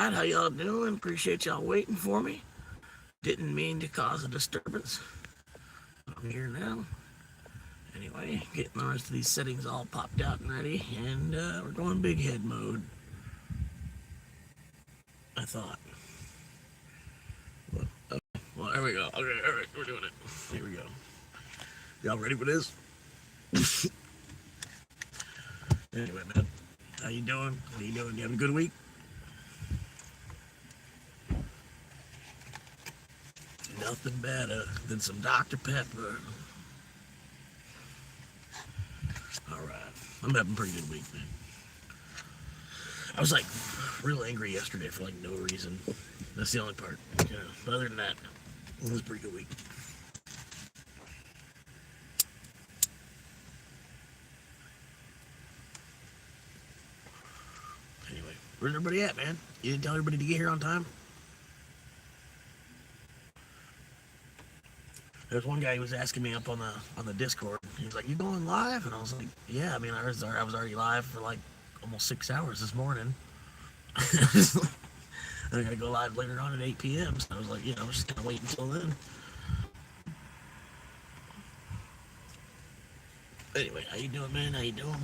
Alright, how y'all doing? Appreciate y'all waiting for me. Didn't mean to cause a disturbance. I'm here now. Anyway, getting the rest of these settings all popped out and ready, and we're going big head mode. I thought. Well, there we go. Okay, alright, we're doing it. Here we go. Y'all ready for this? Anyway, man, how you doing? How you doing? You having a good week? Nothing better than some Dr. Pepper. Alright, I'm having a pretty good week, man. I was like real angry yesterday for like no reason. That's the only part. Yeah, but other than that, it was a pretty good week. Anyway, where's everybody at, man? You didn't tell everybody to get here on time? There's one guy who was asking me up on the Discord. He was like, "You going live?" And I was like, "Yeah." I mean, I was already live for like almost 6 hours this morning. I gotta go live later on at 8 p.m. So I was like, I'm just gonna wait until then. Anyway, how you doing, man? How you doing?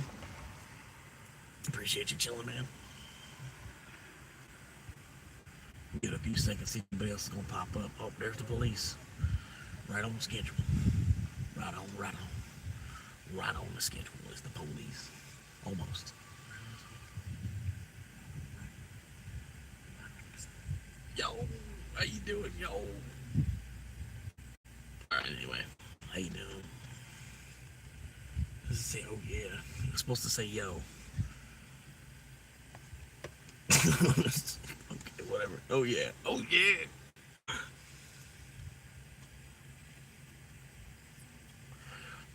Appreciate you chilling, man. Give it a few seconds, see if anybody else is gonna pop up. Oh, there's the police. Right on schedule. Right on the schedule is the police. Almost. Yo, how you doing, yo? Alright, anyway, how you doing? Does it say, oh yeah? You're supposed to say yo. Okay, whatever. Oh yeah. Oh yeah.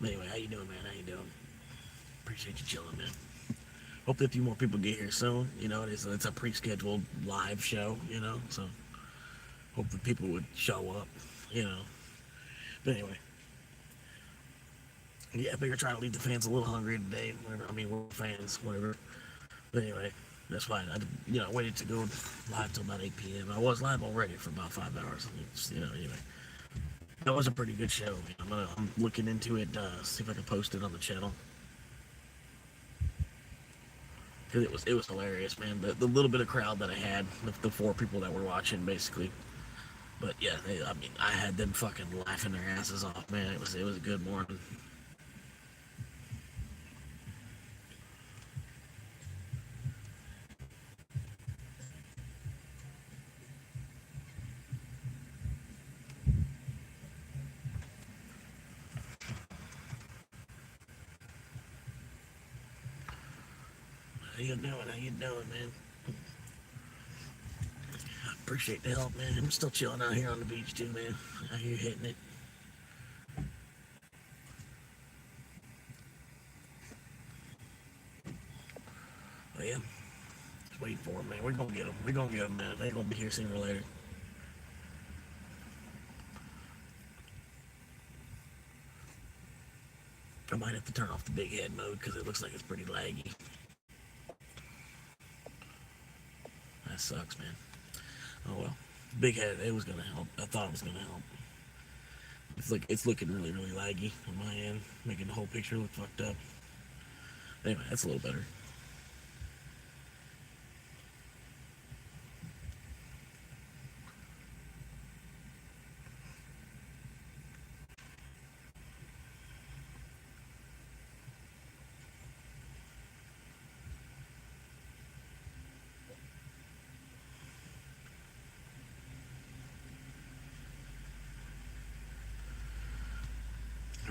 Anyway, how you doing, man? How you doing? Appreciate you chilling, man. Hopefully a few more people get here soon. It's a pre-scheduled live show, so hopefully people would show up, But anyway. Yeah, I figure trying to leave the fans a little hungry today. Whatever. I mean, we're fans, whatever. But anyway, that's fine. I waited to go live till about 8 p.m. I was live already for about 5 hours. Anyway. That was a pretty good show. I'm looking into it, see if I can post it on the channel. Because it was hilarious, man. The little bit of crowd that I had, the 4 people that were watching, basically. But yeah, I had them fucking laughing their asses off, man. It was a good morning. How you doing, man? I appreciate the help, man. I'm still chilling out here on the beach, too, man. Out here hitting it. Oh, yeah. Just waiting for them, man. We're gonna get them. Man. They're gonna be here sooner or later. I might have to turn off the big head mode because it looks like it's pretty laggy. That sucks, man. Oh well. Big head, it was gonna help. I thought it was gonna help. It's looking really, really laggy on my end, making the whole picture look fucked up. Anyway, that's a little better.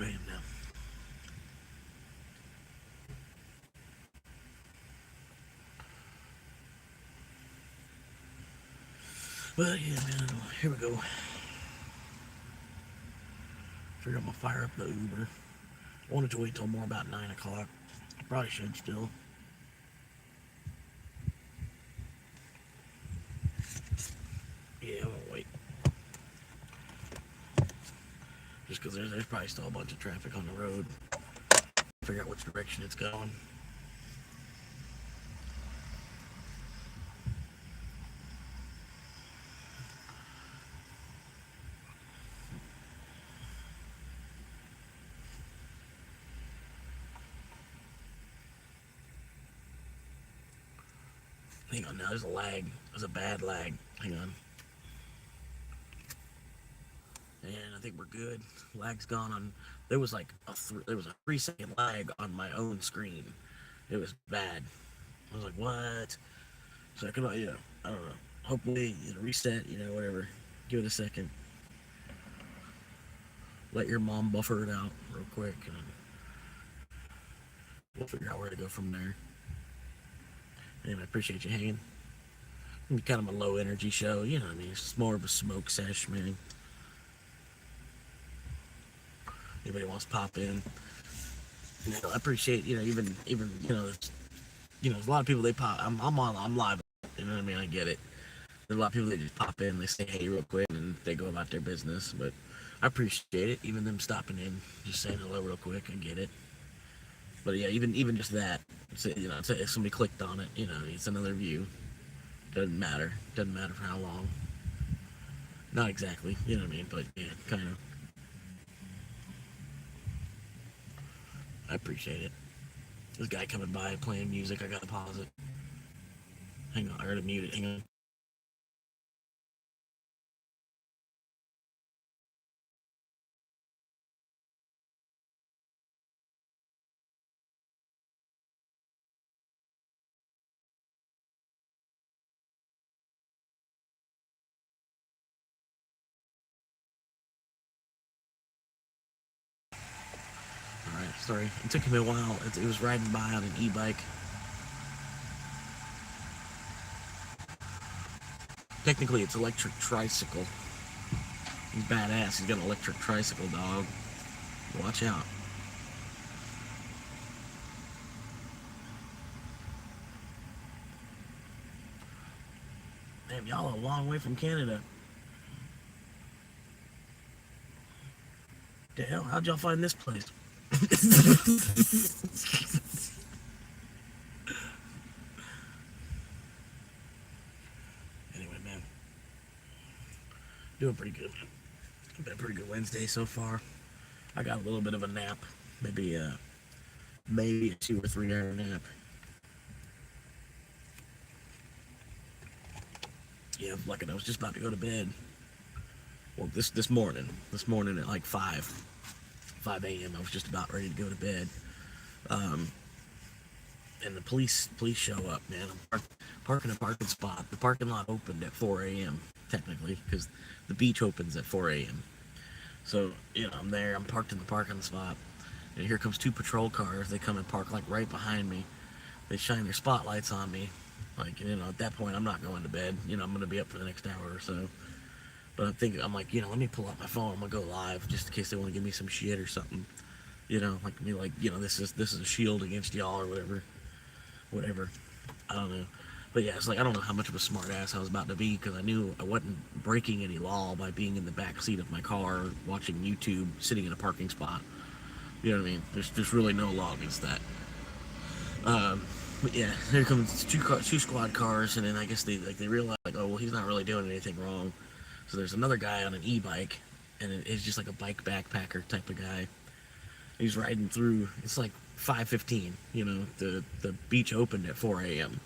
I am now. But yeah, man, here we go. Figure I'm gonna fire up the Uber. I wanted to wait till more about 9 o'clock. Probably should still. Yeah, I'm gonna wait. Just because there's probably still a bunch of traffic on the road. Figure out which direction it's going. Hang on now, there's a lag. There's a bad lag. Hang on. And I think we're good. Lag's gone on. There was like there was a 3 second lag on my own screen. It was bad. I was like, what? So I could, I don't know. Hopefully, reset, whatever. Give it a second. Let your mom buffer it out real quick, and we'll figure out where to go from there. And I appreciate you hanging. It's kind of a low energy show, you know what I mean? It's more of a smoke sesh, man. Anybody wants to pop in? I appreciate, there's a lot of people they pop. I'm live. You know what I mean? I get it. There's a lot of people that just pop in, they say hey real quick, and they go about their business. But I appreciate it. Even them stopping in, just saying hello real quick. I get it. But yeah, even just that, if somebody clicked on it, it's another view. Doesn't matter. Doesn't matter for how long. Not exactly, you know what I mean? But yeah, kind of. I appreciate it. This guy coming by playing music. I gotta pause it. Hang on, I gotta mute it. Hang on. All right, sorry. It took him a while. It was riding by on an e-bike. Technically, it's electric tricycle. He's badass. He's got an electric tricycle, dog. Watch out. Damn, y'all are a long way from Canada. The hell? How'd y'all find this place? Anyway, man. Doing pretty good, man. Been a pretty good Wednesday so far. I got a little bit of a nap. Maybe a 2 or 3 hour nap. Yeah, like I was just about to go to bed. Well, this morning at like 5 a.m. I was just about ready to go to bed. And the police show up, man. I'm parking a parking spot. The parking lot opened at 4 a.m. technically because the beach opens at 4 a.m. So I'm there. I'm parked in the parking spot, and here comes 2 patrol cars. They come and park like right behind me. They shine their spotlights on me. Like at that point, I'm not going to bed. I'm gonna be up for the next hour or so. But I'm like, let me pull out my phone. I'm gonna go live just in case they want to give me some shit or something. This is a shield against y'all or whatever. I don't know. But yeah, it's like I don't know how much of a smart ass I was about to be because I knew I wasn't breaking any law by being in the back seat of my car watching YouTube, sitting in a parking spot. You know what I mean? There's really no law against that. But yeah, here comes two squad cars, and then I guess they realize like, oh well, he's not really doing anything wrong. So there's another guy on an e-bike, and it's just like a bike backpacker type of guy. He's riding through. It's like 5:15. The beach opened at 4 a.m.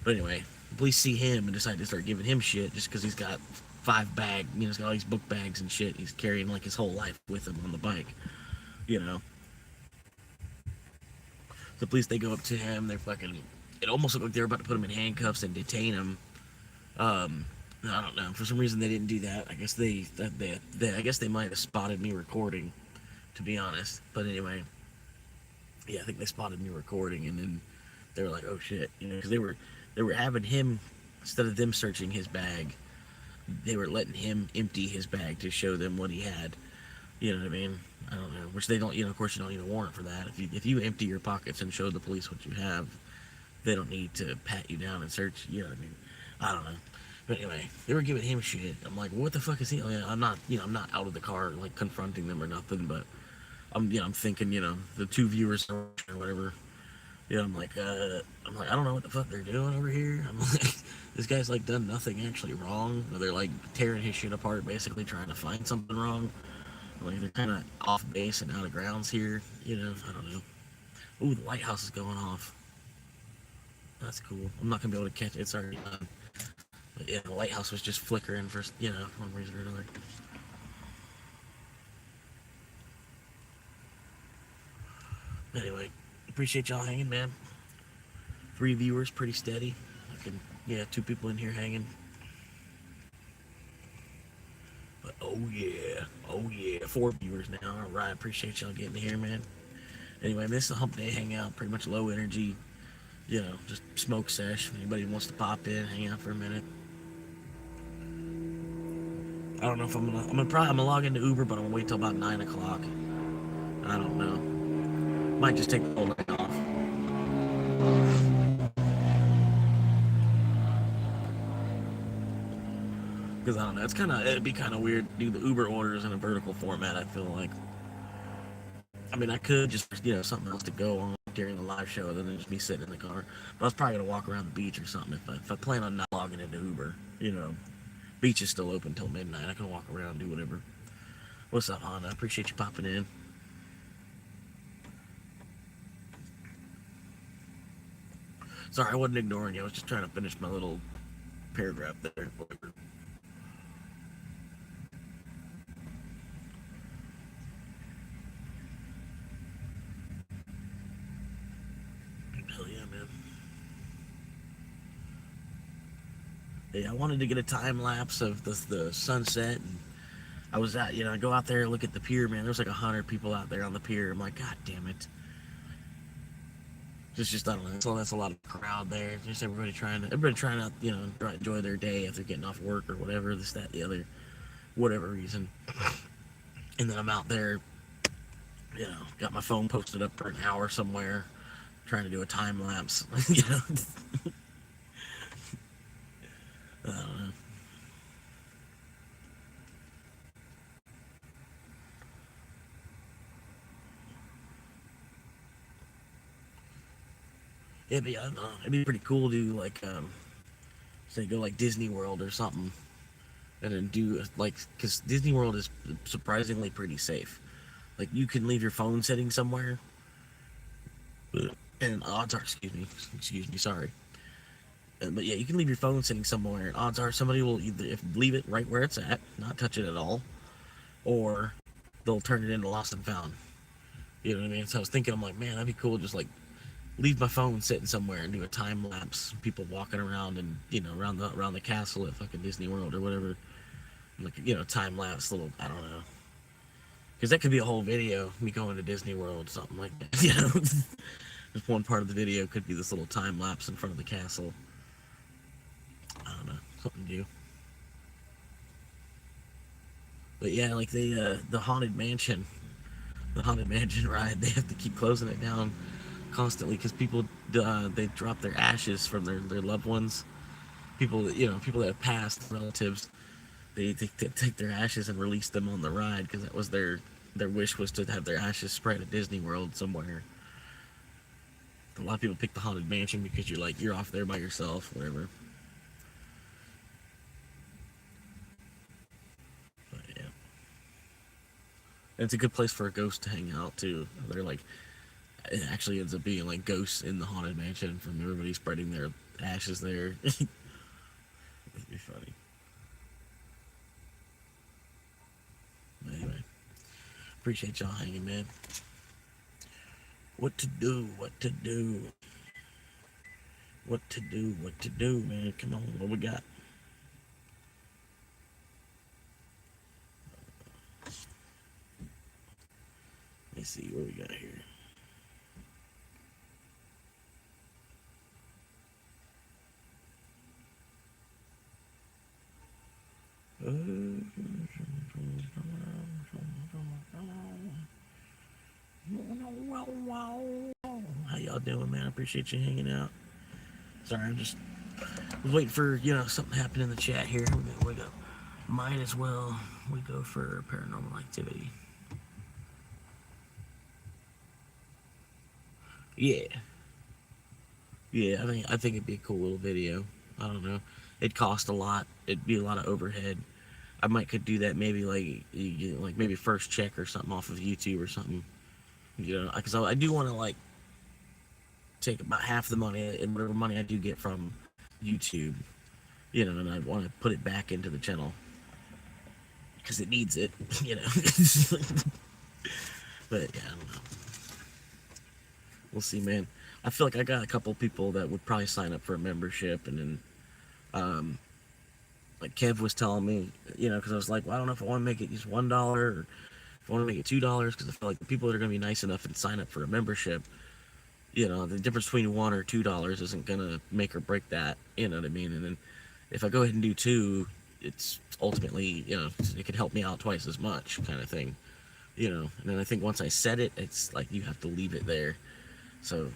But anyway, the police see him and decide to start giving him shit just because he's got 5 bag. He's got all these book bags and shit. He's carrying like his whole life with him on the bike. You know. The police they go up to him. They're fucking. It almost looked like they were about to put him in handcuffs and detain him. I don't know. For some reason they didn't do that. I guess I guess they might have spotted me recording, to be honest. But anyway, yeah, I think they spotted me recording, and then they were like, "Oh shit," because they were having him instead of them searching his bag, they were letting him empty his bag to show them what he had. You know what I mean? I don't know. Which they don't. Of course, you don't need a warrant for that. If you empty your pockets and show the police what you have, they don't need to pat you down and search. You know what I mean? I don't know. But anyway, they were giving him shit. I'm like, what the fuck is he? I'm not, I'm not out of the car like confronting them or nothing. But I'm thinking, the 2 viewers or whatever. I'm like, I don't know what the fuck they're doing over here. I'm like, this guy's like done nothing actually wrong. They're like tearing his shit apart, basically trying to find something wrong. Like they're kind of off base and out of grounds here. I don't know. Ooh, the lighthouse is going off. That's cool. I'm not gonna be able to catch it. It's already done. But yeah, the lighthouse was just flickering for one reason or another. Anyway, appreciate y'all hanging, man. 3 viewers, pretty steady. I can, yeah, 2 people in here hanging. But oh yeah, 4 viewers now. All right, appreciate y'all getting here, man. Anyway, this is a Humpday hangout, pretty much low energy. Just smoke sesh. Anybody wants to pop in, hang out for a minute. I don't know if I'm gonna log into Uber, but I'm gonna wait till about 9 o'clock. I don't know. Might just take the whole night off. Because I don't know, it'd be kind of weird to do the Uber orders in a vertical format. I feel like, I mean, I could just something else to go on during the live show, then just be sitting in the car. But I was probably gonna walk around the beach or something if I plan on not logging into Uber. Beach is still open till midnight. I can walk around and do whatever. What's up, Honda? I appreciate you popping in. Sorry, I wasn't ignoring you. I was just trying to finish my little paragraph there. Whatever. Hell yeah, man. Yeah, I wanted to get a time lapse of the sunset. And I was I go out there and look at the pier, man. There's like 100 people out there on the pier. I'm like, God damn it. Just I don't know. So that's a lot of crowd there. Just everybody trying to enjoy their day after getting off work or whatever. This, that, the other, whatever reason. And then I'm out there, got my phone posted up for an hour somewhere, trying to do a time lapse. I don't know. Yeah, I don't know. It'd be pretty cool to like say go like Disney World or something, and then do like because Disney World is surprisingly pretty safe. Like you can leave your phone sitting somewhere, and odds are, excuse me, sorry. But yeah, you can leave your phone sitting somewhere, and odds are somebody will either leave it right where it's at, not touch it at all, or they'll turn it into lost and found. You know what I mean? So I was thinking, I'm like, man, that'd be cool. Just like leave my phone sitting somewhere and do a time lapse. People walking around and around the castle at fucking Disney World or whatever. Like time lapse little, I don't know. Because that could be a whole video, me going to Disney World, something like that. Just one part of the video could be this little time lapse in front of the castle. I don't know, something to do. But yeah, like the the haunted mansion ride, they have to keep closing it down constantly because people they drop their ashes from their loved ones. People that people that have passed, relatives, they take their ashes and release them on the ride because that was their wish was to have their ashes spread at Disney World somewhere. A lot of people pick the haunted mansion because you're off there by yourself, whatever. But yeah, and it's a good place for a ghost to hang out too. They're like it actually ends up being like ghosts in the haunted mansion from everybody spreading their ashes there. It'd be funny. But anyway, appreciate y'all hanging, man. What to do? What to do? What to do? What to do, man? Come on, what we got? Let's see what we got here. How y'all doing, man? I appreciate you hanging out. Sorry, I'm just was waiting for something to happen in the chat here. We go. Might as well we go for paranormal activity. Yeah, yeah. I think it'd be a cool little video. I don't know. It'd cost a lot. It'd be a lot of overhead. I might could do that maybe like maybe first check or something off of YouTube or something. Because I do want to like take about half the money and whatever money I do get from YouTube, and I want to put it back into the channel because it needs it, But yeah, I don't know. We'll see, man. I feel like I got a couple people that would probably sign up for a membership, and then, like Kev was telling me, because I was like, well, I don't know if I want to make it just $1 or if I want to make it $2, because I feel like the people that are going to be nice enough and sign up for a membership, the difference between $1 or $2 isn't going to make or break that. You know what I mean? And then if I go ahead and do two, it's ultimately, it could help me out twice as much, kind of thing. And then I think once I set it, it's like you have to leave it there. So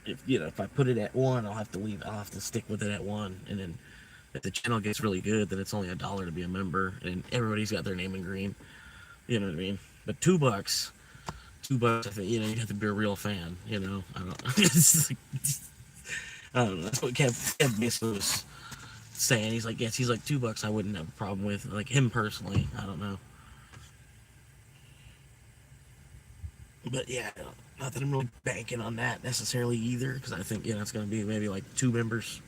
if I put it at one, I'll have to stick with it at one. And then if the channel gets really good, then it's only $1 to be a member, and everybody's got their name in green. You know what I mean? But $2, I think, you have to be a real fan. I don't. I don't know. That's what Kev basically was saying. He's like, yes, he's like $2. I wouldn't have a problem with, like, him personally. I don't know. But yeah, not that I'm really banking on that necessarily either, because I think it's going to be maybe like 2 members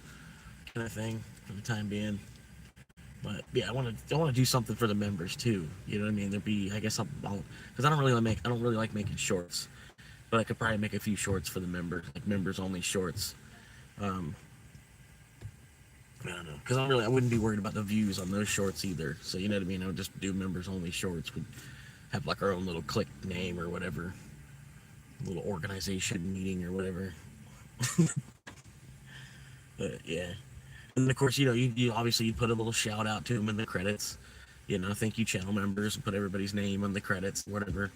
kind of thing for the time being. But yeah, I want to do something for the members too. You know what I mean? There'd be, I guess, because I don't really like making shorts, but I could probably make a few shorts for the members, like members only shorts. Um, I don't know, because I wouldn't be worried about the views on those shorts either. So you know what I mean? I would just do members only shorts. We'd have like our own little click name or whatever, little organization meeting or whatever. But yeah, and of course, you obviously you put a little shout out to them in the credits. Thank you channel members, and put everybody's name on the credits, whatever.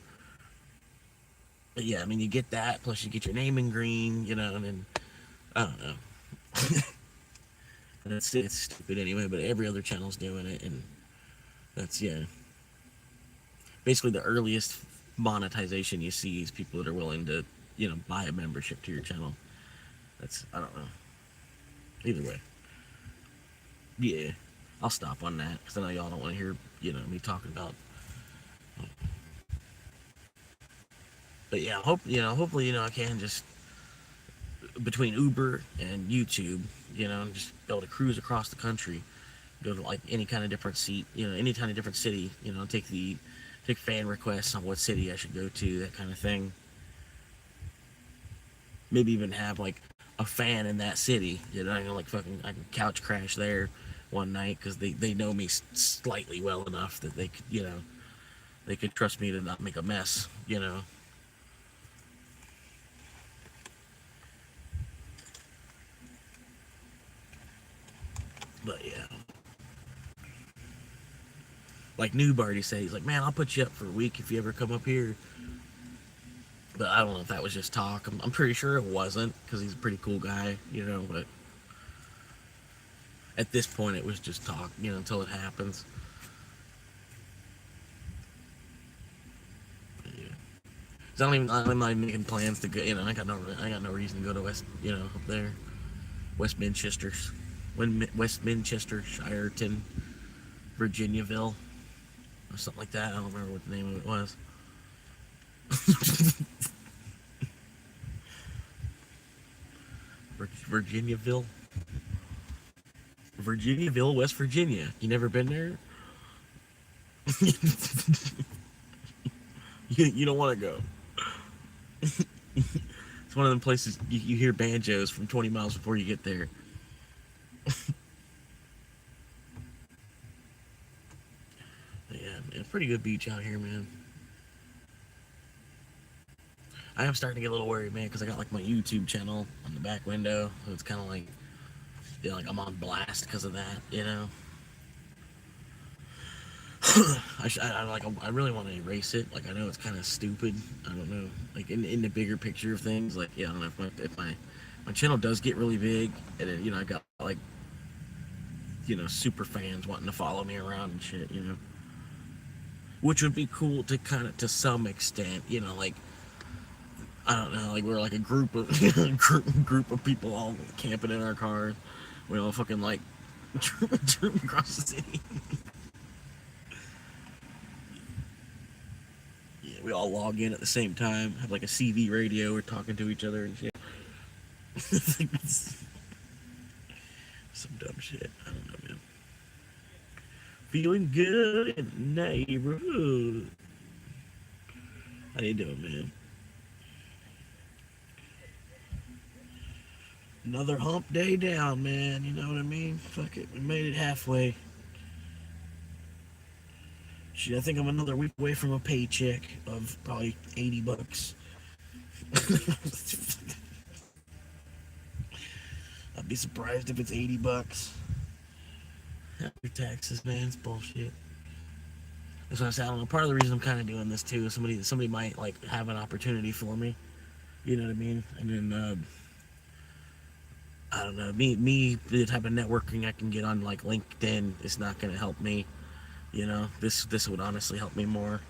But yeah, I mean, you get that, plus you get your name in green, and then I don't know. And it's stupid anyway, but every other channel's doing it, and that's, yeah. Basically, the earliest monetization you see is people that are willing to, buy a membership to your channel. I don't know. Either way. Yeah. I'll stop on that, because I know y'all don't want to hear, me talking about. But yeah, hopefully, I can just, between Uber and YouTube, just be able to cruise across the country, go to like any kind of different seat, any kind of different city, take fan requests on what city I should go to, that kind of thing. Maybe even have like a fan in that city, like fucking, I can couch crash there one night because they know me slightly well enough that they could, they could trust me to not make a mess. But yeah, like Noob already said, he's like, man, I'll put you up for a week if you ever come up here. But I don't know if that was just talk. I'm pretty sure it wasn't, because he's a pretty cool guy, but at this point it was just talk, until it happens. But yeah. I'm not even making plans to go, I got no reason to go to up there. Westminster, Shireton, Virginiaville, or something like that. I don't remember what the name of it was. Virginiaville, West Virginia. You never been there? you don't want to go. It's one of them places you hear banjos from 20 miles before you get there. Yeah, man, pretty good beach out here, man. I am starting to get a little worried, man, because I got like my YouTube channel on the back window, so it's kind of like, like I'm on blast because of that. I really want to erase it. Like, I know it's kind of stupid. I don't know. Like in the bigger picture of things, like, yeah, I don't know if my channel does get really big, and then, I got like, super fans wanting to follow me around and shit, which would be cool to some extent, like, I don't know, like we're like a group of group of people all camping in our cars. We all fucking like troop across the city. Yeah, we all log in at the same time, have like a CV radio, we're talking to each other and shit. Some dumb shit. I don't know, man. Feeling good in the neighborhood. How you doing, man? Another hump day down, man. You know what I mean? Fuck it. We made it halfway. Shit, I think I'm another week away from a paycheck of probably $80. I'd be surprised if it's $80. After taxes, man, it's bullshit. That's what I said. I don't know. Part of the reason I'm kind of doing this too is somebody might like have an opportunity for me. You know what I mean? And then I don't know. Me, the type of networking I can get on like LinkedIn is not going to help me. You know, this would honestly help me more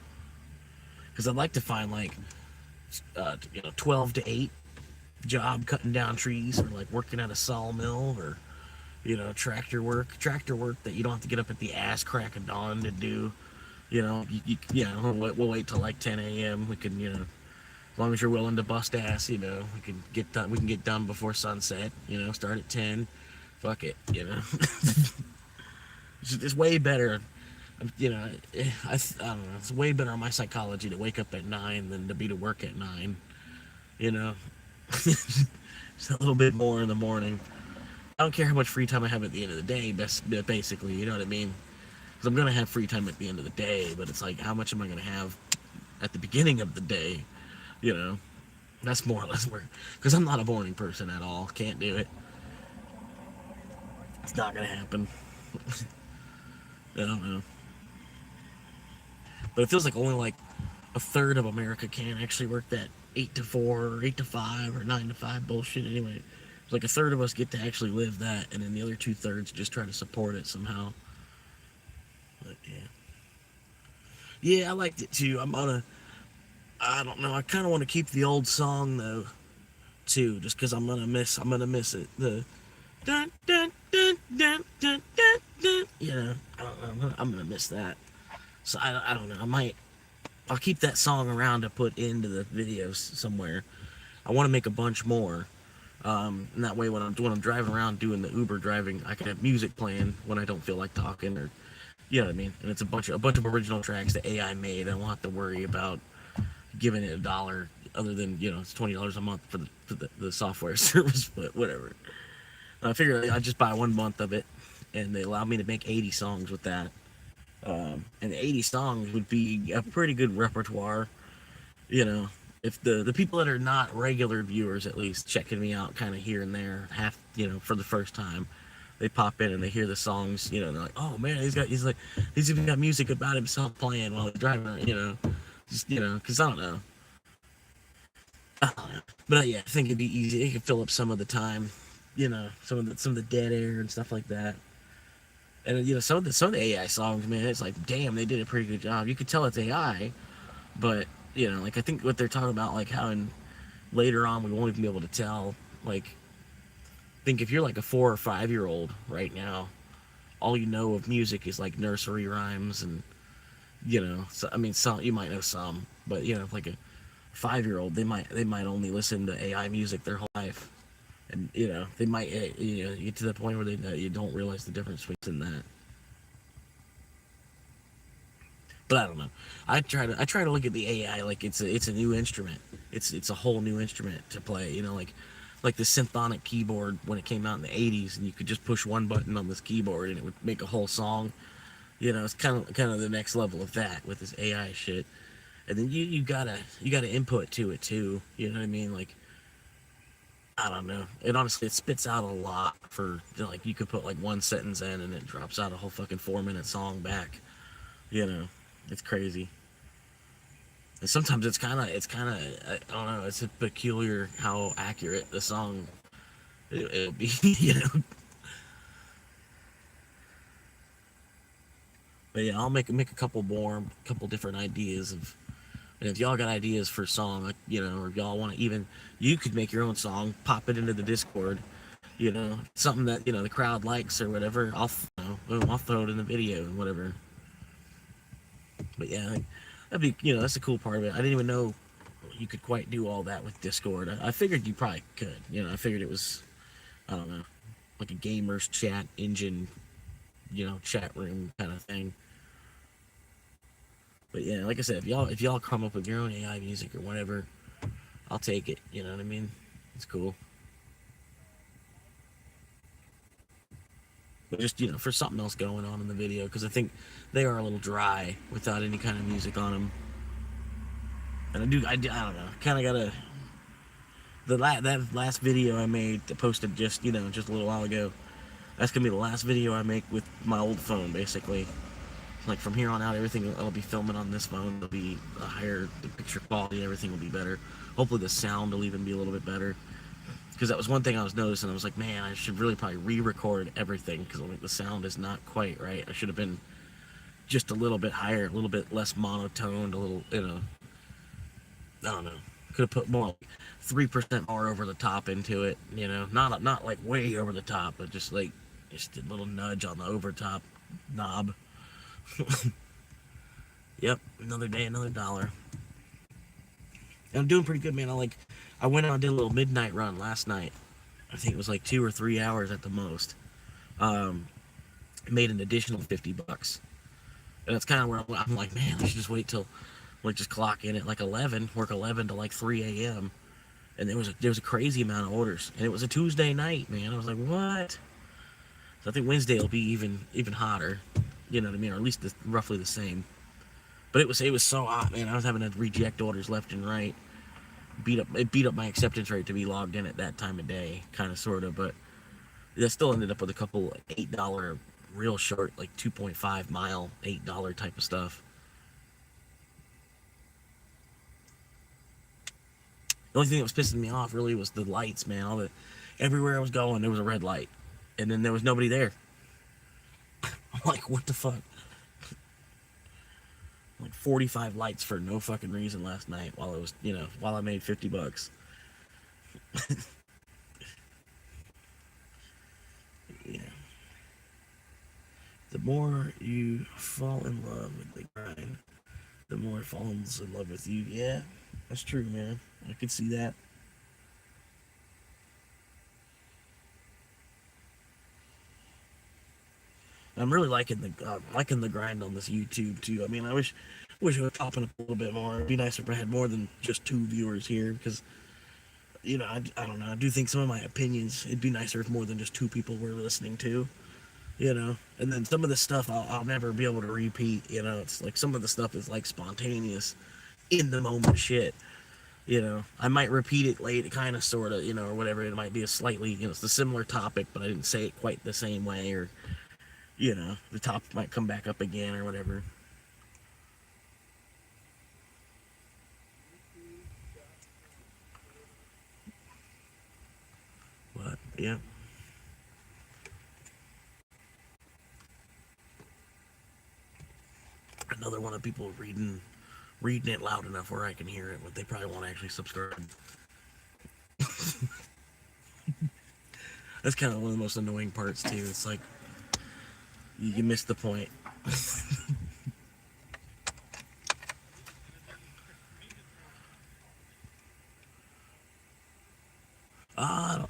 because I'd like to find like 12 to 8 job cutting down trees or like working at a sawmill or tractor work that you don't have to get up at the ass crack of dawn to do. We'll wait till like 10 a.m. We can, as long as you're willing to bust ass, we can get done. We can get done before sunset. Start at 10. Fuck it. It's way better. I don't know. It's way better on my psychology to wake up at 9 than to be to work at 9. You know, just a little bit more in the morning. I don't care how much free time I have at the end of the day. Basically, you know what I mean? Because I'm gonna have free time at the end of the day, but it's like, how much am I gonna have at the beginning of the day? You know, that's more or less where. Because I'm not a morning person at all. Can't do it. It's not gonna happen. I don't know. But it feels like only like a third of America can actually work that 8 to 4 or 8 to 5 or 9 to 5 bullshit. Anyway, it's like a third of us get to actually live that, and then the other 2/3 just try to support it somehow. But yeah, I liked it too. I don't know. I kind of want to keep the old song though, too, just because I'm gonna miss it. The dun dun dun dun dun dun dun. I don't know. I'm gonna miss that. So I don't know. I'll keep that song around to put into the videos somewhere. I want to make a bunch more. And that way, when I'm driving around doing the Uber driving, I can have music playing when I don't feel like talking, or you know what I mean. And it's a bunch of original tracks that AI made. I don't have to worry about giving it $1, other than it's $20 a month for the software service. But whatever. I figure I just buy 1 month of it, and they allow me to make 80 songs with that. And 80 songs would be a pretty good repertoire. If the people that are not regular viewers, at least checking me out kind of here and there, for the first time, they pop in and they hear the songs, and they're like, oh man, he's even got music about himself playing while he's driving, because I don't know. But yeah, I think it'd be easy. It could fill up some of the time, some of the dead air and stuff like that. And some of the AI songs, man, it's like, damn, they did a pretty good job. You could tell it's AI, but like, I think what they're talking about, like how later on we won't even be able to tell. Like, think if you're like a 4 or 5 year old right now, all you know of music is like nursery rhymes, and so, I mean, some you might know some, but like a 5 year old, they might only listen to AI music their whole life, and they might get to the point where you don't realize the difference between that. But I don't know. I try to look at the AI like it's a new instrument. It's a whole new instrument to play. Like the symphonic keyboard when it came out in the '80s, and you could just push one button on this keyboard and it would make a whole song. It's kind of the next level of that with this AI shit. And then you gotta input to it too. You know what I mean? Like, I don't know. It honestly, it spits out a lot for like, you could put like one sentence in and it drops out a whole fucking 4 minute song back. You know, it's crazy. And sometimes it's kind of I don't know. It's a peculiar how accurate the song it'll be. But yeah, I'll make a couple more, couple different ideas of. And if y'all got ideas for a song, like, or if y'all want to, even you could make your own song, pop it into the Discord. Something that the crowd likes or whatever. I'll throw it in the video and whatever. But yeah, that'd be that's the cool part of it. I didn't even know you could quite do all that with Discord. I figured you probably could. I figured it was, I don't know, like a gamer's chat engine, chat room kind of thing. But yeah, like I said, if y'all come up with your own AI music or whatever, I'll take it. You know what I mean? It's cool. But just for something else going on in the video, because I think they are a little dry without any kind of music on them. And I don't know, kind of gotta that last video I made that posted just just a little while ago. That's gonna be the last video I make with my old phone, basically. Like from here on out, everything I'll be filming on this phone. It'll be a higher the picture quality. Everything will be better. Hopefully the sound will even be a little bit better. Because that was one thing I was noticing. I was like, man, I should really probably re-record everything because like the sound is not quite right. I should have been just a little bit higher, a little bit less monotoned, a little, I don't know. Could have put more, like 3% more over the top into it. Not like way over the top, but just like just a little nudge on the over top knob. Yep, another day, another dollar. And I'm doing pretty good, man. I went out and did a little midnight run last night. I think it was like 2 or 3 hours at the most. Made an additional $50. And that's kind of where I'm like, man, I should just wait till, like, just clock in at like 11, work 11 to like 3 a.m. And there was a crazy amount of orders, and it was a Tuesday night, man. I was like, what? So I think Wednesday will be even hotter, you know what I mean, or at least roughly the same. But it was so hot, man. I was having to reject orders left and right. It beat up my acceptance rate to be logged in at that time of day, kind of sort of. But I still ended up with a couple like $8 real short, like 2.5 mile $8 type of stuff. The only thing that was pissing me off really was the lights, man. Everywhere I was going, there was a red light, and then there was nobody there. I'm like, what the fuck? Like 45 lights for no fucking reason last night while I made $50. Yeah. The more you fall in love with the grind, the more it falls in love with you. Yeah, that's true, man. I could see that. I'm really liking the grind on this YouTube too. I mean, I wish it would popping up a little bit more. It'd be nicer if I had more than just 2 viewers here because I don't know. I do think some of my opinions, it'd be nicer if more than just 2 people were listening to. And then some of the stuff I'll never be able to repeat. It's like some of the stuff is like spontaneous, in the moment shit. I might repeat it late, kind of, sort of, or whatever. It might be a slightly, it's a similar topic, but I didn't say it quite the same way, or the topic might come back up again or whatever. But yeah. Another one of people reading it loud enough where I can hear it, but they probably won't actually subscribe. That's kind of one of the most annoying parts too. It's like you missed the point. I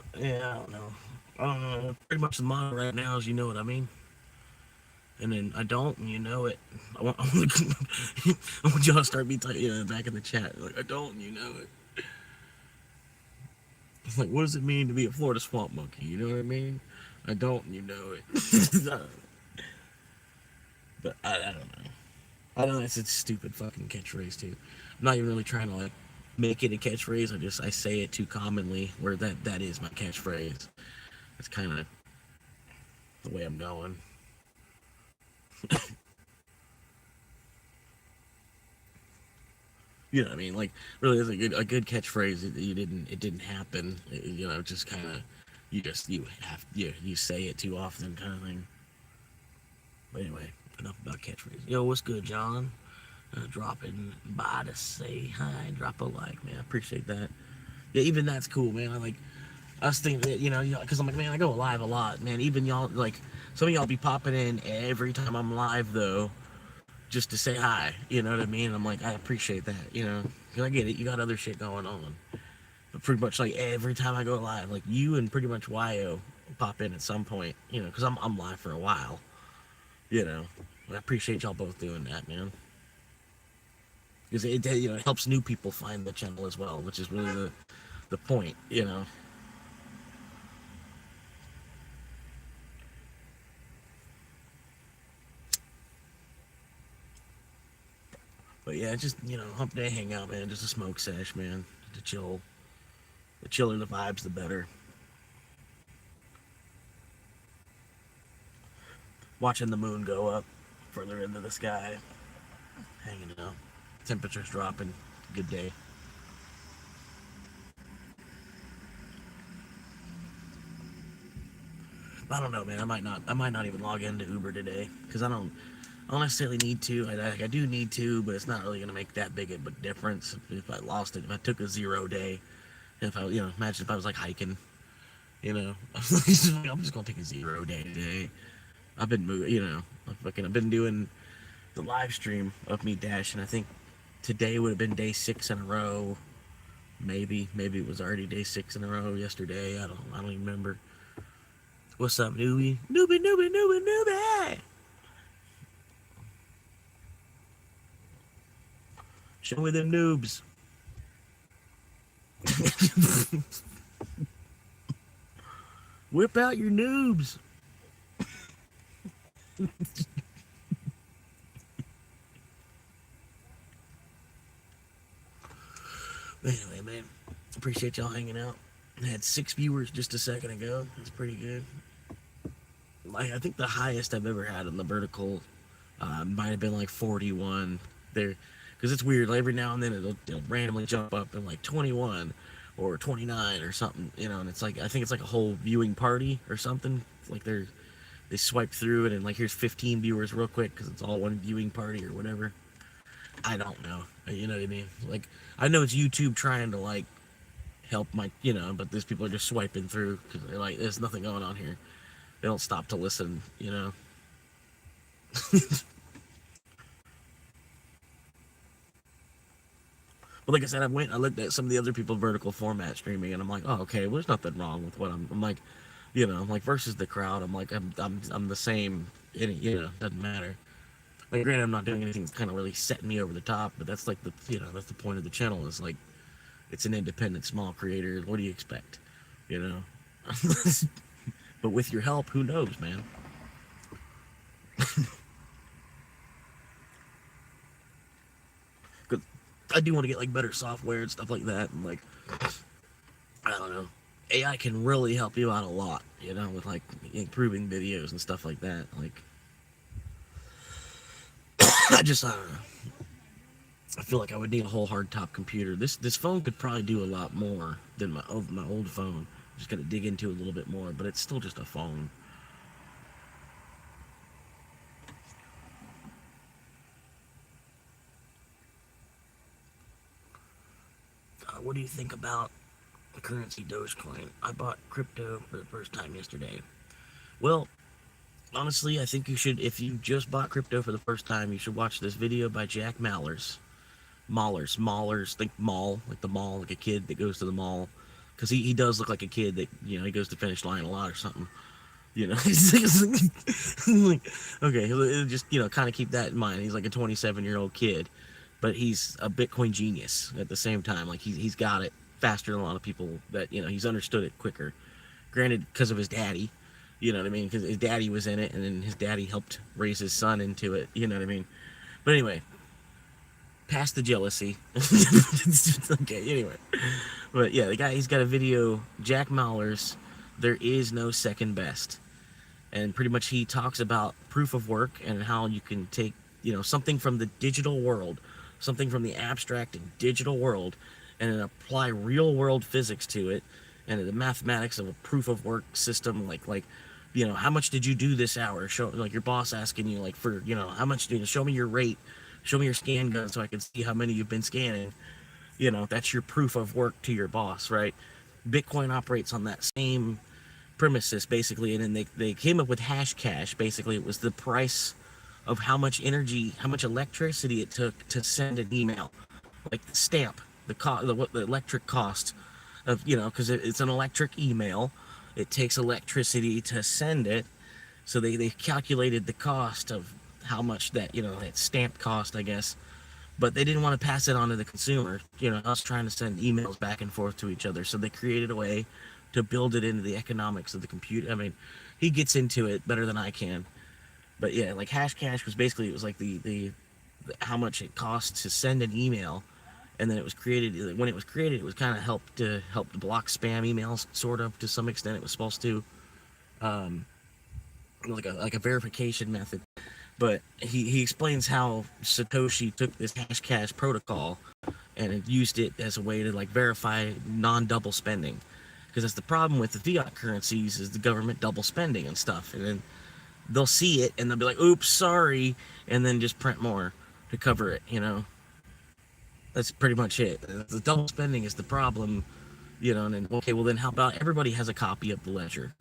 don't know. I don't know. Pretty much the motto right now is, you know what I mean. And then I don't, and you know it. I want y'all to start me back in the chat. Like, I don't, and you know it. It's like, what does it mean to be a Florida swamp monkey? You know what I mean? I don't, and you know it. But I don't know. I know that's a stupid fucking catchphrase too. I'm not even really trying to like make it a catchphrase. I say it too commonly where that is my catchphrase. That's kind of the way I'm going. You know what I mean? Like, really, is a good catchphrase. It didn't happen. Just kind of, you say it too often, kind of thing. But anyway, enough about catchphrases. Yo, what's good, John? Dropping by to say hi, drop a like, man. I appreciate that. Yeah, even that's cool, man. I was thinking that, because I'm like, man, I go live a lot, man. Even y'all, like, some of y'all be popping in every time I'm live, though. just to say hi. You know what I mean? I'm like, I appreciate that. 'Cause I get it. You got other shit going on. But pretty much like every time I go live, like you and pretty much Yo pop in at some point. Because I'm live for a while. You know, I appreciate y'all both doing that, man. Because it helps new people find the channel as well, which is really the point. But yeah, just hump day hangout, man. Just a smoke sesh, man. To chill. The chiller the vibes, the better. Watching the moon go up further into the sky, hanging out. Temperatures dropping. Good day. I don't know, man. I might not. I might not even log into Uber today because I don't necessarily need to. I do need to, but it's not really gonna make that big of a difference if I lost it. If I took a 0 day, if I imagine if I was like hiking, I'm just gonna take a 0 day today. I've been moving, I've been doing the live stream of me dashing. I think today would have been day 6 in a row. Maybe it was already day 6 in a row yesterday. I don't even remember. What's up, newbie? Newbie. Show me them noobs. Whip out your noobs. Anyway, man, appreciate y'all hanging out. I had 6 viewers just a second ago. That's pretty good. Like I think the highest I've ever had on the vertical might have been like 41 there, because it's weird. Like every now and then it'll randomly jump up in like 21 or 29 or something, and it's like I think it's like a whole viewing party or something. Like they swipe through it and like here's 15 viewers real quick because it's all one viewing party or whatever. I don't know. You know what I mean? Like I know it's YouTube trying to like help but these people are just swiping through because they're like, there's nothing going on here. They don't stop to listen. But like I said, I looked at some of the other people vertical format streaming, and I'm like, oh, okay, well, there's nothing wrong with what I'm like, I'm like versus the crowd. I'm like, I'm the same. Doesn't matter. Like, granted, I'm not doing anything that's kind of really setting me over the top, but that's like that's the point of the channel is like, it's an independent small creator. What do you expect? You know. But with your help, who knows, man? Because I do want to get like better software and stuff like that, and like I don't know, AI can really help you out a lot, with like improving videos and stuff like that. Like I don't know. I feel like I would need a whole hardtop computer. This phone could probably do a lot more than my old phone. Just gotta dig into it a little bit more, but it's still just a phone. What do you think about the currency Dogecoin? I bought crypto for the first time yesterday. Well, honestly, I think you should, if you just bought crypto for the first time, you should watch this video by Jack Mallers. Maulers, think mall, like the mall, like a kid that goes to the mall. Because he does look like a kid that, he goes to finish line a lot or something. He's like, okay, just, kind of keep that in mind. He's like a 27-year-old kid, but he's a Bitcoin genius at the same time. Like, he's got it faster than a lot of people that, he's understood it quicker. Granted, because of his daddy, you know what I mean? Because his daddy was in it, and then his daddy helped raise his son into it, you know what I mean? But anyway, past the jealousy. Okay, anyway. But yeah, the guy, he's got a video, Jack Mallers, There Is No Second Best. And pretty much he talks about proof of work and how you can take, something from the digital world, something from the abstract and digital world, and then apply real world physics to it and the mathematics of a proof of work system, like how much did you do this hour? Show, like, your boss asking you, like, for, how much do you, show me your rate, show me your scan gun so I can see how many you've been scanning. That's your proof of work to your boss, right? Bitcoin operates on that same premises, basically, and then they came up with hash cash. Basically, it was the price of how much energy, how much electricity it took to send an email, like the stamp, what the electric cost of, because it's an electric email. It takes electricity to send it, so they calculated the cost of how much that that stamp cost, I guess. But they didn't want to pass it on to the consumer, us trying to send emails back and forth to each other. So they created a way to build it into the economics of the computer. I mean, he gets into it better than I can. But yeah, like Hashcash was basically, it was like the how much it costs to send an email, and then it was created. When it was created, it was kind of helped to block spam emails, sort of, to some extent. It was supposed to, um, like a verification method. But he explains how Satoshi took this Hashcash protocol and it used it as a way to like verify non-double spending, because that's the problem with the fiat currencies, is the government double spending and stuff, and then they'll see it and they'll be like, oops, sorry, and then just print more to cover it. That's pretty much it. The double spending is the problem. And then, okay, well then how about everybody has a copy of the ledger?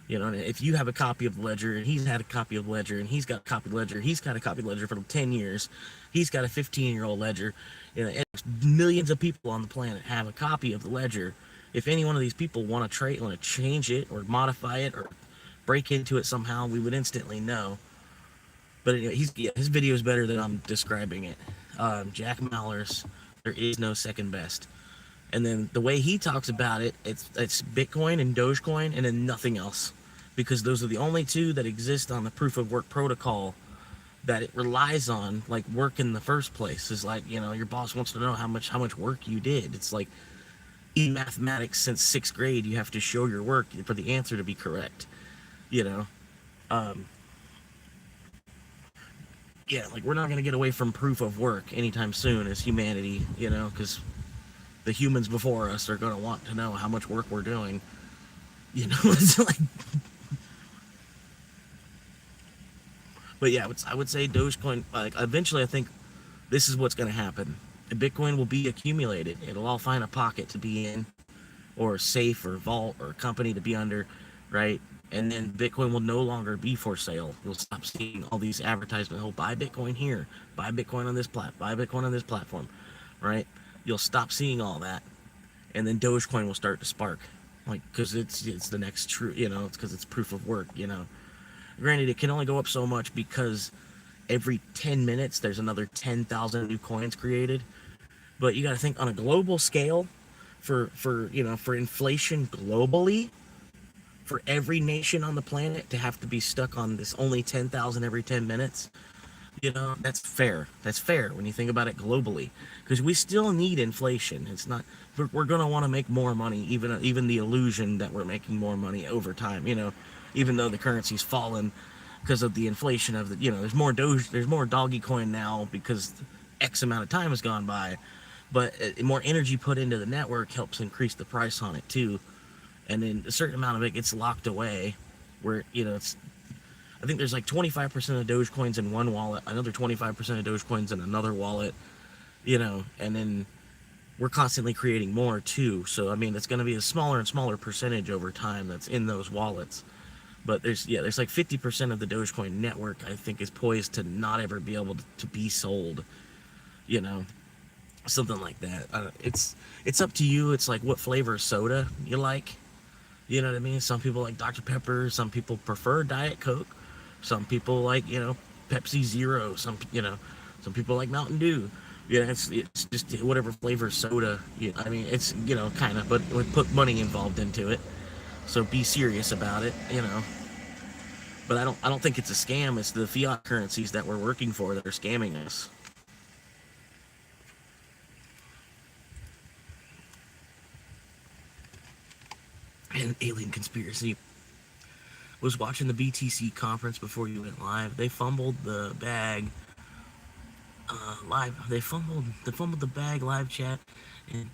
And if you have a copy of the ledger, and he's had a copy of the ledger, and he's got a copy of the ledger, he's got a copy of the ledger for 10 years, he's got a 15-year-old ledger, and millions of people on the planet have a copy of the ledger. If any one of these people want to change it or modify it or break into it somehow, we would instantly know. But anyway, his video is better than I'm describing it. Jack Mallers, there is no second best. And then the way he talks about it, it's Bitcoin and Dogecoin, and then nothing else, because those are the only two that exist on the proof of work protocol that it relies on, like work in the first place. Is like, your boss wants to know how much work you did. It's like in mathematics since 6th grade, you have to show your work for the answer to be correct. Um, yeah, like we're not gonna get away from proof of work anytime soon as humanity, because the humans before us are gonna want to know how much work we're doing. It's like. But yeah, I would say Dogecoin. Like eventually, I think this is what's gonna happen. Bitcoin will be accumulated. It'll all find a pocket to be in, or safe, or vault, or company to be under, right? And then Bitcoin will no longer be for sale. You'll stop seeing all these advertisements. Oh, buy Bitcoin here, buy Bitcoin on this buy Bitcoin on this platform, right? You'll stop seeing all that, and then Dogecoin will start to spark, like, because it's the next true, it's because it's proof of work. Granted, it can only go up so much because every 10 minutes there's another 10,000 new coins created. But you got to think on a global scale, for inflation globally, for every nation on the planet to have to be stuck on this only 10,000 every 10 minutes, that's fair. That's fair when you think about it globally, because we still need inflation. It's not, we're going to want to make more money, even the illusion that we're making more money over time, even though the currency's fallen because of the inflation of there's more doggy coin now because X amount of time has gone by, but more energy put into the network helps increase the price on it too. And then a certain amount of it gets locked away, where it's. I think there's like 25% of Dogecoins in one wallet, another 25% of Dogecoins in another wallet, and then we're constantly creating more too. So I mean, it's going to be a smaller and smaller percentage over time that's in those wallets. But there's like 50% of the Dogecoin network, I think, is poised to not ever be able to be sold, something like that. It's up to you. It's like what flavor of soda you like. You know what I mean? Some people like Dr. Pepper. Some people prefer Diet Coke. Some people like, Pepsi Zero. Some people like Mountain Dew. It's just whatever flavor soda. I mean, it's, kind of, but we put money involved into it. So be serious about it, But I don't think it's a scam. It's the fiat currencies that we're working for that are scamming us. And alien conspiracy. Was watching the BTC conference before you went live. They fumbled the bag live. They fumbled the bag live chat, and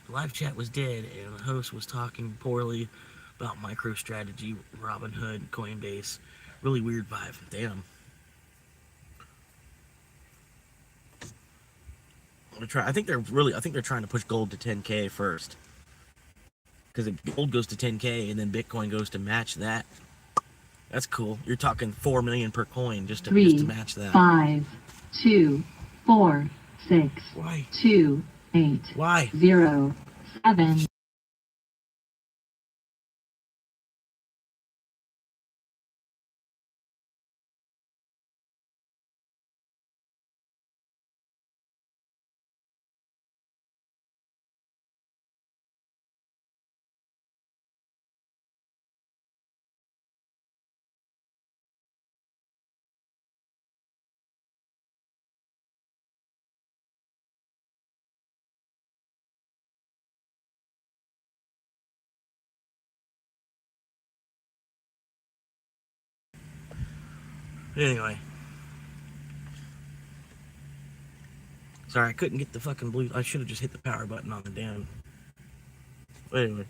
live chat was dead, and the host was talking poorly about MicroStrategy, Robinhood, Coinbase. Really weird vibe. Damn. I think they're trying to push gold to 10K first, because if gold goes to 10K and then Bitcoin goes to match that, That's cool. You're talking 4 million per coin just to 3, match that. 5, 2, 4, 6, Why? 2, 8, Why? 0, 7. Anyway, sorry, I couldn't get the fucking blue. I should have just hit the power button on the damn. Anyway,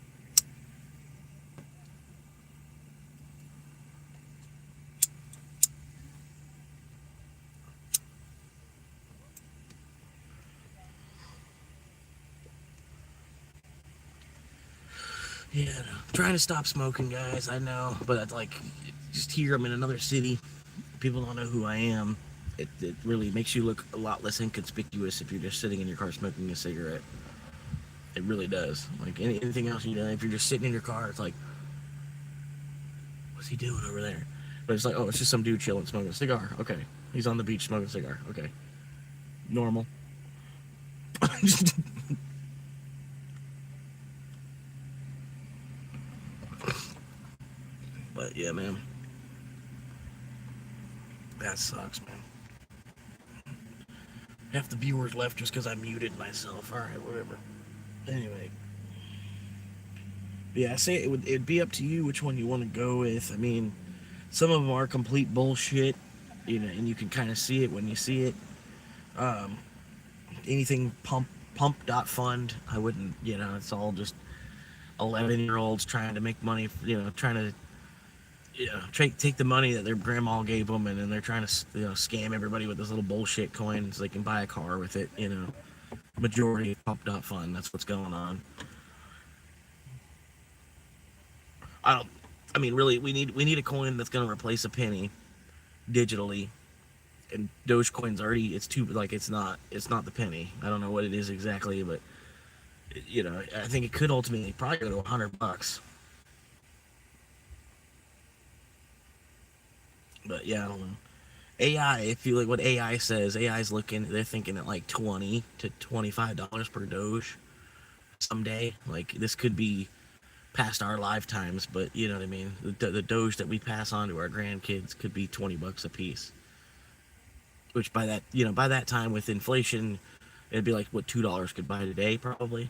yeah, no. Trying to stop smoking, guys. I know, but it's like, just here, I'm in another city. People don't know who I am. It really makes you look a lot less inconspicuous if you're just sitting in your car smoking a cigarette. It really does. Like anything else you do, if you're just sitting in your car, it's like, what's he doing over there? But it's like, oh, it's just some dude chilling, smoking a cigar. Okay, he's on the beach smoking a cigar. Okay, normal. But yeah, man, that sucks, man. Half the viewers left just because I muted myself. All right, whatever. Anyway, yeah, I say it'd be up to you which one you want to go with. I mean, some of them are complete bullshit, and you can kind of see it when you see it. Um, Anything pump.fund, I wouldn't. It's all just 11-year-olds trying to make money. Trying to take the money that their grandma gave them, and then they're trying to scam everybody with this little bullshit coin so they can buy a car with it. Majority of pump.fund. That's what's going on. I don't. I mean, really, we need a coin that's going to replace a penny digitally. And Dogecoin's already, it's too, like, it's not the penny. I don't know what it is exactly, but I think it could ultimately probably go to $100. But yeah, I don't know. AI, if you like what AI says, AI's they're thinking at like $20 to $25 per Doge someday. Like, this could be past our lifetimes, but you know what I mean. The Doge that we pass on to our grandkids could be $20 a piece. Which by that time with inflation, it'd be like what $2 could buy today probably.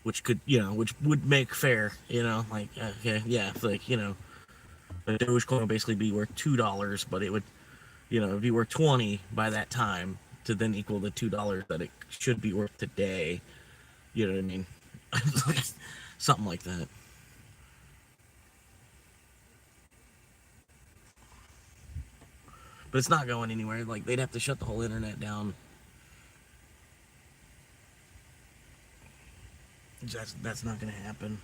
Which would make fair. Like, okay, yeah, like, a Dogecoin would basically be worth $2, but it would, it'd be worth 20 by that time to then equal the $2 that it should be worth today. You know what I mean? Something like that. But it's not going anywhere. Like, they'd have to shut the whole internet down. That's not going to happen.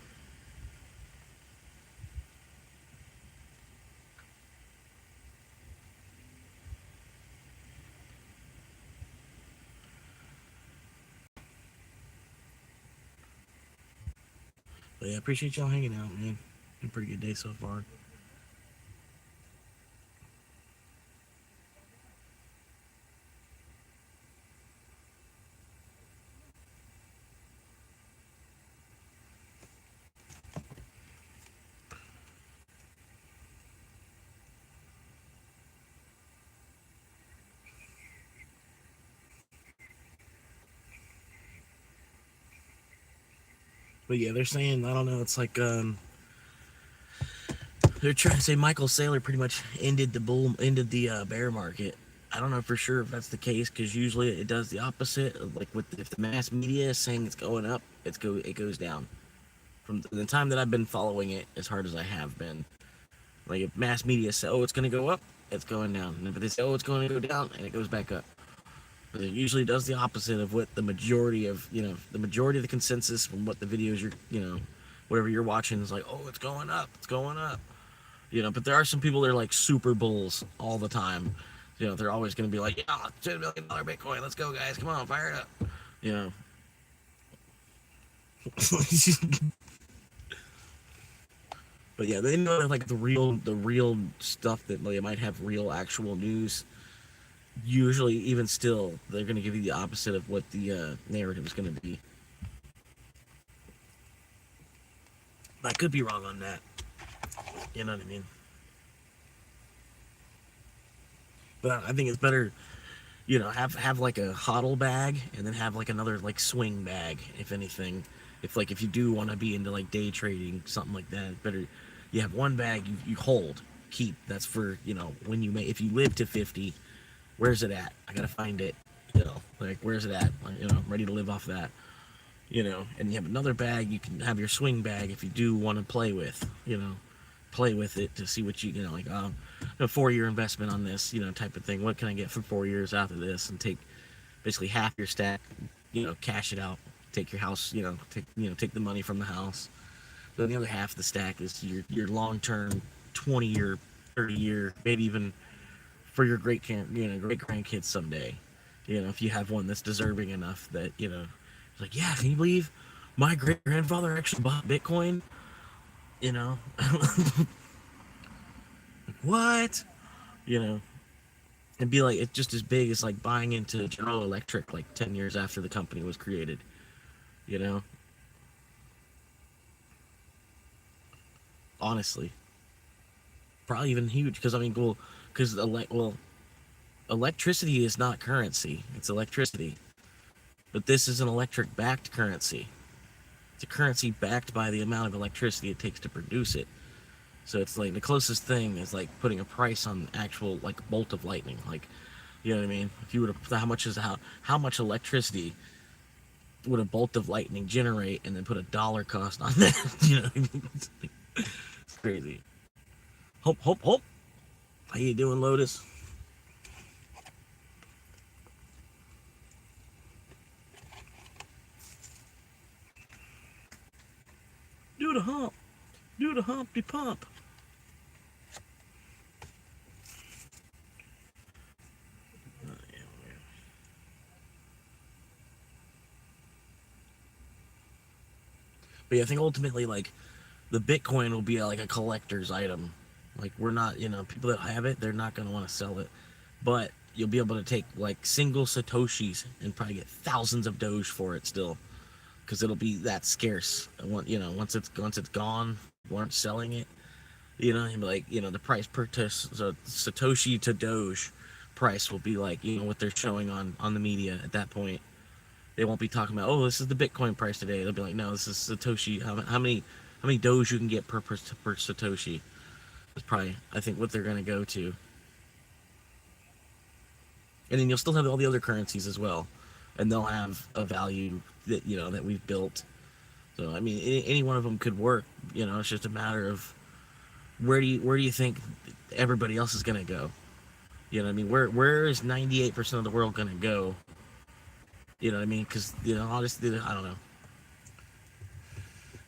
But yeah, I appreciate y'all hanging out, man. Been a pretty good day so far. But yeah, they're saying, I don't know, it's like they're trying to say Michael Saylor pretty much ended the bear market. I don't know for sure if that's the case because usually it does the opposite. Like, if the mass media is saying it's going up, it goes down. From the time that I've been following it as hard as I have been, like, if mass media say, oh, it's going to go up, it's going down, and if they say, oh, it's going to go down, and it goes back up. But it usually does the opposite of what the majority of the consensus from what the videos whatever you're watching is like, oh, it's going up, it's going up. But there are some people that are like super bulls all the time. They're always going to be like, yeah, $10 million Bitcoin, let's go, guys, come on, fire it up. You know, but yeah, they know that like the real stuff that like, might have real actual news. Usually, even still, they're going to give you the opposite of what the narrative is going to be. I could be wrong on that. You know what I mean? But I think it's better, have like a hodl bag and then have like another like swing bag, if anything. If you do want to be into like day trading, something like that, it's better you have one bag you hold, keep. That's for, when you may if you live to 50, where's it at? I gotta find it. Like where's it at? I'm ready to live off that. And you have another bag, you can have your swing bag if you do want to play with it to see what like a 4-year investment on this, type of thing. What can I get for 4 years after this? And take basically half your stack, cash it out, take your house, take the money from the house. Then the other half of the stack is your long term, 20-year, 30-year, maybe even for your great grandkids someday. If you have one that's deserving enough that it's like, yeah, can you believe my great grandfather actually bought Bitcoin? You know, what? You know, and be like, it's just as big as like buying into General Electric like 10 years after the company was created. You know, honestly, probably even huge because I mean, well, because electricity is not currency; it's electricity. But this is an electric-backed currency. It's a currency backed by the amount of electricity it takes to produce it. So it's like the closest thing is like putting a price on actual like bolt of lightning. Like, you know what I mean? If you were to how much electricity would a bolt of lightning generate, and then put a dollar cost on that? You know what I mean? It's crazy. Hope, hope, hope. How you doing, Lotus? Do the hump. Do the humpty pump. But yeah, I think ultimately, like, the Bitcoin will be like a collector's item. Like, we're not, people that have it, they're not going to want to sell it. But you'll be able to take like single Satoshis and probably get thousands of Doge for it still, because it'll be that scarce. Once it's gone, we aren't selling it. And be like, the price per so Satoshi to Doge price will be like, what they're showing on the media at that point. They won't be talking about, oh, this is the Bitcoin price today. They'll be like, no, this is Satoshi. How many Doge you can get per Satoshi? That's probably, I think, what they're gonna go to. And then you'll still have all the other currencies as well, and they'll have a value that we've built. So I mean, any one of them could work. It's just a matter of where do you think everybody else is gonna go? You know what I mean? Where is 98% of the world gonna go? You know what I mean? Because honestly, I don't know.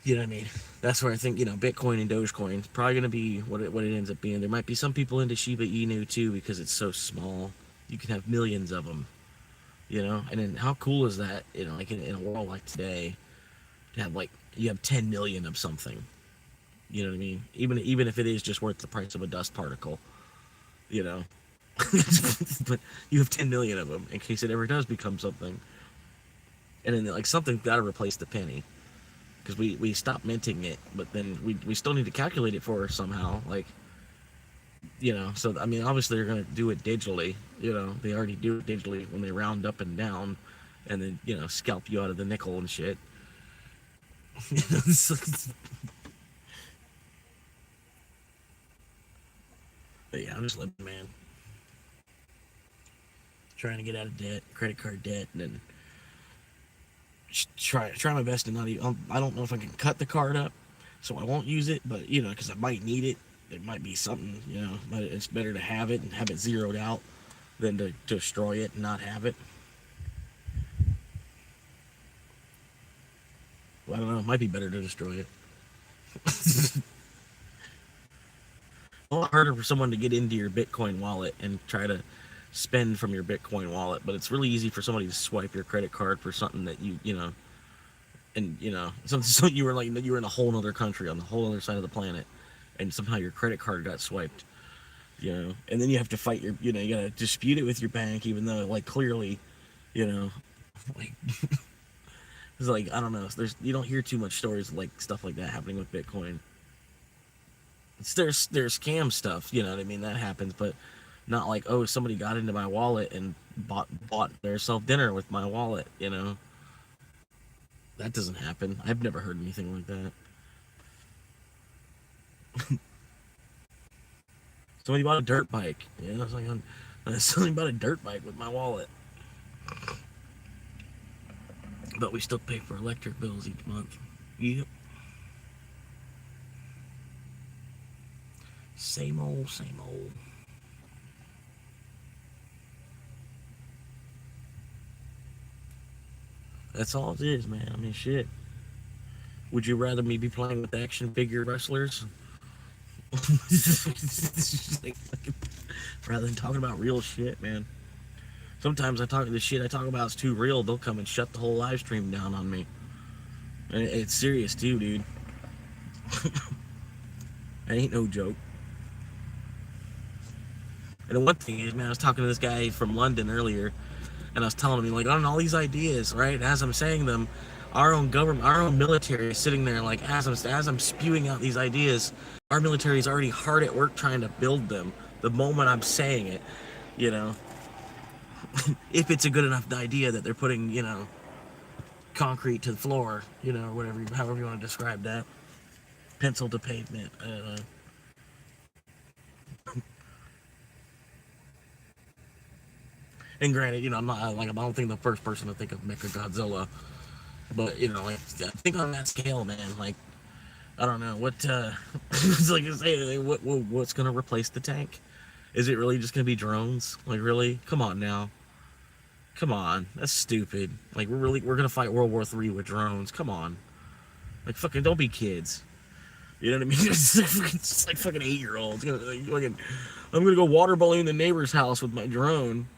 You know what I mean? That's where I think Bitcoin and Dogecoin is probably gonna be what it ends up being. There might be some people into Shiba Inu too because it's so small. You can have millions of them. And then how cool is that? Like in a world like today, to have like you have 10 million of something. You know what I mean? Even if it is just worth the price of a dust particle. You know, but you have 10 million of them in case it ever does become something. And then like something's got to replace the penny, because we stopped minting it, but then we still need to calculate it for somehow. Like, so I mean, obviously they're gonna do it digitally. They already do it digitally when they round up and down, and then scalp you out of the nickel and shit. But yeah, I'm just living, man. Trying to get out of debt, credit card debt, and then try my best to not even. I don't know if I can cut the card up, so I won't use it. But because I might need it. It might be something. But it's better to have it and have it zeroed out than to destroy it and not have it. Well, I don't know. It might be better to destroy it. lot harder for someone to get into your Bitcoin wallet and try to spend from your Bitcoin wallet, but it's really easy for somebody to swipe your credit card for something that you know, and so you were like you were in a whole other country on the whole other side of the planet, and somehow your credit card got swiped, and then you have to fight you gotta dispute it with your bank, even though like clearly, you know, like it's like I don't know, you don't hear too much stories like stuff like that happening with Bitcoin. There's scam stuff, you know what I mean, that happens, but not like, oh, somebody got into my wallet and bought their self dinner with my wallet. That doesn't happen. I've never heard anything like that. Somebody bought a dirt bike. Yeah, I was like, somebody bought a dirt bike with my wallet. But we still pay for electric bills each month. Yep. Same old, same old. That's all it is, man. I mean, shit. Would you rather me be playing with action figure wrestlers? Like, rather than talking about real shit, man. Sometimes the shit I talk about is too real. They'll come and shut the whole live stream down on me. And it's serious too, dude. That ain't no joke. And the one thing is, man, I was talking to this guy from London earlier, and I was telling him, like, on all these ideas, right? As I'm saying them, our own government, our own military is sitting there, like, as I'm spewing out these ideas, our military is already hard at work trying to build them. The moment I'm saying it, you know, if it's a good enough idea that they're putting, concrete to the floor, whatever, however you want to describe that, pencil to pavement. I don't know. And granted, I'm not like I don't think the first person to think of Mecha Godzilla, but like I think on that scale, man, like I don't know what it's like I say, what's gonna replace the tank? Is it really just gonna be drones? Like really? Come on now. Come on, that's stupid. Like we're gonna fight World War III with drones. Come on, like fucking don't be kids. You know what I mean? It's like fucking 8-year-olds. I'm gonna go water balloon the neighbor's house with my drone.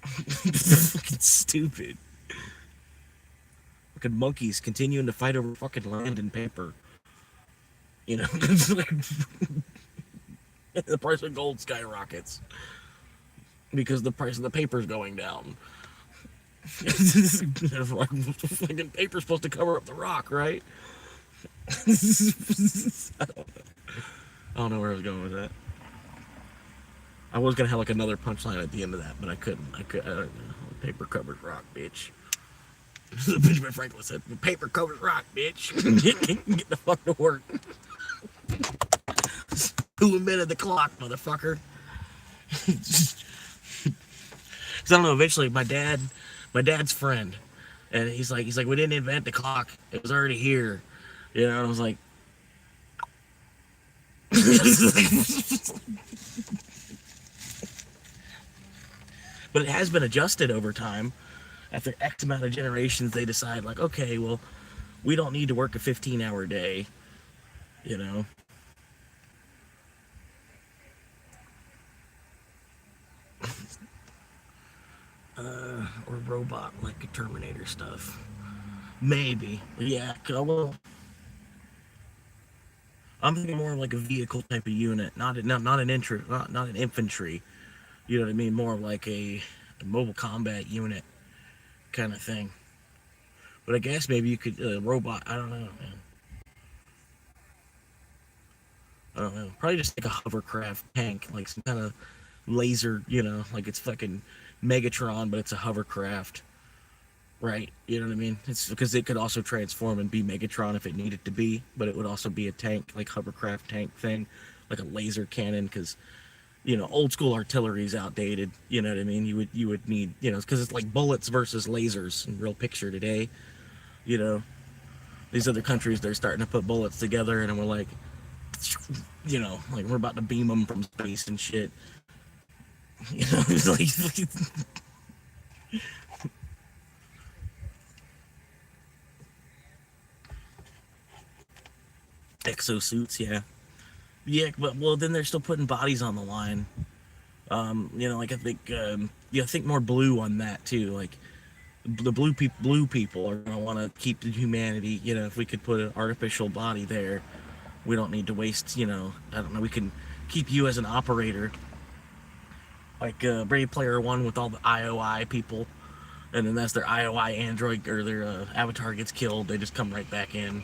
Fucking stupid. Fucking monkeys continuing to fight over fucking land and paper. The price of gold skyrockets because the price of the paper's going down. Fucking paper's supposed to cover up the rock, right? I don't know where I was going with that. I was gonna have like another punchline at the end of that, but I couldn't. I don't know. Paper covers rock, bitch. Benjamin Franklin said, "Paper covers rock, bitch." Get the fuck to work. Who invented the clock, motherfucker? Because I don't know. Eventually, my dad's friend, and he's like, we didn't invent the clock. It was already here. And I was like. But it has been adjusted over time. After X amount of generations, they decide, like, okay, well, we don't need to work a 15-hour day, you know? Or robot, like a Terminator stuff. Maybe. Yeah, well, I'm thinking more of like a vehicle type of unit, not an infantry. You know what I mean? More like a mobile combat unit kind of thing. But I guess maybe you could robot. I don't know, man. I don't know. Probably just like a hovercraft tank, like some kind of laser. Like it's fucking Megatron, but it's a hovercraft, right? You know what I mean? It's because it could also transform and be Megatron if it needed to be, but it would also be a tank, like hovercraft tank thing, like a laser cannon, because old school artillery is outdated. You know what I mean? You would need, because it's like bullets versus lasers in real picture today. You know, these other countries, they're starting to put bullets together, and we're like, like we're about to beam them from space and shit. It's like exosuits, yeah. Yeah, but well, then they're still putting bodies on the line. Like I think, I think more blue on that too. Like the blue people are gonna want to keep the humanity. If we could put an artificial body there, we don't need to waste. I don't know. We can keep you as an operator, like Brave Player One with all the IOI people, and then that's their IOI android or their avatar gets killed, they just come right back in.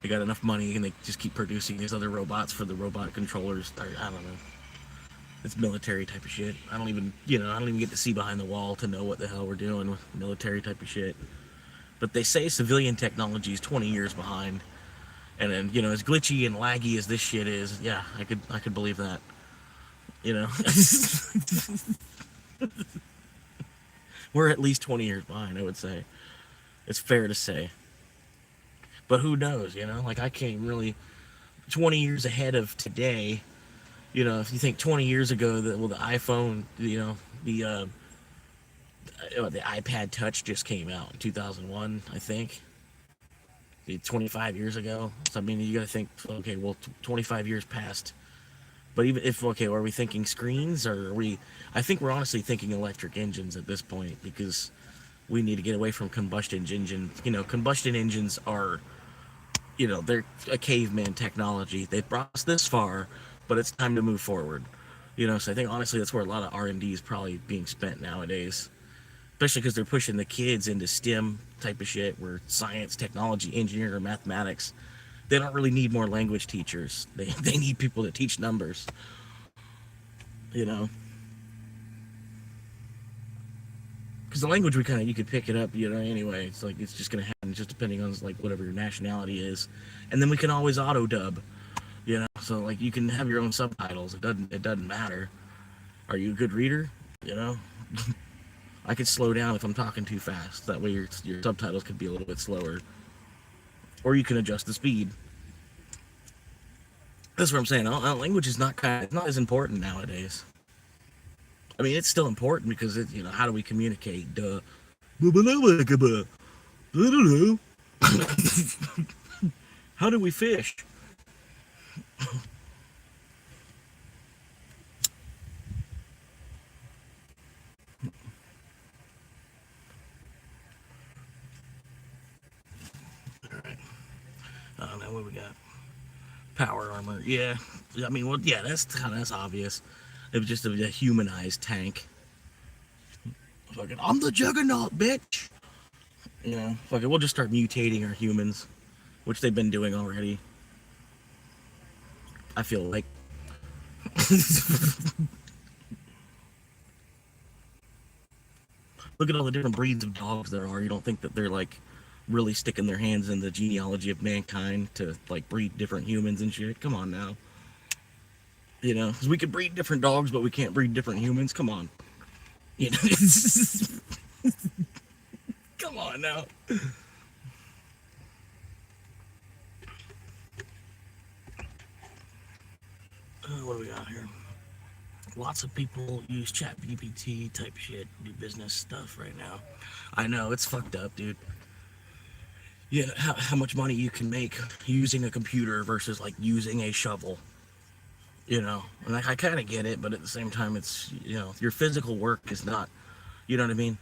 They got enough money and they just keep producing these other robots for the robot controllers. I don't know. It's military type of shit. I don't even get to see behind the wall to know what the hell we're doing with military type of shit. But they say civilian technology is 20 years behind. And then, as glitchy and laggy as this shit is, yeah, I could believe that. You know, we're at least 20 years behind, I would say. It's fair to say. But who knows, Like I came really 20 years ahead of today. If you think 20 years ago that the iPhone, the iPad Touch just came out in 2001, I think. 25 years ago. So I mean, you got to think, okay, well, 25 years passed. But even if, okay, are we thinking screens or are we? I think we're honestly thinking electric engines at this point because we need to get away from combustion engines. Combustion engines are, they're a caveman technology. They've brought us this far, but it's time to move forward. So I think honestly that's where a lot of R&D is probably being spent nowadays, especially because they're pushing the kids into STEM type of shit, where science, technology, engineering, or mathematics. They don't really need more language teachers. They need people to teach numbers. You know, because the language you could pick it up. Anyway, it's like it's just gonna happen just depending on like whatever your nationality is, and then we can always auto dub. So like you can have your own subtitles. It doesn't matter. Are you a good reader? You know, I could slow down if I'm talking too fast. That way your subtitles could be a little bit slower, or you can adjust the speed. That's what I'm saying. Language is it's not as important nowadays. I mean, it's still important because how do we communicate? Duh. How do we fish? All right. I don't know what we got. Power armor. Yeah. I mean, well, yeah, that's obvious. It was just a humanized tank. Fucking, I'm the juggernaut, bitch. Fucking, we'll just start mutating our humans, which they've been doing already. I feel like. Look at all the different breeds of dogs there are. You don't think that they're like really sticking their hands in the genealogy of mankind to like breed different humans and shit? Come on now. Because we could breed different dogs, but we can't breed different humans. Come on. You know, come on now. What do we got here? Lots of people use chat GPT type shit, do business stuff right now. I know, it's fucked up, dude. How much money you can make using a computer versus like using a shovel. And like, I kind of get it, but at the same time, it's, your physical work is not, you know what I mean?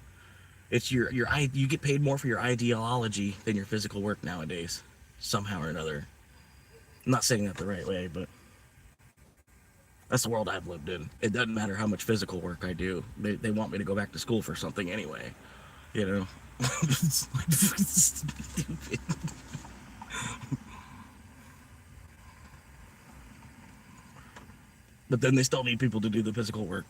It's you get paid more for your ideology than your physical work nowadays, somehow or another. I'm not saying that the right way, but that's the world I've lived in. It doesn't matter how much physical work I do. They want me to go back to school for something anyway. You know? It's like stupid. But then they still need people to do the physical work.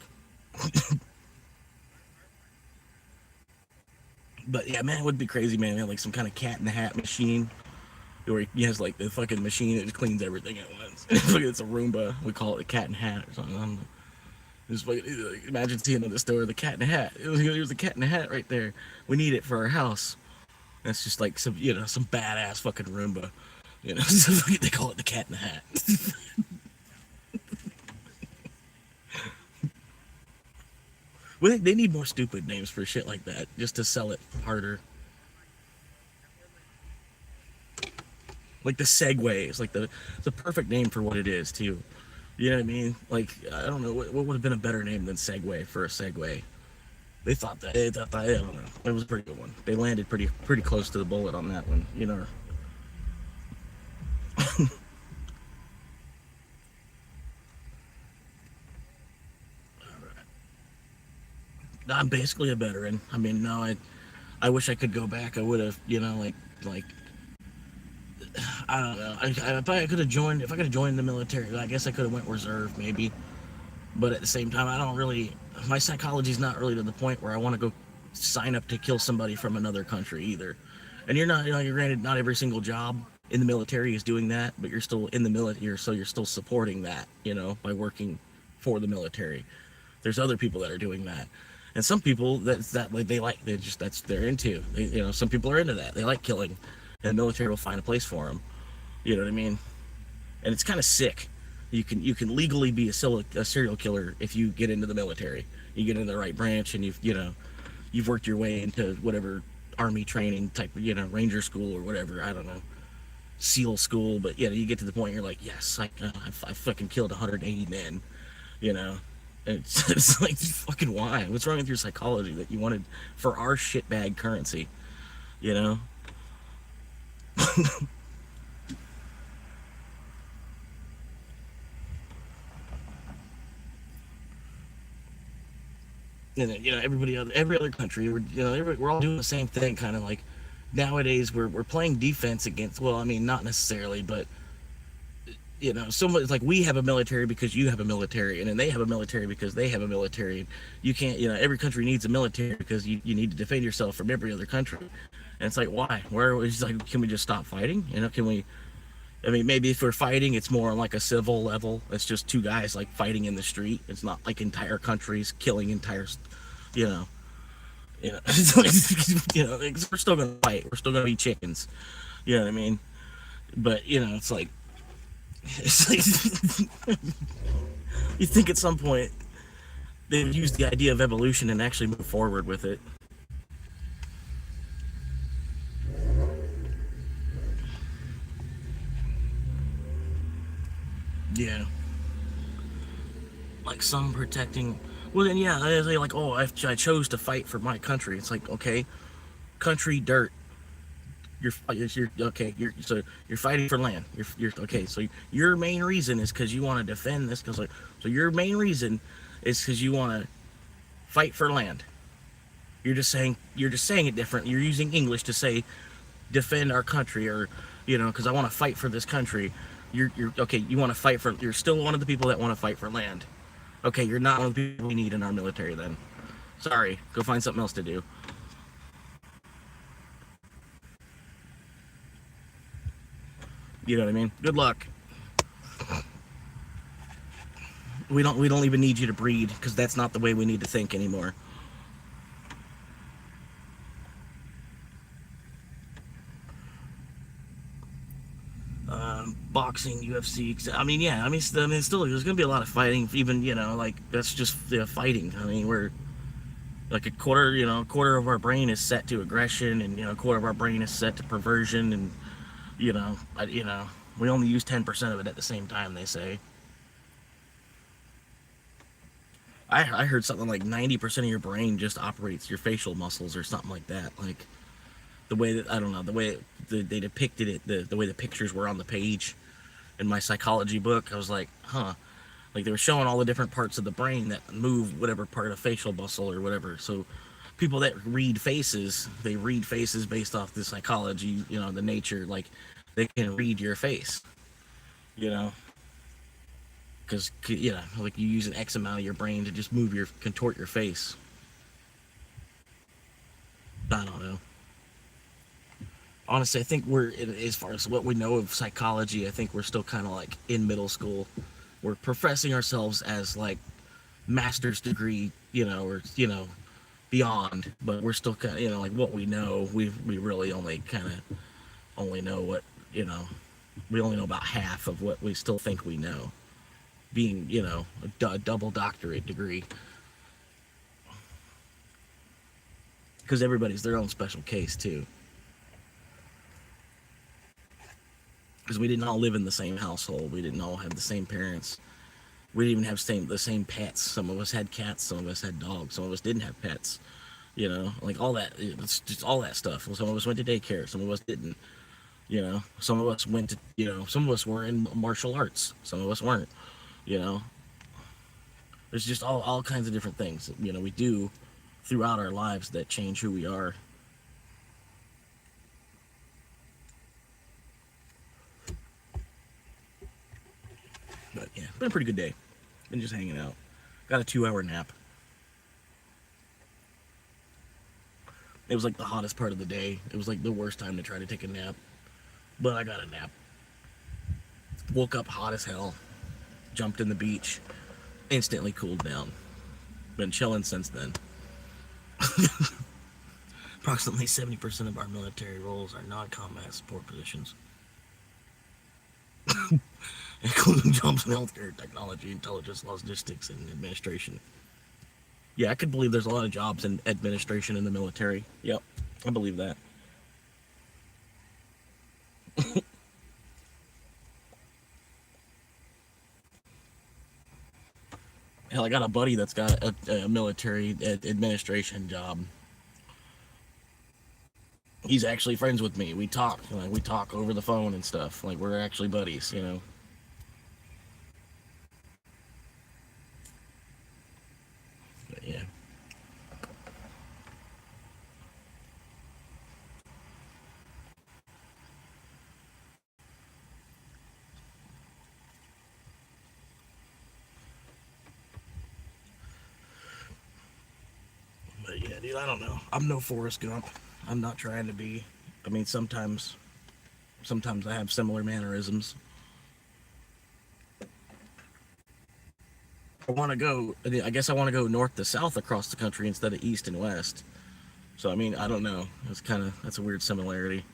But yeah, man, it would be crazy, man. They have like some kind of cat in the hat machine where he has like the fucking machine that just cleans everything at once. It's a Roomba. We call it the cat in the hat or something. Just like, imagine seeing at the store the cat in the hat. Here's the cat in the hat right there. We need it for our house. That's just like some badass fucking Roomba. They call it the cat in the hat. Well, they need more stupid names for shit like that just to sell it harder. Like the Segway is like the perfect name for what it is too. You know what I mean? Like I don't know what would have been a better name than Segway for a Segway. They thought that I don't know. It was a pretty good one. They landed pretty close to the bullet on that one. You know. I'm basically a veteran. I mean, no, I wish I could go back. I would have, like I don't know. If I could have joined, if I could have joined the military, I guess I could have went reserve maybe. But at the same time, I don't really. My psychology's not really to the point where I want to go sign up to kill somebody from another country either. And you're not, you're granted, not every single job in the military is doing that, but you're still in the military, so you're still supporting that, by working for the military. There's other people that are doing that, and some people like they just that's they're into. Some people are into that. They like killing, and the military will find a place for them. You know what I mean? And it's kind of sick. You can legally be a serial killer if you get into the military. You get into the right branch, and you've worked your way into whatever army training type, ranger school or whatever. I don't know, SEAL school. But you get to the point you're like, yes, I fucking killed 180 men. You know, and it's like, fucking why? What's wrong with your psychology that you wanted for our shitbag currency? You know. Every other country, we're all doing the same thing, kind of like nowadays we're playing defense against. Well, I mean, not necessarily, but it's like we have a military because you have a military, and then they have a military because they have a military. You can't, every country needs a military because you need to defend yourself from every other country. And it's like, why? Where it's like, can we just stop fighting? Can we? I mean, maybe if we're fighting, it's more on like a civil level. It's just two guys like fighting in the street. It's not like entire countries killing entire, you know, it's like, we're still gonna fight. We're still gonna be chickens. You know what I mean? But it's like, it's like you think at some point they would use the idea of evolution and actually move forward with it. Yeah, like some protecting. Well, then they're like, oh, I chose to fight for my country. It's like, okay, country dirt. You're okay. You're fighting for land. You're okay. So your main reason is because you want to defend this. So your main reason is because you want to fight for land. You're just saying it different. You're using English to say defend our country, or because I want to fight for this country. You're okay. You want to fight for. You're still one of the people that want to fight for land. Okay, you're not one of the people we need in our military then. Sorry, go find something else to do. You know what I mean? Good luck. We don't even need you to breed because that's not the way we need to think anymore. Boxing, UFC. I mean, yeah. Still, there's gonna be a lot of fighting. Even like that's just fighting. I mean, we're like a quarter of our brain is set to aggression, and a quarter of our brain is set to perversion, and we only use 10% of it at the same time. They say. I heard something like 90% of your brain just operates your facial muscles or something like that. Like the way that I don't know the way they depicted it, the way the pictures were on the page in my psychology book. I was like, huh. Like they were showing all the different parts of the brain that move whatever part of facial muscle or whatever. So people that read faces, they read faces based off the psychology, the nature. Like they can read your face, you know, because like you use an X amount of your brain to just contort your face. I don't know. Honestly, I think as far as what we know of psychology, I think we're still kind of like in middle school. We're professing ourselves as like master's degree, or beyond, but we're still kind of, like what we know. We really only kind of only know what we only know about half of what we still think we know. Being a double doctorate degree, because everybody's their own special case too. because we didn't all live in the same household. We didn't all have the same parents. We didn't even have the same pets. Some of us had cats. Some of us had dogs. Some of us didn't have pets. Like all that. It's just all that stuff. Some of us went to daycare. Some of us didn't. Some of us went to. Some of us were in martial arts. Some of us weren't. You know, there's just all kinds of different things. We do throughout our lives that change who we are. But yeah, been a pretty good day. Been just hanging out. Got a 2-hour nap. It was like the hottest part of the day. It was like the worst time to try to take a nap. But I got a nap. Woke up hot as hell. Jumped in the beach. Instantly cooled down. Been chilling since then. Approximately 70% of our military roles are non-combat support positions, including jobs in healthcare, technology, intelligence, logistics, and administration. Yeah, I could believe there's a lot of jobs in administration in the military. Yep, I believe that. Hell, I got a buddy that's got a military administration job. He's actually friends with me. We talk over the phone and stuff. Like we're actually buddies. But yeah. But yeah, dude, I don't know. I'm no Forrest Gump. I'm not trying to be. I mean, sometimes I have similar mannerisms. I want to go. I guess I want to go north to south across the country instead of east and west. So I mean, I don't know. That's a weird similarity.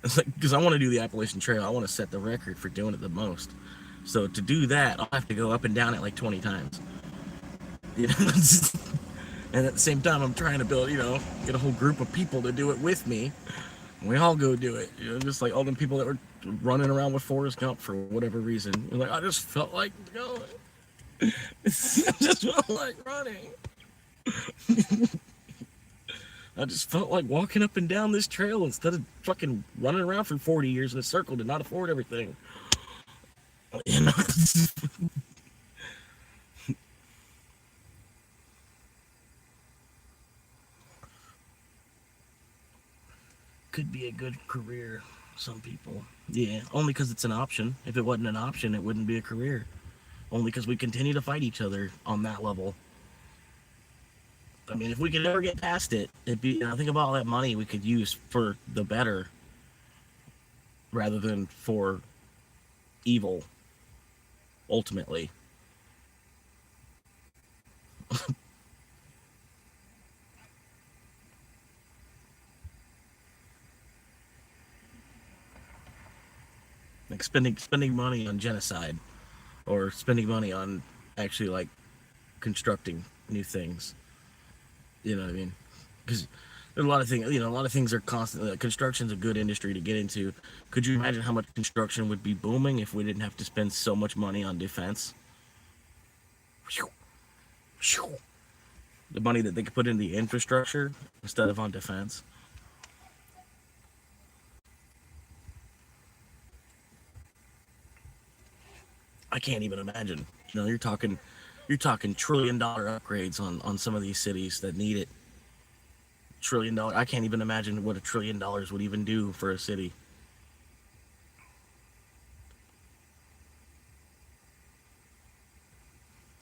It's like because I want to do the Appalachian Trail. I want to set the record for doing it the most. So to do that, I'll have to go up and down it like 20 times. You know, and at the same time, I'm trying to build, get a whole group of people to do it with me. And we all go do it. Just like all the people that were running around with Forrest Gump for whatever reason. You're like, I just felt like going. I just felt like running. I just felt like walking up and down this trail instead of fucking running around for 40 years in a circle to not afford everything. You know? Could be a good career, some people. Yeah, only because it's an option. If it wasn't an option, it wouldn't be a career. Only because we continue to fight each other on that level. I mean, if we could ever get past it, it'd be. Think about all that money we could use for the better, rather than for evil. Ultimately, like spending money on genocide, or spending money on actually like constructing new things. You know what I mean? Because there's a lot of things. A lot of things are constantly. Construction's a good industry to get into. Could you imagine how much construction would be booming if we didn't have to spend so much money on defense? The money that they could put in the infrastructure instead of on defense. I can't even imagine. You're talking $1 trillion upgrades on some of these cities that need it. $1 trillion. I can't even imagine what $1 trillion would even do for a city.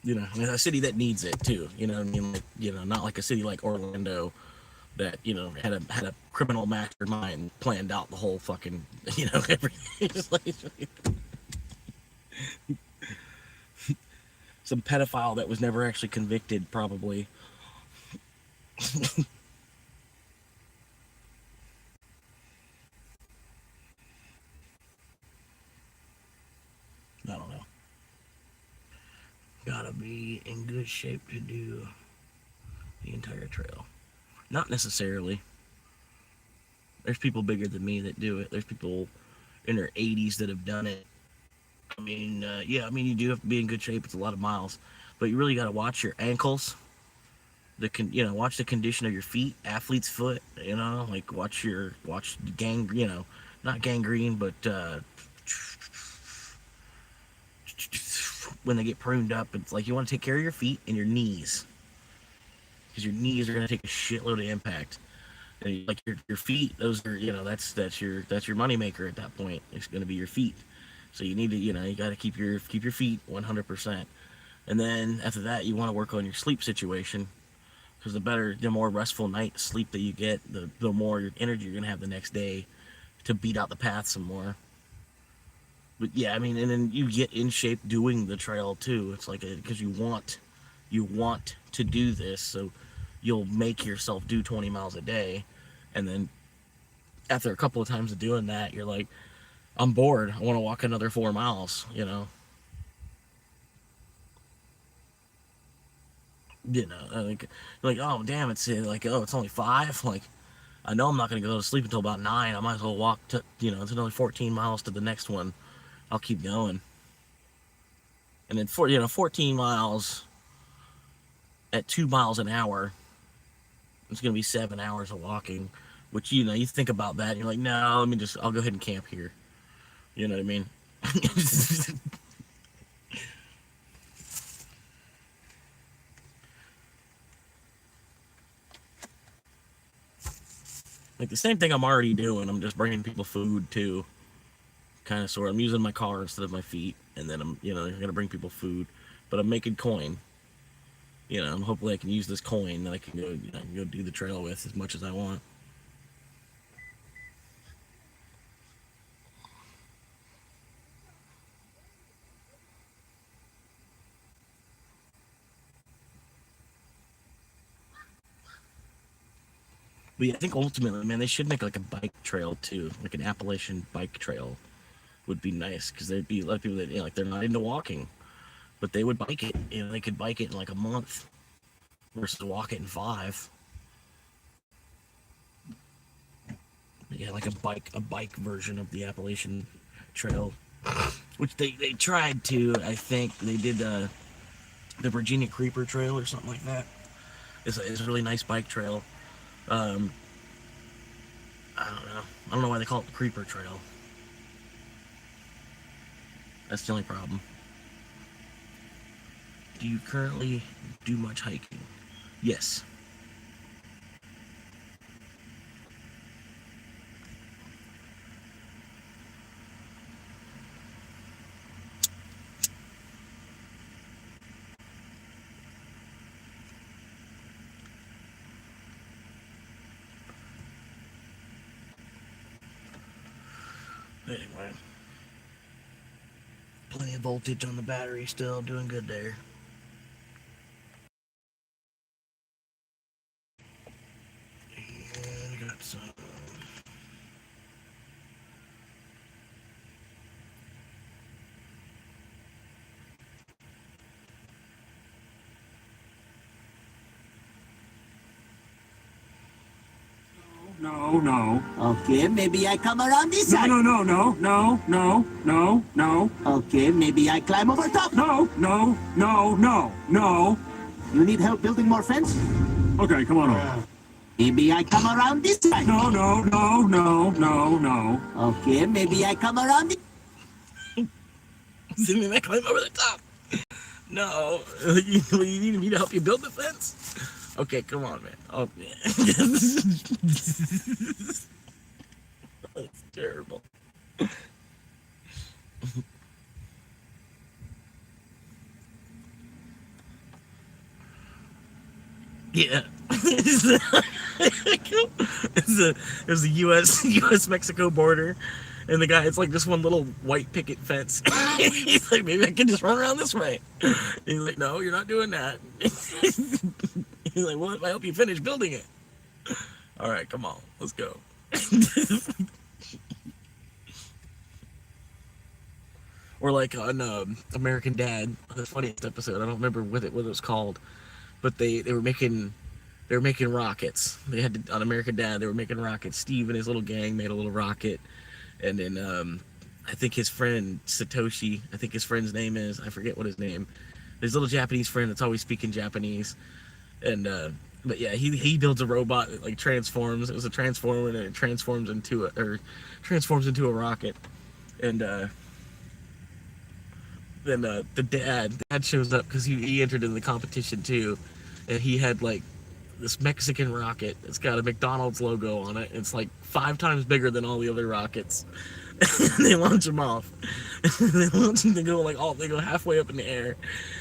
A city that needs it too. You know what I mean? Like, not like a city like Orlando that had a criminal mastermind planned out the whole fucking everything. Some pedophile that was never actually convicted, probably. I don't know. Gotta be in good shape to do the entire trail. Not necessarily. There's people bigger than me that do it. There's people in their 80s that have done it. I mean, yeah, I mean, you do have to be in good shape. It's a lot of miles, but you really got to watch your ankles. Watch the condition of your feet, athlete's foot. Like watch gang. Not gangrene, but when they get pruned up, it's like you want to take care of your feet and your knees because your knees are going to take a shitload of impact. And like your feet, those are that's your moneymaker at that point. It's going to be your feet. So you need to you got to keep your feet 100%. And then after that, you want to work on your sleep situation because the more restful night sleep that you get, the more energy you're going to have the next day to beat out the path some more. But yeah, I mean, and then you get in shape doing the trail too. It's like because you want to do this, so you'll make yourself do 20 miles a day, and then after a couple of times of doing that, you're like, I'm bored. I want to walk another 4 miles. Like oh damn, it's only 5. Like I know I'm not gonna go to sleep until about 9. I might as well walk to it's another 14 miles to the next one. I'll keep going, and then 14 miles at 2 miles an hour, it's gonna be 7 hours of walking. Which you think about that, and you're like, no, I'll go ahead and camp here. You know what I mean? Like the same thing I'm already doing. I'm just bringing people food too. Kind of sort. I'm using my car instead of my feet, and then I'm gonna bring people food, but I'm making coin. Hopefully I can use this coin that I can go do the trail with as much as I want. But yeah, I think ultimately, man, they should make like a bike trail too, like an Appalachian bike trail would be nice because there'd be a lot of people that like they're not into walking, but they would bike it. They could bike it in like a month versus walk it in 5. Yeah, like a bike version of the Appalachian Trail, which they tried to. I think they did the Virginia Creeper Trail or something like that. It's a really nice bike trail. Um, I don't know. I don't know why they call it the Creeper Trail. That's the only problem. Do you currently do much hiking? Yes. Anyway, plenty of voltage on the battery still. Doing good there. And got some. No, no. Okay, maybe I come around this side. No, no, no, no, no, no, no, no. Okay, maybe I climb over top. No, no, no, no, no. You need help building more fence? Okay, come on over. Maybe I come around this side. No, no, no, no, no, no. Okay, maybe I come around this. Didn't I climb over the top? No. You need me to help you build the fence? Okay, come on, man. Oh, man. That's terrible. Yeah. There's a U.S. Mexico border, and the guy, it's like this one little white picket fence. He's like, maybe I can just run around this way. He's like, no, you're not doing that. He's like, well, if I help you finish building it. All right, come on, let's go. Or like on American Dad, the funniest episode. I don't remember what it was called, but they were making rockets. They had to, on American Dad, they were making rockets. Steve and his little gang made a little rocket, and then I think his friend Satoshi, I think his friend's name is, I forget what his name. His little Japanese friend that's always speaking Japanese. And but yeah, he builds a robot that like transforms. It was a transformer, and it transforms into a rocket. And then the dad shows up because he entered in the competition too, and he had like this Mexican rocket. It's got a McDonald's logo on it. It's like 5 times bigger than all the other rockets. And they launch them off. They launch them. They go they go halfway up in the air,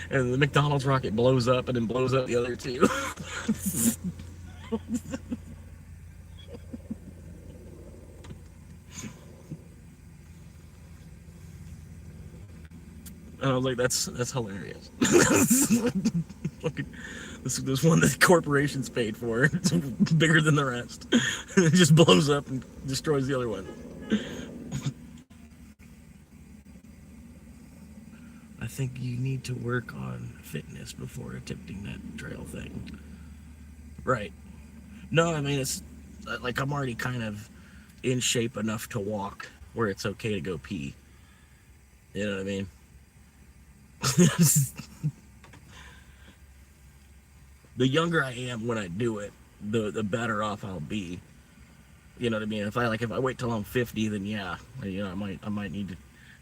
and the McDonald's rocket blows up, and then blows up the other two. And I was like, that's hilarious. This one that corporations paid for, it's bigger than the rest. It just blows up and destroys the other one. I think you need to work on fitness before attempting that trail thing. Right. No, I mean, it's like I'm already kind of in shape enough to walk where it's okay to go pee. You know what I mean? The younger I am when I do it, the better off I'll be. You know what I mean? If I wait till I'm 50, then yeah, you know, I might need to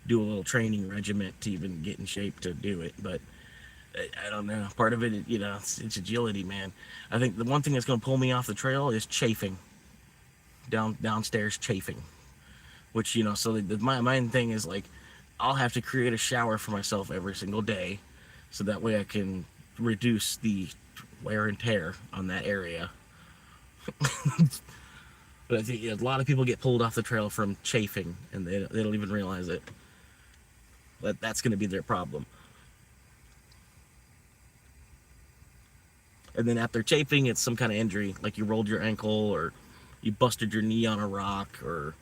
do a little training regiment to even get in shape to do it. But I don't know. Part of it, you know, it's agility, man. I think the one thing that's going to pull me off the trail is chafing. Downstairs chafing. Which, you know, so my main thing is like, I'll have to create a shower for myself every single day, so that way I can reduce the wear and tear on that area. But I think a lot of people get pulled off the trail from chafing, and they don't even realize it. That's going to be their problem. And then after chafing, it's some kind of injury, like you rolled your ankle, or you busted your knee on a rock, or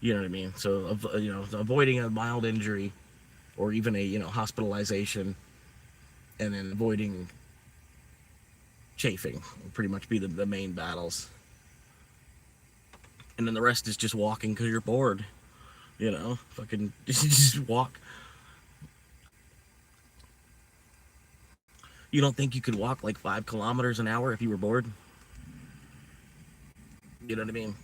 you know what I mean. So you know, avoiding a mild injury, or even a hospitalization, and then avoiding chafing will pretty much be the main battles. And then the rest is just walking because you're bored. You know, fucking just walk. You don't think you could walk like 5 kilometers an hour if you were bored? You know what I mean?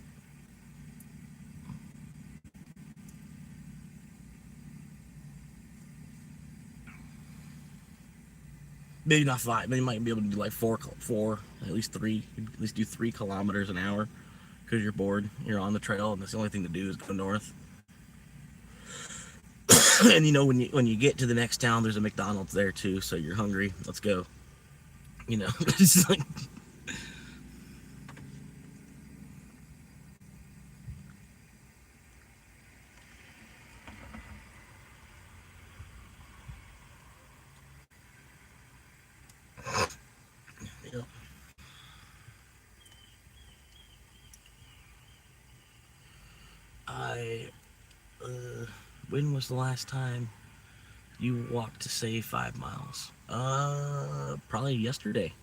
Maybe not 5. Maybe you might be able to do like 4, at least 3. At least do 3 kilometers an hour because you're bored. You're on the trail, and that's the only thing to do is go north. And you know, when you get to the next town, there's a McDonald's there too, so you're hungry. Let's go. You know, it's like. Yeah. When was the last time you walked to say 5 miles? Probably yesterday.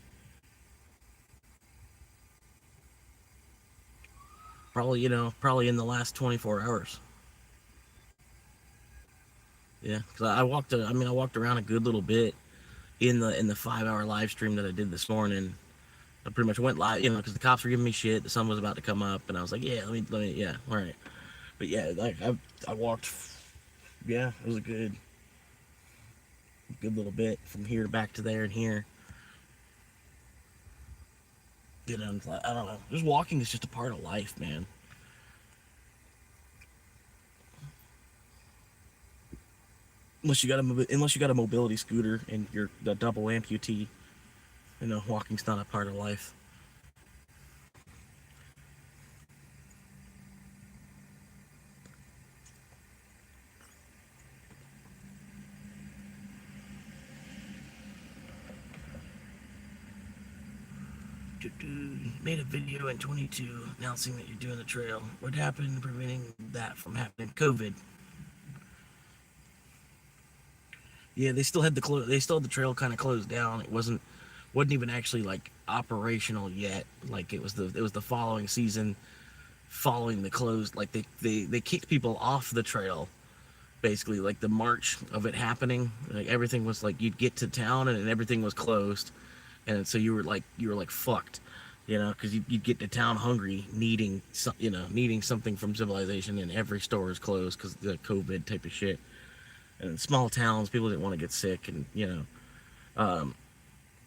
Probably in the last 24 hours. Yeah, because I walked around a good little bit in the 5-hour live stream that I did this morning. I pretty much went live, because the cops were giving me shit. The sun was about to come up, and I was like, yeah, let me, yeah, all right. But yeah, like I walked, yeah, it was a good little bit from here back to there and here. You know, I don't know. Just walking is just a part of life, man. Unless you got a mobility scooter and you're the double amputee, walking's not a part of life. Made a video in 22 announcing that you're doing the trail. What happened preventing that from happening? COVID. Yeah, they still had the trail kind of closed down. It wasn't even actually like operational yet. Like it was the following season, following the close. Like they kicked people off the trail basically like the march of it happening. Like everything was like you'd get to town and everything was closed, and so you were like fucked, because you'd get to town hungry, needing needing something from civilization, and every store is closed because the COVID type of shit. And in small towns, people didn't want to get sick, and and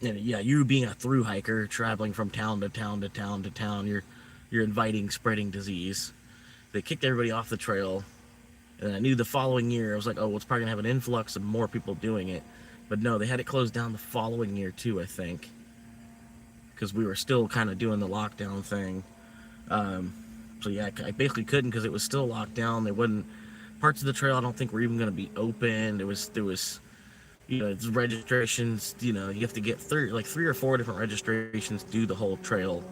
yeah, you being a through hiker, traveling from town to town to town to town, you're inviting spreading disease. They kicked everybody off the trail, and I knew the following year I was like, oh, well, it's probably gonna have an influx of more people doing it, but no, they had it closed down the following year too, I think, because we were still kind of doing the lockdown thing. So yeah, I basically couldn't because it was still locked down. They wouldn't parts of the trail. I don't think were even going to be open. There was it's registrations. You have to get three or four different registrations to do the whole trail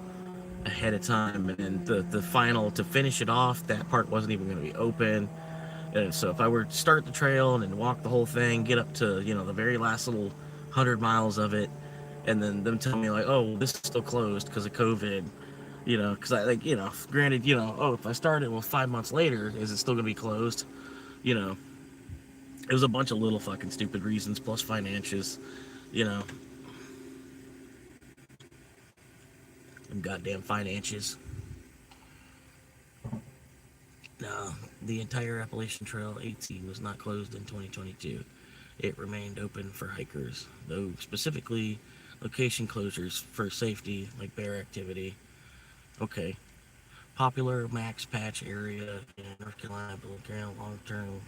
ahead of time, and then the final to finish it off. That part wasn't even going to be open. And so if I were to start the trail and then walk the whole thing, get up to the very last little 100 miles of it, and then them tell me like, oh, well, this is still closed because of COVID. Because I granted, oh, if I started, well, 5 months later, is it still gonna be closed? You know, it was a bunch of little fucking stupid reasons plus finances. Them goddamn finances. No, the entire Appalachian Trail 18 was not closed in 2022. It remained open for hikers, though specifically location closures for safety, like bear activity. Okay. Popular max patch area in North Carolina, long term.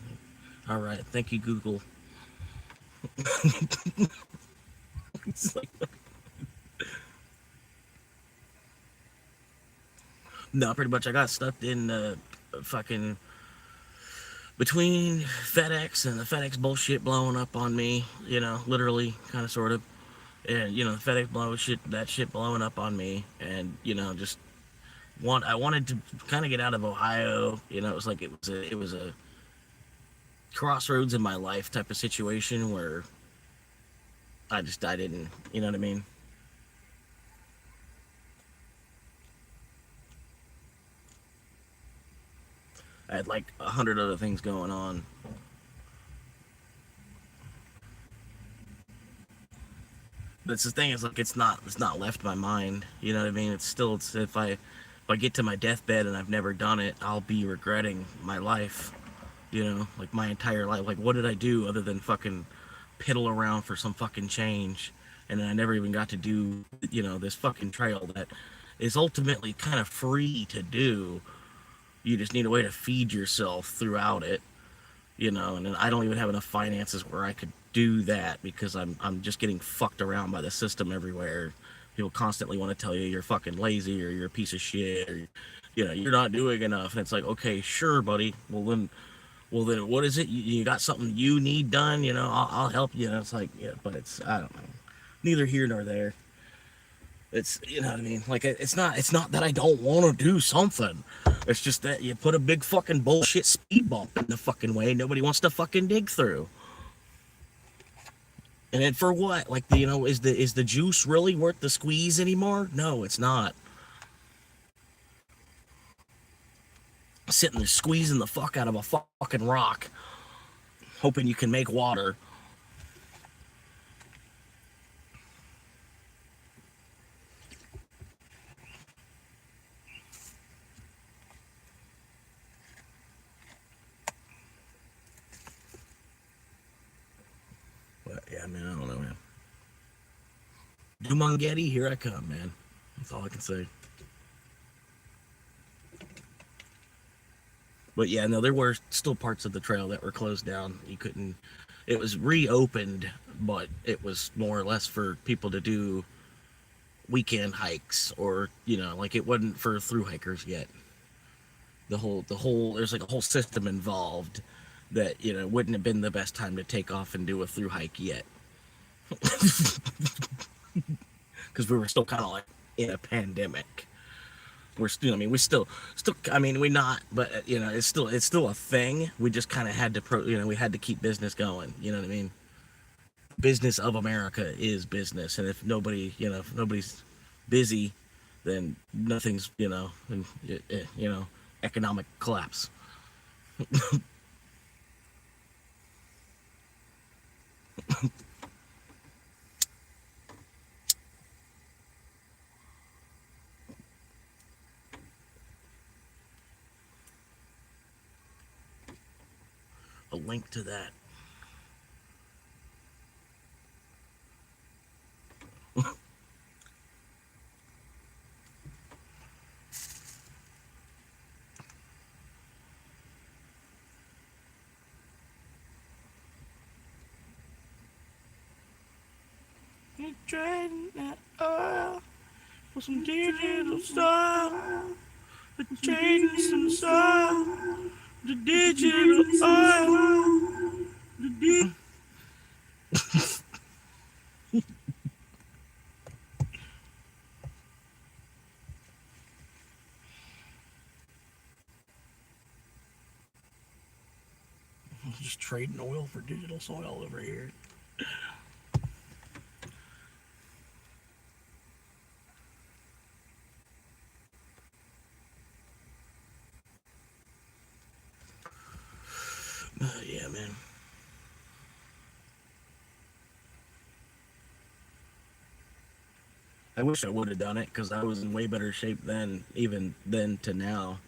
All right. Thank you, Google. Like, no, pretty much. I got stuck in fucking between FedEx and the FedEx bullshit blowing up on me. Literally, kind of, sort of. And FedEx that shit blowing up on me, and just I wanted to kind of get out of Ohio. It was like it was a crossroads in my life type of situation where I didn't, you know what I mean? I had like 100 other things going on. But the thing is, like, it's not left my mind. You know what I mean? It's if I get to my deathbed and I've never done it, I'll be regretting my life. Like my entire life. Like, what did I do other than fucking piddle around for some fucking change? And then I never even got to do, this fucking trail that is ultimately kind of free to do. You just need a way to feed yourself throughout it, and then I don't even have enough finances where I could do that because I'm just getting fucked around by the system everywhere. People constantly want to tell you you're fucking lazy or you're a piece of shit or you're not doing enough, and it's like, okay, sure, buddy. Well then what is it? You got something you need done? I'll help you. It's like, yeah, but I don't know. Neither here nor there. It's, you know what I mean? Like, it's not that I don't want to do something. It's just that you put a big fucking bullshit speed bump in the fucking way nobody wants to fucking dig through. And then for what? Like, is the juice really worth the squeeze anymore? No, it's not. Sitting there squeezing the fuck out of a fucking rock, hoping you can make water. But yeah, man, I don't know, man. Dumangetti, here I come, man. That's all I can say. But yeah, no, there were still parts of the trail that were closed down. You couldn't. It was reopened, but it was more or less for people to do weekend hikes, or like, it wasn't for through hikers yet. The whole there's like a whole system involved that wouldn't have been the best time to take off and do a through hike yet, because we were still kind of like in a pandemic. We're still, we're not, but it's still a thing. We just kind of had to we had to keep business going. You know what I mean? Business of America is business, and if nobody's busy, then nothing's, economic collapse. link to that. You're trading that oil for some digital stuff. We're trading some stuff. The digital oil. Just trading oil for digital soil over here. Yeah, man. I wish I would have done it because I was in way better shape then, even then to now.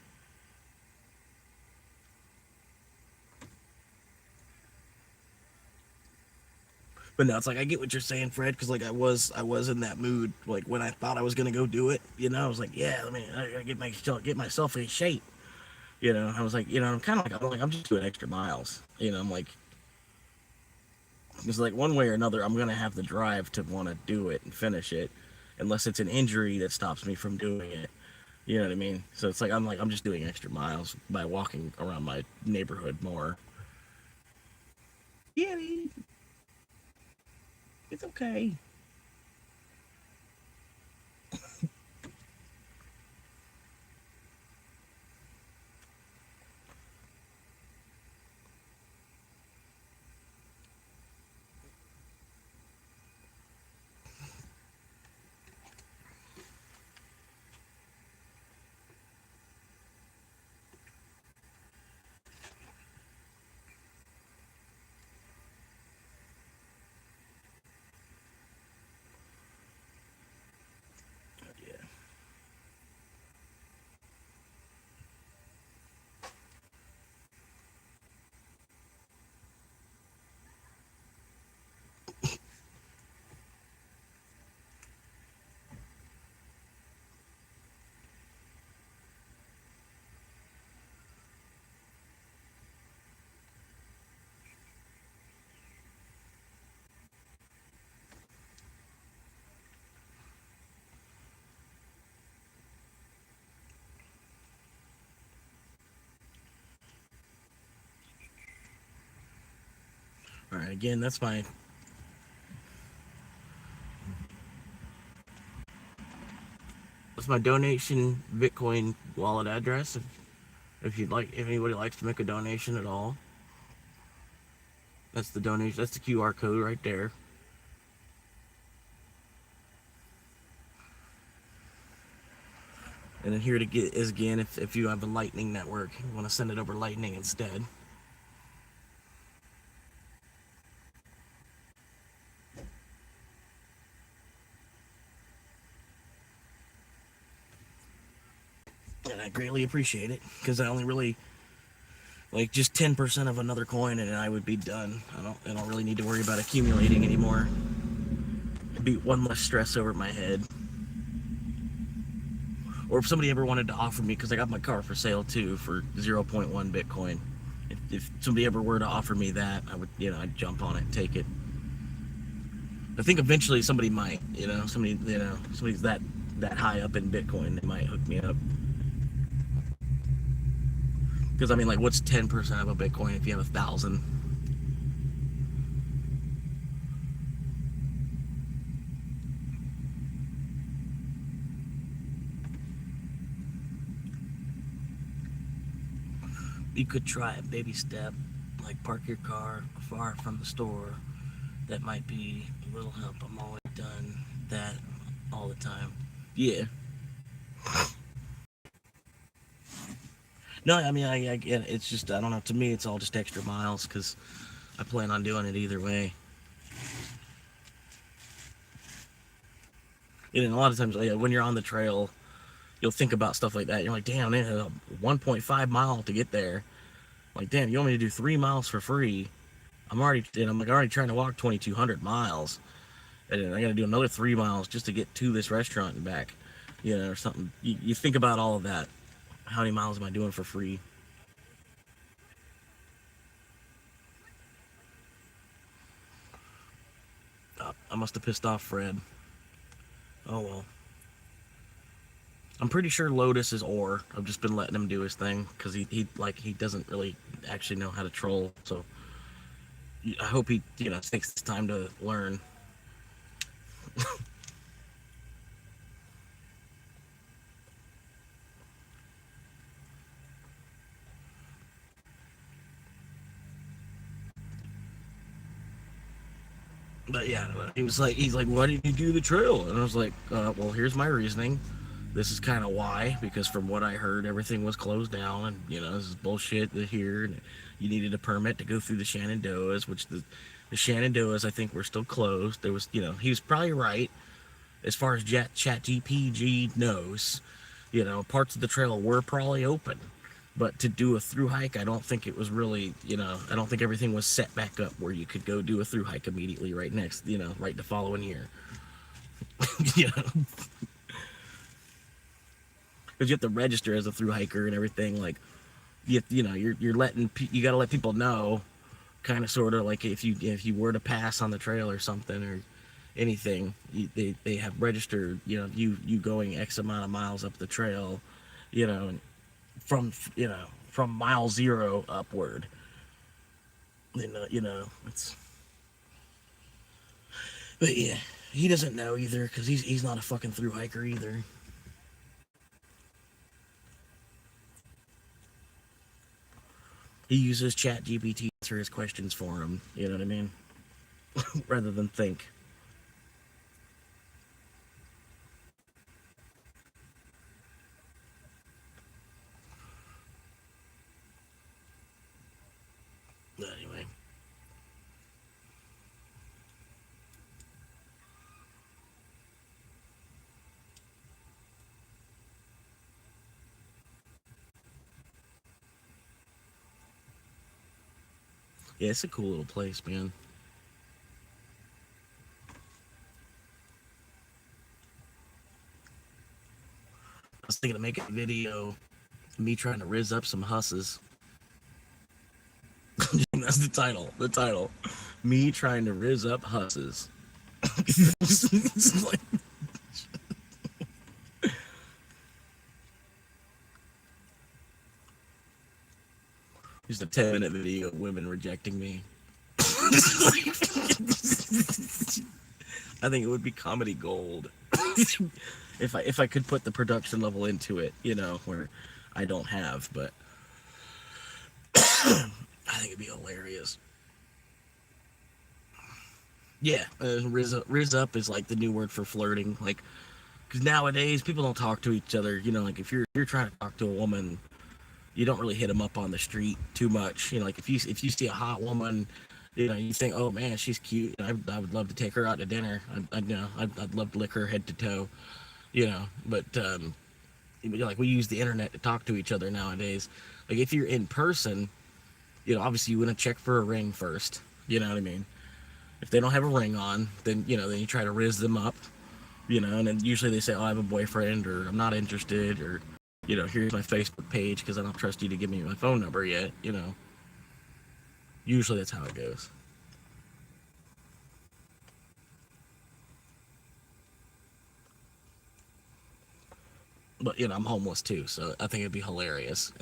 But no, it's like I get what you're saying, Fred, because like I was in that mood, like when I thought I was gonna go do it, I was like, yeah, I gotta get myself in shape. I was like, I'm kind of like, I'm just doing extra miles. I'm like, it's like one way or another, I'm gonna have the drive to want to do it and finish it, unless it's an injury that stops me from doing it. You know what I mean? So it's like I'm just doing extra miles by walking around my neighborhood more. Yeah, it's okay. Yeah. All right. Again, that's my donation Bitcoin wallet address. If anybody likes to make a donation at all, that's the donation. That's the QR code right there. And then here to get is again if you have a Lightning network, you want to send it over Lightning instead. And I greatly appreciate it because I only really like just 10% of another coin and I would be done. I don't really need to worry about accumulating anymore. It'd be one less stress over my head. Or if somebody ever wanted to offer me, because I got my car for sale too for 0.1 Bitcoin. If somebody ever were to offer me that, I would, I'd jump on it and take it. I think eventually somebody might, somebody's that high up in Bitcoin, they might hook me up. Because I mean, like, what's 10% of a Bitcoin if you have 1,000? You could try a baby step, like park your car far from the store. That might be a little help. I'm always done that all the time. Yeah. No, I mean, I get it. It's just, I don't know. To me, it's all just extra miles because I plan on doing it either way. And a lot of times, when you're on the trail, you'll think about stuff like that. You're like, damn, man, 1.5 mile to get there. Like, damn, you want me to do 3 miles for free? I'm already trying to walk 2,200 miles, and then I got to do another 3 miles just to get to this restaurant and back, or something. You think about all of that. How many miles am I doing for free? I must have pissed off Fred. Oh well. I'm pretty sure Lotus is Or. I've just been letting him do his thing because he doesn't really actually know how to troll. So I hope he takes this time to learn. But yeah, he's like, why did you do the trail? And I was like, well, here's my reasoning. This is kind of why, because from what I heard, everything was closed down, and this is bullshit here. And you needed a permit to go through the Shenandoahs, which the Shenandoahs I think were still closed. There was, he was probably right as far as Chat GPG knows. Parts of the trail were probably open. But to do a through hike, I don't think it was really, I don't think everything was set back up where you could go do a through hike immediately right next, right the following year. Because you have to register as a through hiker and everything. Like, you're letting, you got to let people know, kind of sort of like if you were to pass on the trail or something or anything, they have registered, you going X amount of miles up the trail, and from mile 0 upward. It's. But yeah, he doesn't know either because he's not a fucking through hiker either. He uses Chat GPT to answer his questions for him. You know what I mean? Rather than think. But anyway. Yeah, it's a cool little place, man. I was thinking of making a video of me trying to rizz up some husses. That's the title. The title. Me trying to rizz up husses. It's like, just a 10-minute video of women rejecting me. I think it would be comedy gold if I could put the production level into it, where I don't have, but I think it'd be hilarious. Yeah, rizz up is like the new word for flirting, like because nowadays people don't talk to each other. Like if you're trying to talk to a woman, you don't really hit them up on the street too much. Like if you see a hot woman, you think, oh man, she's cute. I would love to take her out to dinner. I'd love to lick her head to toe. But like we use the internet to talk to each other nowadays. Like if you're in person, obviously you want to check for a ring first. You know what I mean? If they don't have a ring on, then then you try to rizz them up. And then usually they say, oh, I have a boyfriend, or I'm not interested, or here's my Facebook page because I don't trust you to give me my phone number yet. Usually that's how it goes. But I'm homeless too, so I think it'd be hilarious.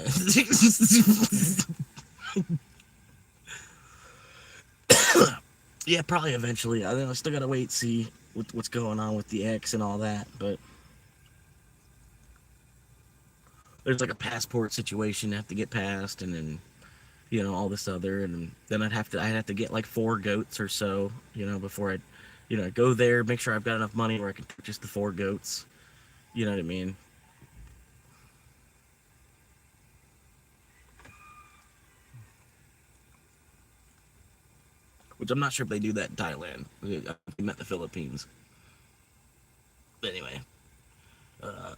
Yeah, probably eventually. I still gotta wait, see what's going on with the ex and all that. But there's like a passport situation I have to get past, and then all this other, and then I'd have to get like 4 goats or so, before I go there, make sure I've got enough money where I can purchase the 4 goats. You know what I mean? Which I'm not sure if they do that in Thailand. I met the Philippines. But anyway,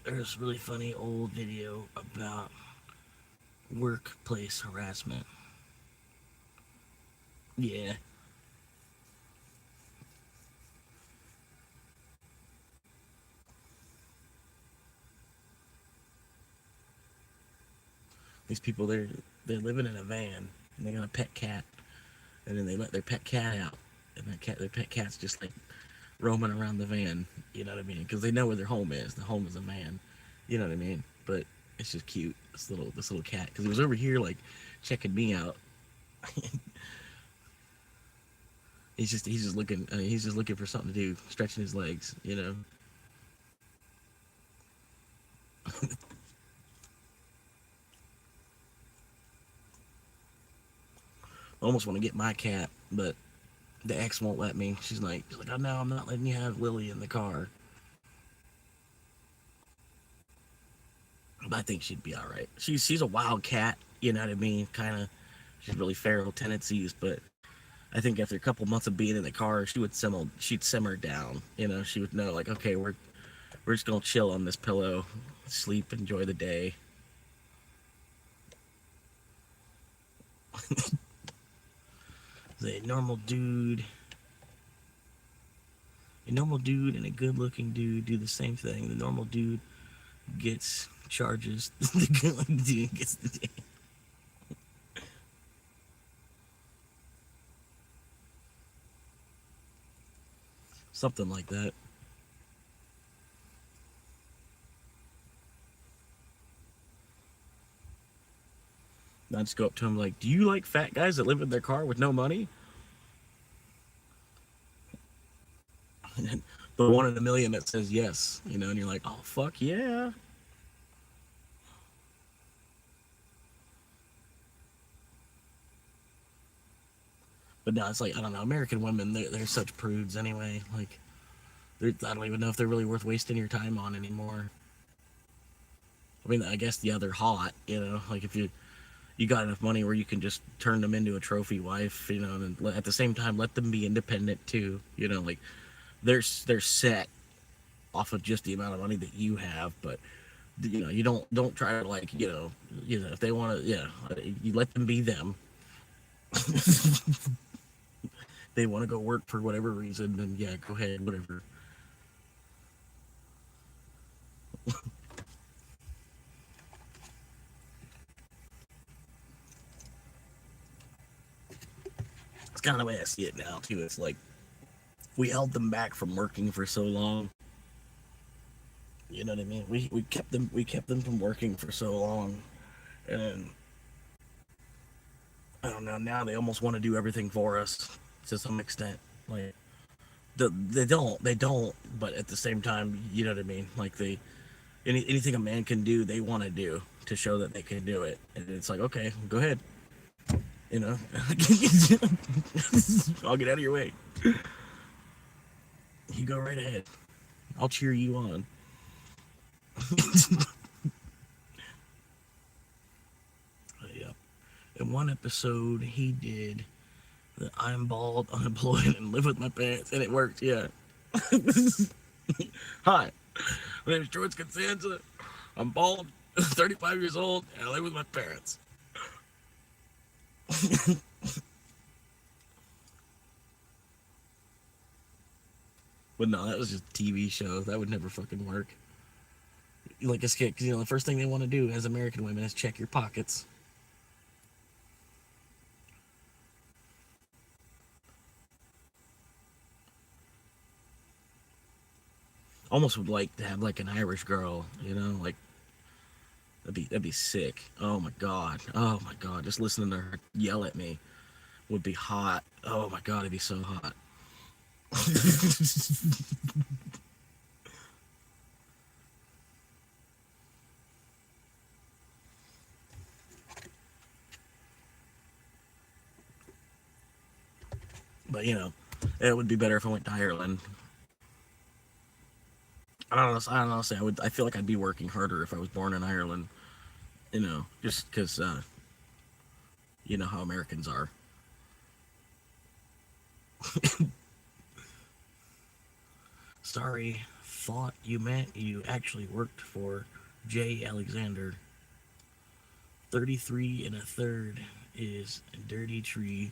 there's a really funny old video about workplace harassment. Yeah. These people, they're living in a van and they got a pet cat, and then they let their pet cat out, and their pet cat's just like roaming around the van. You know what I mean? Because they know where their home is. The home is a van. You know what I mean? But it's just cute. This little cat, because he was over here like checking me out. He's just looking for something to do, stretching his legs. You know. I almost want to get my cat, but the ex won't let me. She's like, oh no, I'm not letting you have Lily in the car. But I think she'd be all right. She's a wild cat, you know what I mean? Kind of, she's really feral tendencies, but I think after a couple months of being in the car, she'd simmer down. You know, she would know like, okay, we're just gonna chill on this pillow, sleep, enjoy the day. The normal dude and a good-looking dude do the same thing. The normal dude gets charges. The good-looking dude gets the day. Something like that. I just go up to him like, do you like fat guys that live in their car with no money? And the one in a million that says yes, you know, and you're like, oh, fuck yeah. But no, it's like, I don't know, American women, they're such prudes anyway. Like, I don't even know if they're really worth wasting your time on anymore. I mean, I guess, yeah, they're hot, you know, like if you got enough money where you can just turn them into a trophy wife, you know, and at the same time let them be independent too, you know, like they're set off of just the amount of money that you have, but you know, you don't try to like, if they want to, yeah, you let them be them. They want to go work for whatever reason, then yeah, go ahead, whatever. It's kind of the way I see it now too. It's like we held them back from working for so long. You know what I mean? We kept them from working for so long, and I don't know. Now they almost want to do everything for us to some extent. Like they don't. But at the same time, you know what I mean? Like anything a man can do, they want to do to show that they can do it. And it's like, okay, go ahead. You know, I'll get out of your way. You go right ahead. I'll cheer you on. Yeah. In one episode, he did the I'm bald, unemployed, and live with my parents, and it worked. Yeah. Hi, my name is George Constanza. I'm bald, 35 years old, and I live with my parents. But no, that was just a TV show. That would never fucking work. Like a skit, because the first thing they want to do as American women is check your pockets. Almost would like to have like an Irish girl, like that'd be sick. Oh my god. Oh my god. Just listening to her yell at me would be hot. Oh my god, it'd be so hot. But it would be better if I went to Ireland. I don't know. Say I feel like I'd be working harder if I was born in Ireland. Just because you know how Americans are. Sorry, thought you meant you actually worked for J. Alexander. 33 and a third is a dirty tree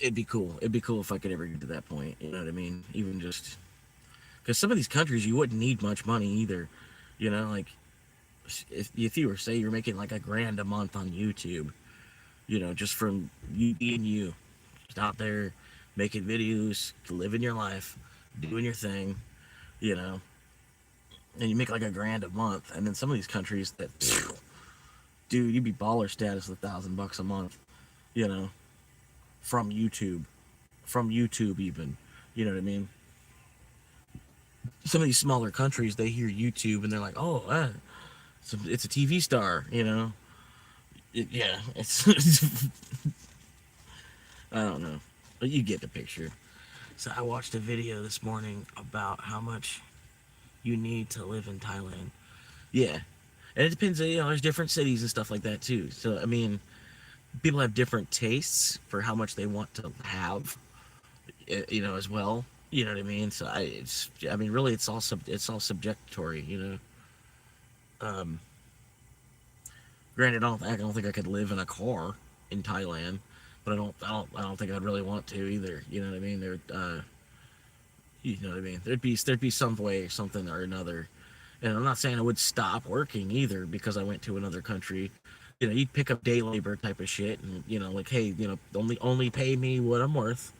it'd be cool. It'd be cool if I could ever get to that point. You know what I mean? Even just because some of these countries you wouldn't need much money either. You know, like if you were say you're making like $1,000 a month on YouTube, you know, just from you being you, just out there making videos, living your life, doing your thing, you know, and you make like $1,000 a month, and then some of these countries that, dude, you'd be baller status with $1,000 a month, you know, from YouTube even, you know what I mean? Some of these smaller countries, they hear YouTube and they're like, oh, it's a TV star, you know. Yeah, it's I don't know, but you get the picture. So I watched a video this morning about how much you need to live in Thailand. Yeah, and it depends. You know, there's different cities and stuff like that too. So I mean, people have different tastes for how much they want to have, you know, as well. You know what I mean? So I mean, really, it's all subjectory. You know. Granted, I don't think I could live in a car in Thailand, but I don't think I'd really want to either. You know what I mean? You know what I mean? There'd be some way, something or another. And I'm not saying I would stop working either because I went to another country. You know, you'd pick up day labor type of shit, and you know, like, hey, you know, only pay me what I'm worth.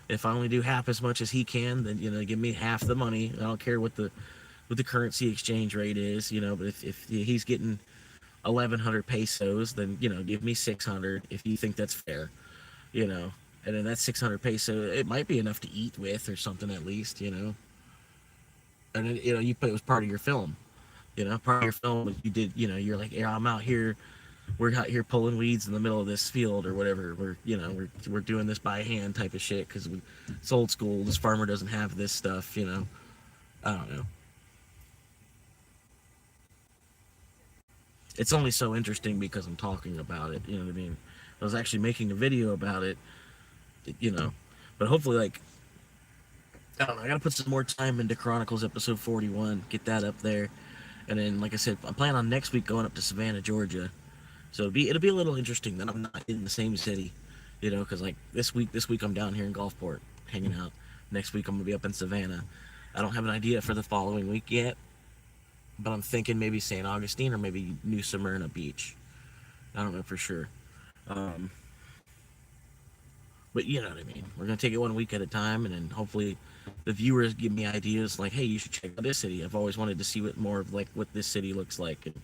If I only do half as much as he can, then you know, give me half the money. I don't care what the currency exchange rate is. You know, but if he's getting 1,100 pesos, then you know, give me 600 if you think that's fair. You know, and then that 600 peso, it might be enough to eat with or something at least. You know, and then, you know, you put it was part of your film. You know, part of your film, you did. You know, you're like, yeah, I'm out here. We're out here pulling weeds in the middle of this field or whatever. We're doing this by hand type of shit because it's old school. This farmer doesn't have this stuff. You know, I don't know. It's only so interesting because I'm talking about it. You know what I mean? I was actually making a video about it. You know, but hopefully, like, I don't know. I gotta put some more time into Chronicles episode 41. Get that up there, and then, like I said, I'm planning on next week going up to Savannah, Georgia. So it'll be a little interesting that I'm not in the same city, you know, because like this week I'm down here in Gulfport hanging out. Next week I'm gonna be up in Savannah. I don't have an idea for the following week yet, but I'm thinking maybe St. Augustine or maybe New Smyrna Beach. I don't know for sure. But you know what I mean. We're gonna take it one week at a time, and then hopefully the viewers give me ideas like, hey, you should check out this city. I've always wanted to see what this city looks like, and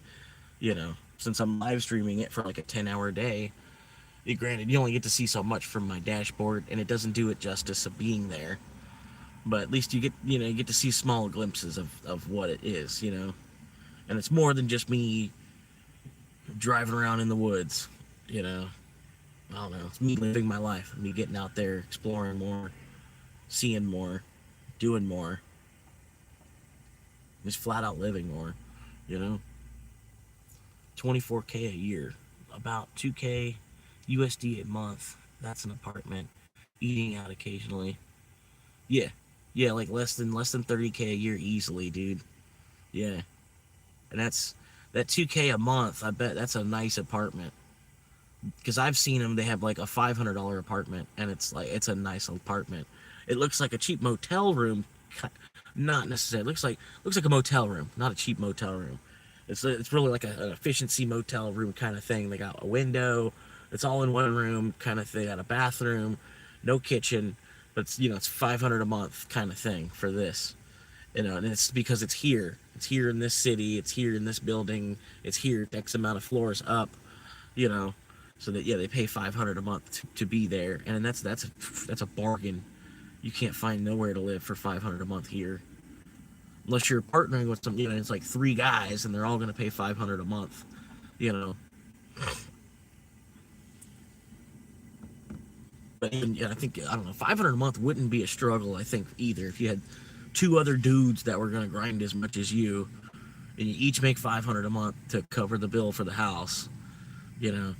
you know, since I'm live streaming it for like a 10-hour day, granted you only get to see so much from my dashboard, and it doesn't do it justice of being there. But at least you get to see small glimpses of what it is, you know, and it's more than just me driving around in the woods, you know. I don't know. It's me living my life, me getting out there, exploring more, seeing more, doing more, just flat out living more, you know. 24K a year, about 2K USD a month. That's an apartment. Eating out occasionally. Yeah, like less than 30K a year easily, dude. Yeah, and that 2K a month. I bet that's a nice apartment. Because I've seen them, they have like a $500 apartment, and it's a nice apartment. It looks like a cheap motel room, not necessarily. It looks like a motel room, not a cheap motel room. It's really like an efficiency motel room kind of thing. They got a window, it's all in one room kind of thing. Got a bathroom, no kitchen, but it's, you know, it's $500 a month kind of thing for this. You know, and it's because it's here. It's here in this city. It's here in this building. It's here X amount of floors up. You know. So that, yeah, they pay $500 a month to be there, and that's a bargain. You can't find nowhere to live for $500 a month here, unless you're partnering with some. You know, it's like 3 guys, and they're all going to pay $500 a month. You know, but even, yeah, I think, I don't know, $500 a month wouldn't be a struggle. I think either if you had 2 other dudes that were going to grind as much as you, and you each make $500 a month to cover the bill for the house. You know.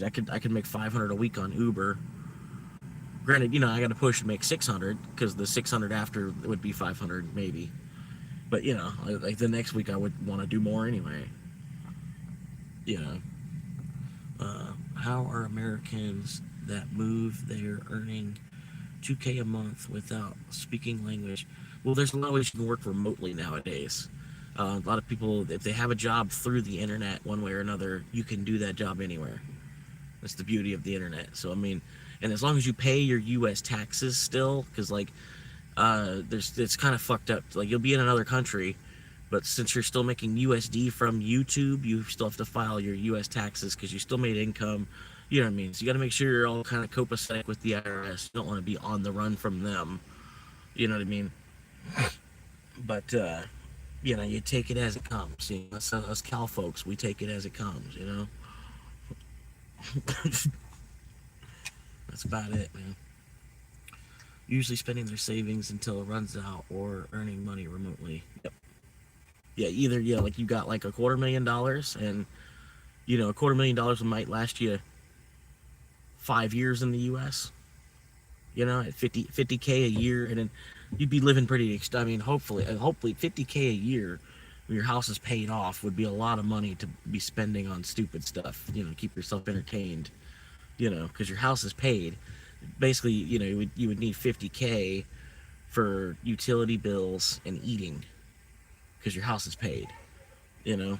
I could make $500 a week on Uber. Granted, you know, I got to push to make $600 because the $600 after would be $500 maybe. But you know, like the next week I would want to do more anyway. You know, how are Americans that move, they're earning $2K a month without speaking language. Well, there's a lot of ways you can work remotely nowadays. A lot of people, if they have a job through the internet one way or another, you can do that job anywhere. That's the beauty of the internet. So I mean, and as long as you pay your U.S. taxes still, because like, it's kind of fucked up. Like you'll be in another country, but since you're still making USD from YouTube, you still have to file your U.S. taxes because you still made income. You know what I mean? So you got to make sure you're all kind of copacetic with the IRS. You don't want to be on the run from them. You know what I mean? But you take it as it comes. You know, us Cal folks, we take it as it comes. You know. That's about it, man. Usually spending their savings until it runs out or earning money remotely. Yep. Yeah, either like you got like $250,000 and $250,000 might last you 5 years in the US, at 50K a year, and then you'd be living pretty, I mean, hopefully 50K a year when your house is paid off would be a lot of money to be spending on stupid stuff, to keep yourself entertained, because your house is paid. Basically, you would need 50K for utility bills and eating because your house is paid, I don't know.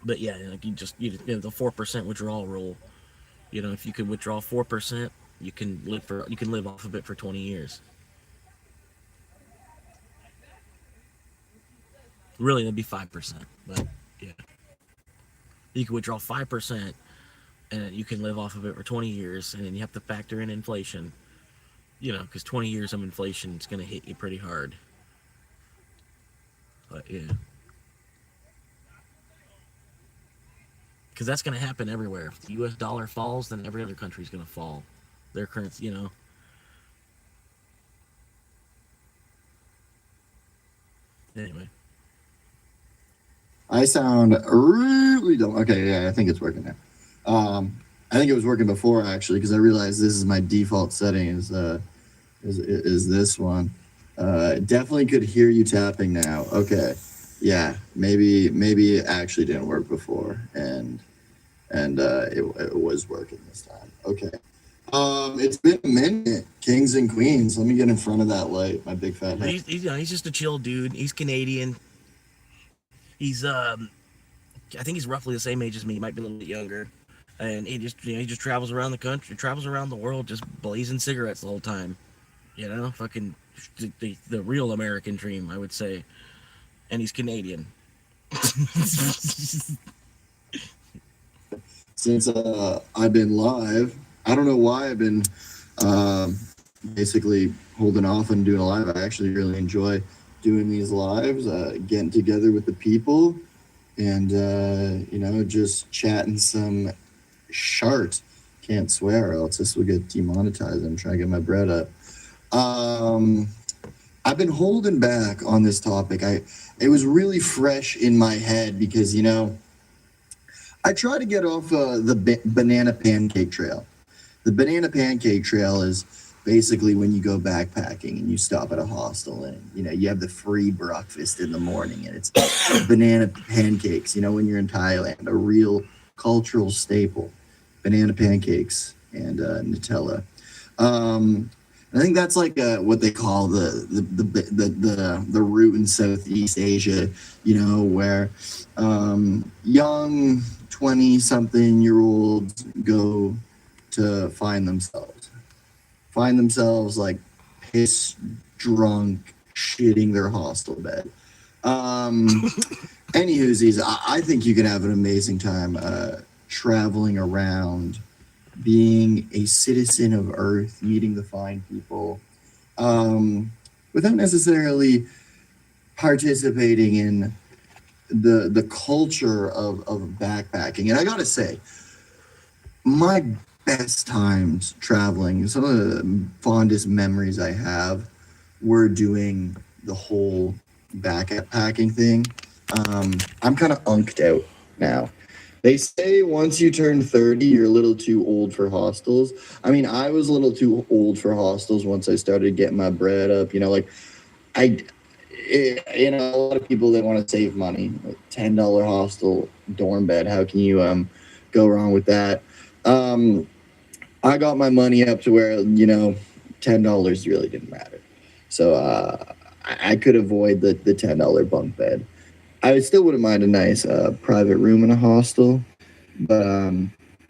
But yeah, like the 4% withdrawal rule. If you could withdraw 4%, you can live off of it for 20 years. Really, that'd be 5%, but yeah, you can withdraw 5%, and you can live off of it for 20 years, and then you have to factor in inflation. Because 20 years of inflation is going to hit you pretty hard. But yeah. Because that's going to happen everywhere. If the U.S. dollar falls, then every other country is going to fall. Their currency, Anyway. I sound really dumb. Okay, yeah, I think it's working now. I think it was working before actually because I realized this is my default setting is this one. Definitely could hear you tapping now. Okay, yeah, maybe it actually didn't work before, and it was working this time. Okay. It's been a minute, kings and queens. Let me get in front of that light, my big fat head. He's just a chill dude. He's Canadian. He's I think he's roughly the same age as me. He might be a little bit younger, and he just travels around the country, travels around the world, just blazing cigarettes the whole time. Fucking the real American dream, I would say. And he's Canadian. Since I've been live, I don't know why I've been basically holding off on doing a live. I actually really enjoy doing these lives, getting together with the people, and just chatting some shart. Can't swear, or else this will get demonetized. I'm trying to get my bread up. I've been holding back on this topic. It was really fresh in my head because I try to get off the banana pancake trail. The banana pancake trail is basically when you go backpacking and you stop at a hostel and you have the free breakfast in the morning and it's banana pancakes. When you're in Thailand, a real cultural staple, banana pancakes and Nutella. I think that's like what they call the route in Southeast Asia, where young 20-something-year-olds go to find themselves like piss drunk, shitting their hostel bed. Anywhoosies, I think you can have an amazing time traveling around, being a citizen of Earth, meeting the fine people, without necessarily participating in the culture of backpacking. And I gotta say, my best times traveling, some of the fondest memories I have were doing the whole backpacking thing. I'm kind of unked out now. They say once you turn 30, you're a little too old for hostels. I mean, I was a little too old for hostels once I started getting my bread up. a lot of people that want to save money, like $10 hostel dorm bed. How can you go wrong with that? I got my money up to where $10 really didn't matter, so I could avoid the $10 bunk bed. I still wouldn't mind a nice private room in a hostel, but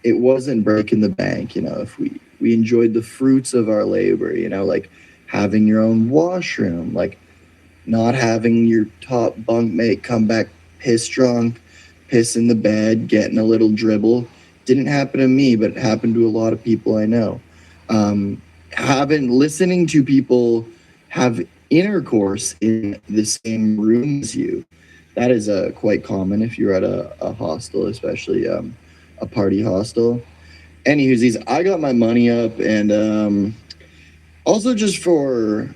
it wasn't breaking the bank. If we enjoyed the fruits of our labor, like having your own washroom, like not having your top bunkmate come back piss drunk, piss in the bed, getting a little dribble. Didn't happen to me, but it happened to a lot of people I know. Listening to people have intercourse in the same room as you, that is quite common if you're at a hostel, especially a party hostel. Anywho's, I got my money up, and also just for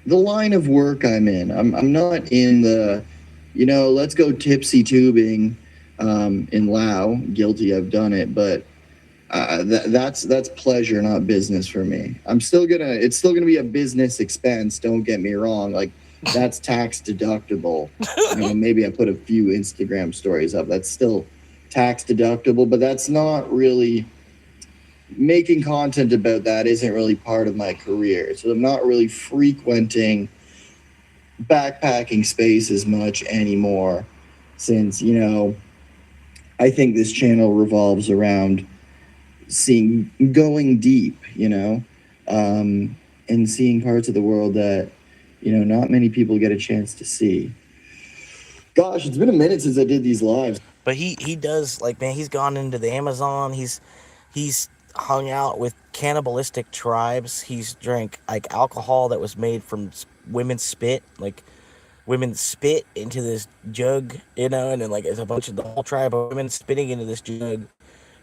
the line of work I'm in. I'm not in the, let's go tipsy tubing in Lao. Guilty, I've done it, but that's pleasure, not business for me. It's still gonna be a business expense. Don't get me wrong. Like, that's tax deductible. Maybe I put a few Instagram stories up. That's still tax deductible, but that's not really, making content about that isn't really part of my career. So I'm not really frequenting backpacking spaces much anymore, since I think this channel revolves around going deep, and seeing parts of the world that not many people get a chance to see. Gosh, it's been a minute since I did these lives. But he does, like, man, he's gone into the Amazon. He's hung out with cannibalistic tribes. He's drank like alcohol that was made from women's spit, like women spit into this jug, and then like it's a bunch of the whole tribe of women spitting into this jug,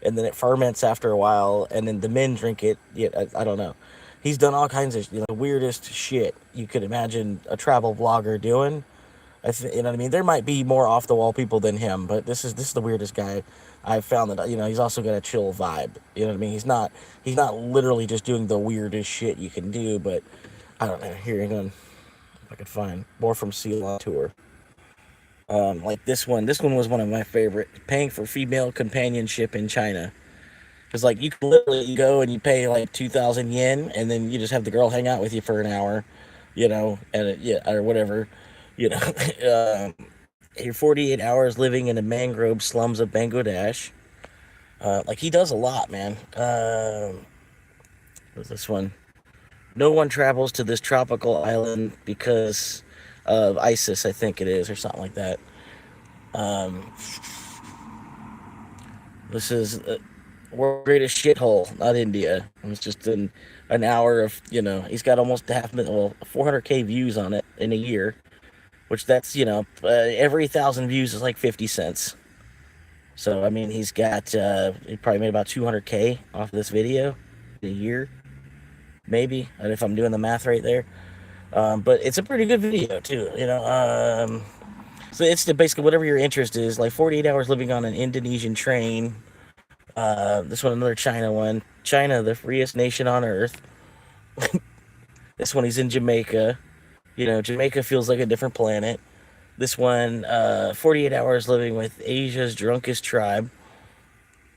and then it ferments after a while, and then the men drink it. Yeah, I don't know. He's done all kinds of weirdest shit you could imagine a travel vlogger doing. You know what I mean? There might be more off the wall people than him, but this is the weirdest guy I've found. That he's also got a chill vibe. You know what I mean? He's not literally just doing the weirdest shit you can do, but I don't know. Here, hang on, if I could find more from Seal on Tour. Like this one was one of my favorite. Paying for female companionship in China. Because like you can literally go and you pay like 2,000 yen, and then you just have the girl hang out with you for an hour, and or whatever. You're 48 hours living in the mangrove slums of Bangladesh. Like, he does a lot, man. What's this one? No one travels to this tropical island because of ISIS, I think it is, or something like that. This is world's greatest shithole, not India. It's just an hour of, he's got almost 400K views on it in a year. Which that's, every 1,000 views is like 50 cents. So, I mean, he probably made about 200K off of this video in a year. Maybe, and if I'm doing the math right there. But it's a pretty good video, too, So it's basically whatever your interest is, like 48 hours living on an Indonesian train. This one, another China one. China, the freest nation on earth. This one, he's in Jamaica. Jamaica feels like a different planet. This one, 48 hours living with Asia's drunkest tribe.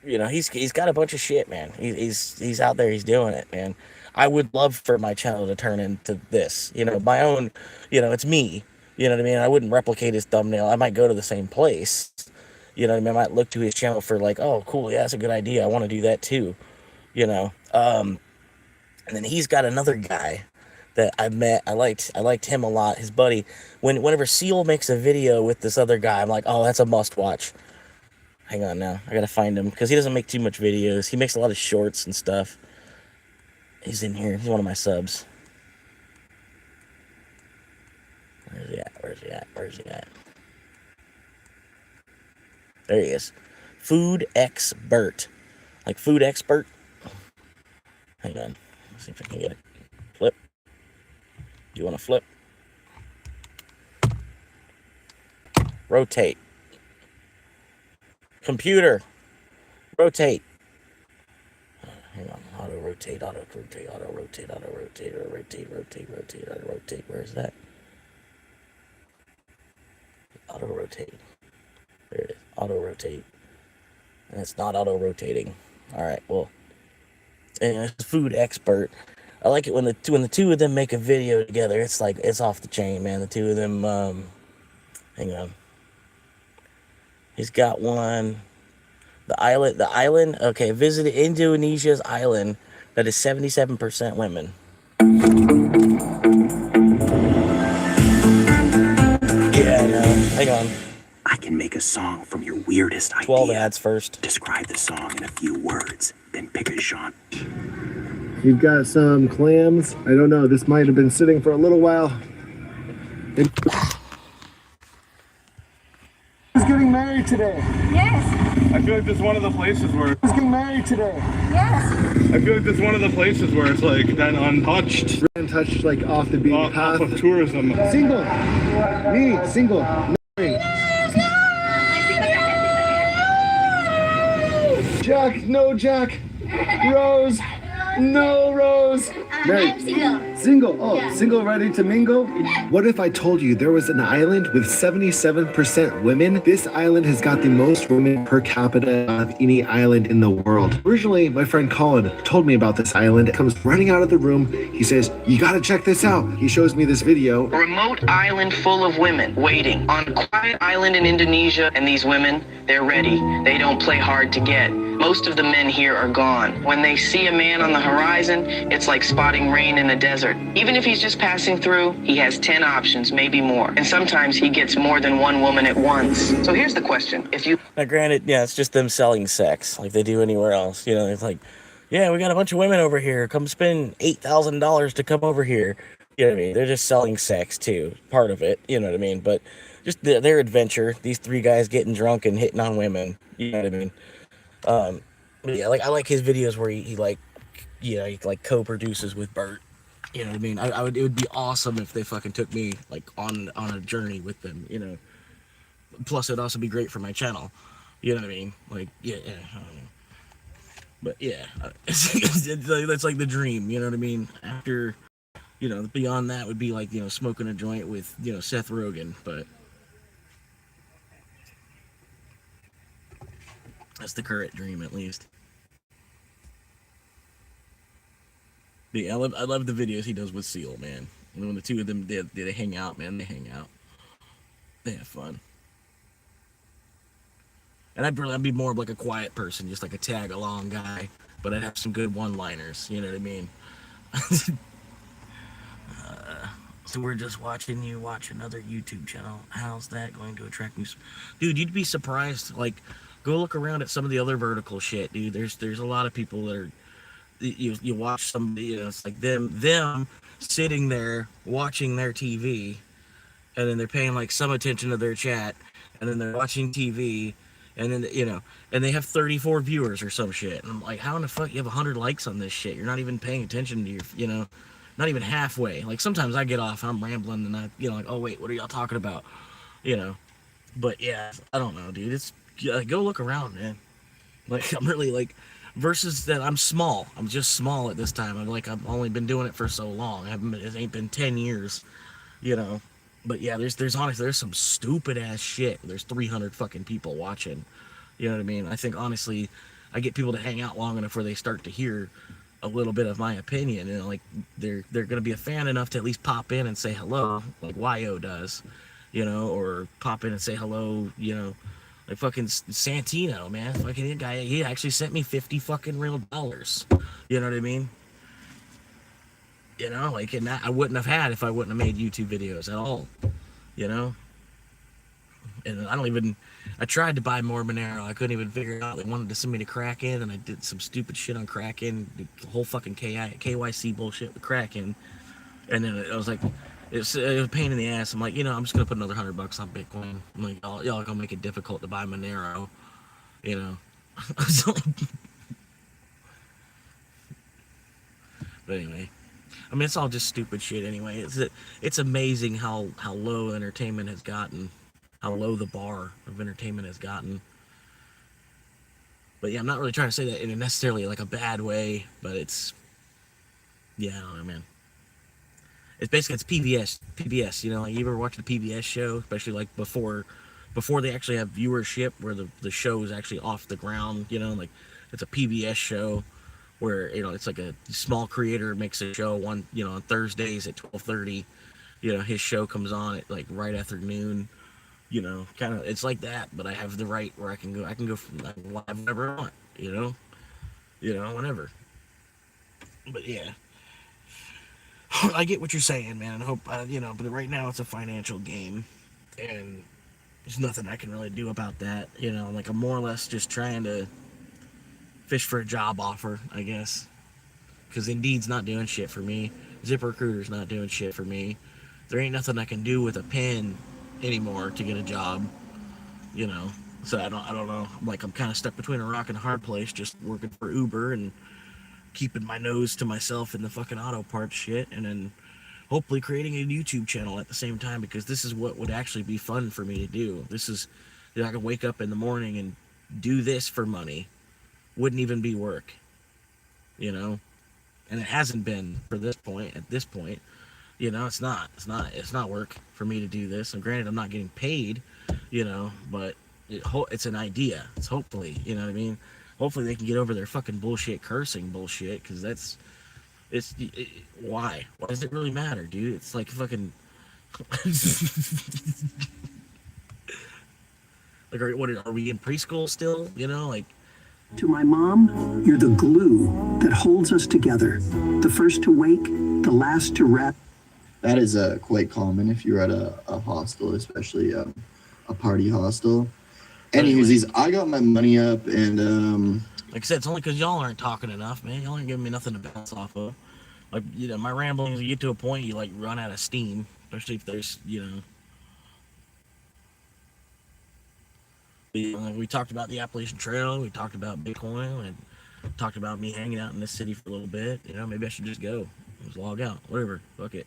He's got a bunch of shit, man. He's out there, he's doing it, man. I would love for my channel to turn into this. My own, it's me. You know what I mean? I wouldn't replicate his thumbnail. I might go to the same place. You know what I mean? I might look to his channel for like, oh, cool, yeah, that's a good idea. I want to do that too. And then he's got another guy that I met. I liked him a lot. His buddy. Whenever Seal makes a video with this other guy, I'm like, oh, that's a must watch. Hang on now. I gotta find him because he doesn't make too much videos. He makes a lot of shorts and stuff. He's in here. He's one of my subs. Where's he at? There he is. Food expert. Like food expert. Hang on. Let's see if I can get it. Flip. You want to flip? Rotate. Computer. Rotate. Hang on. Auto rotate. Where's that? auto rotate. There it is. Auto rotate. And it's not auto rotating. All right. Well, and a food expert. I like it when the two of them make a video together. It's like it's off the chain, man. The two of them. Hang on. He's got one. The island. Okay, visited Indonesia's island that is 77% women. Yeah, I know. Hang on. I can make a song from your weirdest idea. 12 ads first. Describe the song in a few words, then pick a genre. You've got some clams. I don't know. This might have been sitting for a little while. Who's getting married today? Yes, I feel like this is one of the places where Who's getting married today? yes. I feel like this is one of the places where it's like then untouched, Untouched, like off the beaten path. off of tourism. Single. Me, single. Married. Jack, no Jack. Rose, no Rose. Married. Single. Oh, single ready to mingle? What if I told you there was an island with 77% women? This island has got the most women per capita of any island in the world. Originally, my friend Colin told me about this island. Comes running out of the room. He says, you gotta check this out. He shows me this video. A remote island full of women waiting on a quiet island in Indonesia, and these women, they're ready. They don't play hard to get. Most of the men here are gone. When they see a man on the horizon, it's like spotting rain in the desert. Even if he's just passing through, he has 10 options, maybe more. And sometimes he gets more than one woman at once. So here's the question. If you... Now, granted, yeah, it's just them selling sex like they do anywhere else. You know, it's like, yeah, we got a bunch of women over here. Come spend $8,000 to come over here. You know what I mean? They're just selling sex, too. Part of it. You know what I mean? But just their adventure. These three guys getting drunk and hitting on women. You know what I mean? Yeah, like I like his videos where he like, you know, he like co-produces with Bert. You know what I mean? I would. It would be awesome if they fucking took me like on a journey with them. You know. Plus, it'd also be great for my channel. You know what I mean? Like, yeah. I don't know. But yeah, that's like the dream. You know what I mean? After, you know, beyond that would be like, you know, smoking a joint with, you know, Seth Rogen. But that's the current dream, at least. But yeah, I love the videos he does with Seal, man. When the two of them they hang out, man, they hang out. They have fun. And I'd be more of like a quiet person, just like a tag along guy. But I'd have some good one-liners. You know what I mean? So we're just watching you watch another YouTube channel. How's that going to attract me? Dude, you'd be surprised. Like, go look around at some of the other vertical shit, dude. There's a lot of people that are. You watch somebody, you know, it's like them sitting there watching their TV, and then they're paying like some attention to their chat, and then they're watching TV, and then, you know, and they have 34 viewers or some shit. And I'm like, how in the fuck you have 100 likes on this shit? You're not even paying attention to your, you know, not even halfway. Like sometimes I get off and I'm rambling and I, you know, like, oh wait, what are y'all talking about? You know, but yeah, I don't know, dude. It's go look around, man. Like I'm really like. Versus that I'm small. I'm just small at this time. I've only been doing it for so long. It ain't been 10 years, you know. But yeah, there's honestly, there's some stupid ass shit. There's 300 fucking people watching. You know what I mean? I think honestly, I get people to hang out long enough where they start to hear a little bit of my opinion, and like they're gonna be a fan enough to at least pop in and say hello, like YO does, you know, or pop in and say hello, you know. Like fucking Santino, man. Fucking that guy, he actually sent me 50 fucking real dollars. You know what I mean? You know, like, and that I wouldn't have had if I wouldn't have made YouTube videos at all. You know? And I tried to buy more Monero. I couldn't even figure it out. They wanted to send me to Kraken, and I did some stupid shit on Kraken. The whole fucking KYC bullshit with Kraken. And then it was like, it was a pain in the ass. I'm like, you know, I'm just gonna put another $100 on Bitcoin. I'm like, y'all gonna make it difficult to buy Monero, you know. But anyway, I mean, it's all just stupid shit. Anyway, it's amazing how low entertainment has gotten, how low the bar of entertainment has gotten. But yeah, I'm not really trying to say that in necessarily like a bad way, but it's, yeah, I don't know, man. it's PBS. You know, like you ever watch the PBS show, especially like before they actually have viewership, where the show is actually off the ground. You know, like it's a PBS show where it's like a small creator makes a show on Thursdays at 12:30. His show comes on at like right after noon. Kind of it's like that, but I have the right where I can go from live whenever I want. Whenever. But yeah. I get what you're saying, man. I hope, but right now it's a financial game, and there's nothing I can really do about that. Like I'm more or less just trying to fish for a job offer, I guess, because Indeed's not doing shit for me. ZipRecruiter's not doing shit for me. There ain't nothing I can do with a pen anymore to get a job, So I don't know. I'm kind of stuck between a rock and a hard place, just working for Uber and keeping my nose to myself in the fucking auto parts shit, and then hopefully creating a YouTube channel at the same time, because this is what would actually be fun for me to do. This is, I can wake up in the morning and do this for money. Wouldn't even be work, and it hasn't been at this point. It's not work for me to do this. And granted, I'm not getting paid, but it's an idea. It's hopefully, you know what I mean? Hopefully they can get over their fucking bullshit cursing bullshit, because why? Why does it really matter, dude? It's like fucking like are we in preschool still? To my mom, you're the glue that holds us together. The first to wake, the last to rest. That is quite common if you're at a hostel, especially a party hostel. Anyways, I got my money up, and like I said, it's only because y'all aren't talking enough, man. Y'all aren't giving me nothing to bounce off of. Like, my ramblings, you get to a point you like run out of steam, especially if there's, we talked about the Appalachian Trail, we talked about Bitcoin, and talked about me hanging out in this city for a little bit. Maybe I should just go, just log out, whatever, fuck it.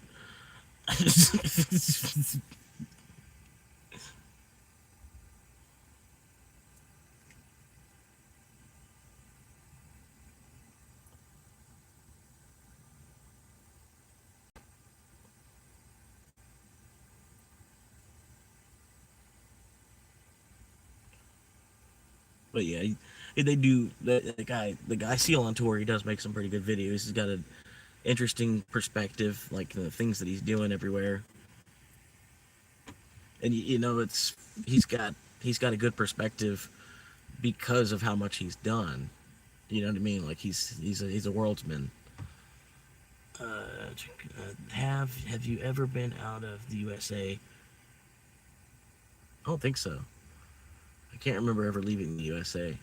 But yeah, they do. The guy Seal on tour, he does make some pretty good videos. He's got an interesting perspective, like the things that he's doing everywhere. And he's got a good perspective because of how much he's done. You know what I mean? Like he's a worldsman. Have you ever been out of the USA? I don't think so. I can't remember ever leaving the USA.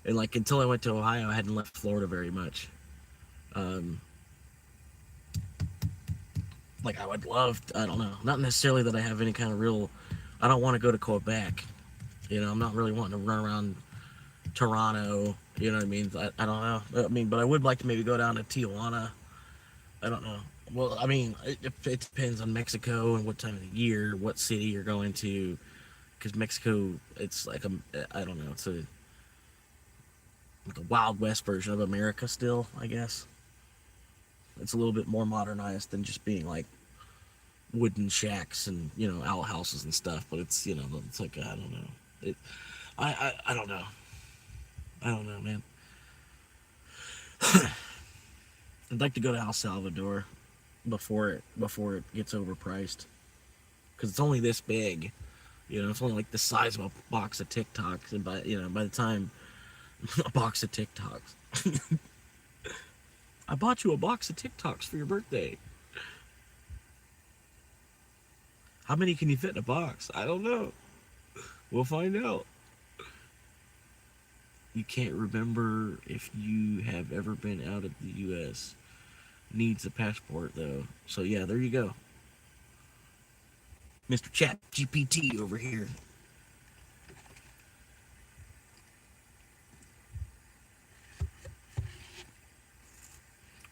And like until I went to Ohio, I hadn't left Florida very much. Like I would love, I don't know, not necessarily that I have any kind of real, I don't want to go to Quebec. I'm not really wanting to run around Toronto. You know what I mean? I don't know. But I would like to maybe go down to Tijuana. I don't know. Well, it depends on Mexico and what time of the year, what city you're going to. Because Mexico, it's like I don't know, it's like a Wild West version of America still, I guess. It's a little bit more modernized than just being like wooden shacks and outhouses and stuff. But it's it's like I don't know. I don't know. I don't know, man. I'd like to go to El Salvador before it gets overpriced, because it's only this big. It's only like the size of a box of Tic Tacs, and by the time a box of Tic Tacs, I bought you a box of Tic Tacs for your birthday. How many can you fit in a box? I don't know. We'll find out. You can't remember if you have ever been out of the U.S. Needs a passport, though. So, yeah, there you go. Mr. Chat GPT over here.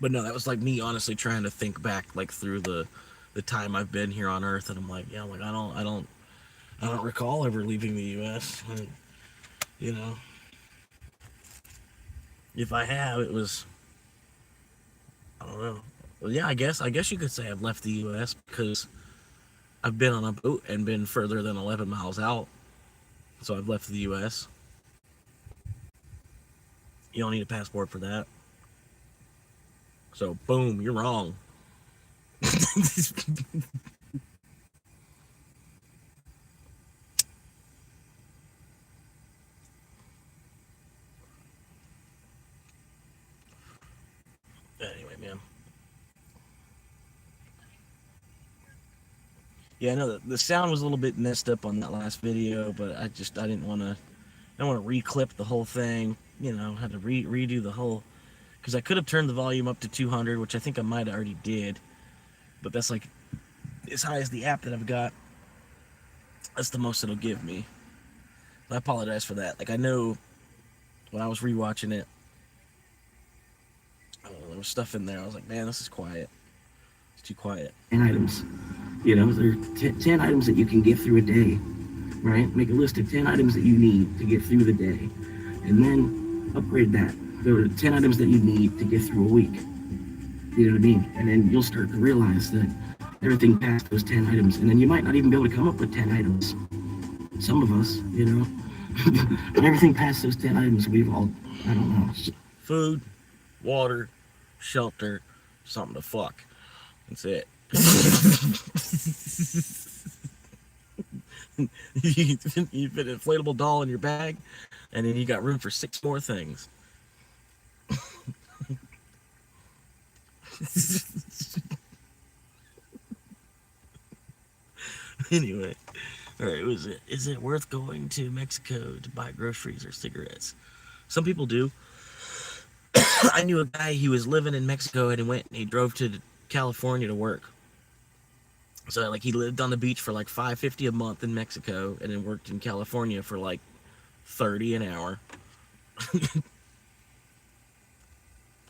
But no, that was like me honestly trying to think back like through the time I've been here on Earth, and I'm like, yeah, like I don't recall ever leaving the U.S. If I have, it was, I don't know, Well, yeah, I guess you could say I've left the U.S. because I've been on a boat and been further than 11 miles out. So I've left the U.S. You don't need a passport for that. So, boom, you're wrong. Anyway, man. Yeah, I know the sound was a little bit messed up on that last video, but I didn't want to reclip the whole thing. You know, had to redo the whole, because I could have turned the volume up to 200, which I think I might have already did, but that's like as high as the app that I've got. That's the most it'll give me. I apologize for that. Like, I know when I was rewatching it, there was stuff in there. I was like, man, this is quiet. It's too quiet. 10 items. You know, there are 10 items that you can get through a day, right? Make a list of 10 items that you need to get through the day. And then upgrade that. There are 10 items that you need to get through a week. You know what I mean? And then you'll start to realize that everything past those 10 items. And then you might not even be able to come up with 10 items. Some of us, you know. But everything past those 10 items, we've all, I don't know. Food, water, shelter, something to fuck. That's it. You fit an inflatable doll in your bag, and then you got room for 6 more things. Anyway, all right. Is it worth going to Mexico to buy groceries or cigarettes? Some people do. I knew a guy. He was living in Mexico and he drove to California to work. So like he lived on the beach for like $5.50 a month in Mexico, and then worked in California for like $30 an hour.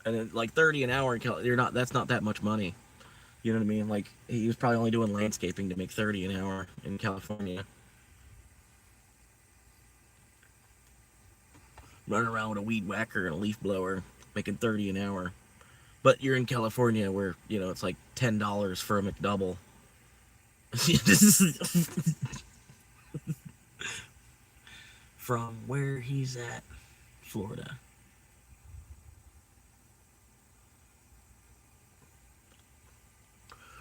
And then like $30 an hour in California, that's not that much money. You know what I mean? Like he was probably only doing landscaping to make $30 an hour in California. Running around with a weed whacker and a leaf blower, making $30 an hour. But you're in California where, you know, it's like $10 for a McDouble. From where he's at, Florida.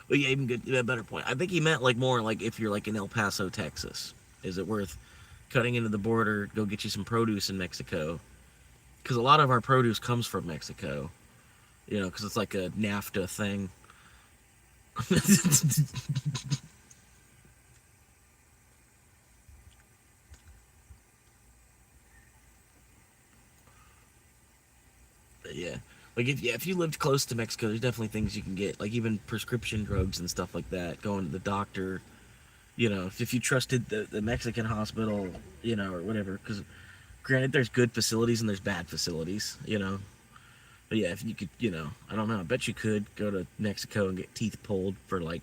But yeah, even good, a better point. I think he meant like more like if you're like in El Paso, Texas. Is it worth cutting into the border, go get you some produce in Mexico? Because a lot of our produce comes from Mexico. You know, because it's like a NAFTA thing. But yeah. Like if you lived close to Mexico, there's definitely things you can get, like even prescription drugs and stuff like that. Going to the doctor, you know, if you trusted the Mexican hospital, you know, or whatever. Because granted, there's good facilities and there's bad facilities, you know. But yeah, if you could, you know, I don't know. I bet you could go to Mexico and get teeth pulled for like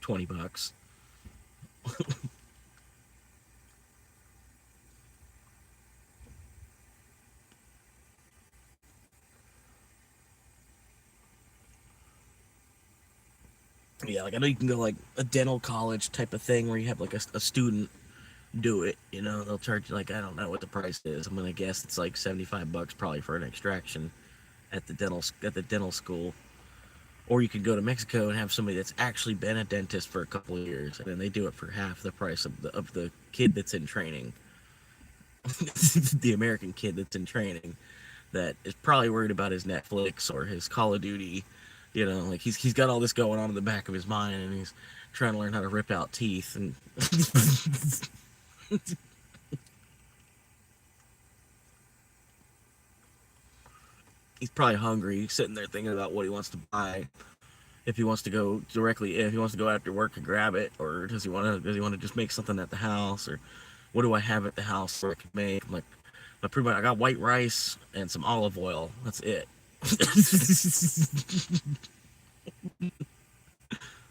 $20. Yeah, like I know you can go like a dental college type of thing where you have like a student do it. You know, they'll charge you like, I don't know what the price is. I'm gonna guess it's like $75 probably for an extraction at the dental school. Or you could go to Mexico and have somebody that's actually been a dentist for a couple of years, and then they do it for half the price of the kid that's in training. The American kid that's in training that is probably worried about his Netflix or his Call of Duty. You know, like he's got all this going on in the back of his mind, and he's trying to learn how to rip out teeth. And he's probably hungry. He's sitting there thinking about what he wants to buy. If he wants to go after work and grab it, or does he want to just make something at the house, or what do I have at the house where I can make? I'm like, pretty much I got white rice and some olive oil. That's it. I'm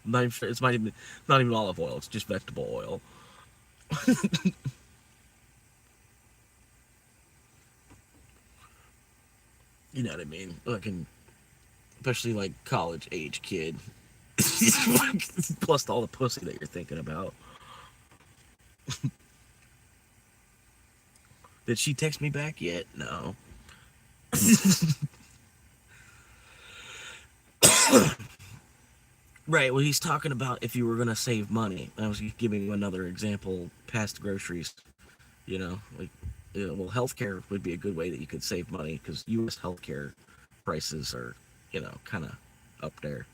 not even sure. It's not even olive oil. It's just vegetable oil. You know what I mean? Looking especially like college age kid. Plus all the pussy that you're thinking about. Did she text me back yet? No. Right. Well, he's talking about if you were going to save money. I was giving you another example past groceries. You know, like, well, healthcare would be a good way that you could save money because U.S. healthcare prices are, kind of up there.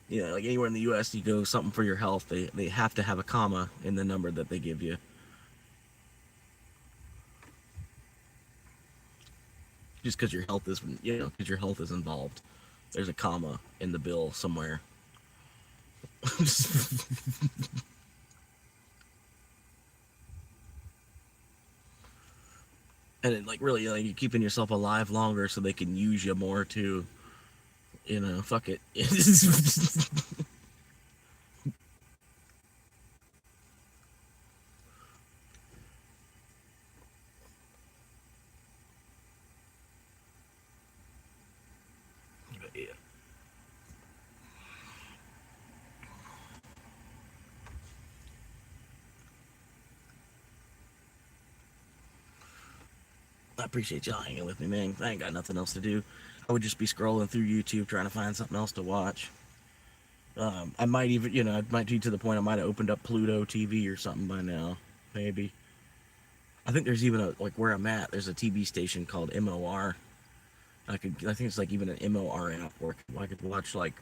Like anywhere in the U.S. you go, something for your health, they have to have a comma in the number that they give you. Just because your health is, because your health is involved. There's a comma in the bill somewhere. And it, like, really, you're keeping yourself alive longer so they can use you more too. Fuck it. Yeah. I appreciate y'all hanging with me, man. I ain't got nothing else to do. I would just be scrolling through YouTube trying to find something else to watch. I might even, it might be to the point I might have opened up Pluto TV or something by now. Maybe. I think there's even like where I'm at, there's a TV station called MOR. I think it's like even an MOR app where I could watch like,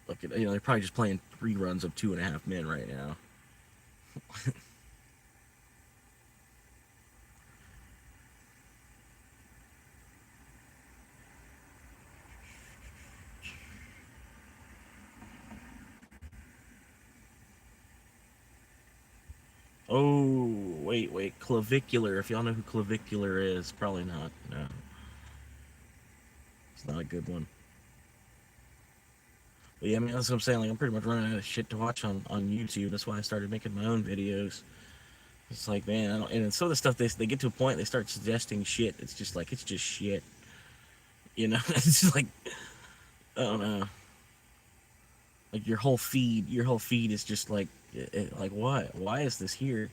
they're probably just playing reruns of 2.5 Men right now. Oh, wait. Clavicular. If y'all know who Clavicular is, probably not. No. It's not a good one. But yeah, I mean, that's what I'm saying. Like, I'm pretty much running out of shit to watch on YouTube. That's why I started making my own videos. It's like, man, and some of the stuff, they get to a point, they start suggesting shit. It's just like, it's just shit. It's just like, I don't know. Like, your whole feed is just like, like, what? Why is this here?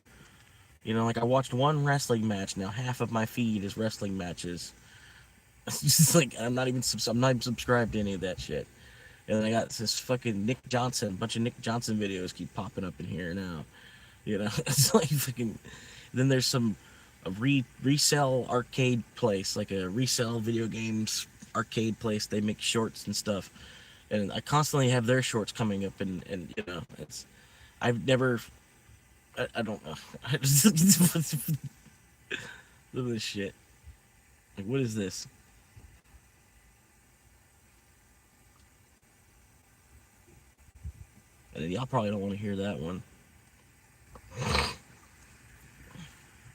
Like, I watched one wrestling match. Now half of my feed is wrestling matches. It's just like, I'm not even subscribed to any of that shit. And then I got this fucking Nick Johnson, bunch of Nick Johnson videos keep popping up in here now. It's like fucking. Then there's a resell arcade place, like a resell video games arcade place. They make shorts and stuff, and I constantly have their shorts coming up, and it's. I've never. I don't know. Look at this shit. Like, what is this? And y'all probably don't want to hear that one.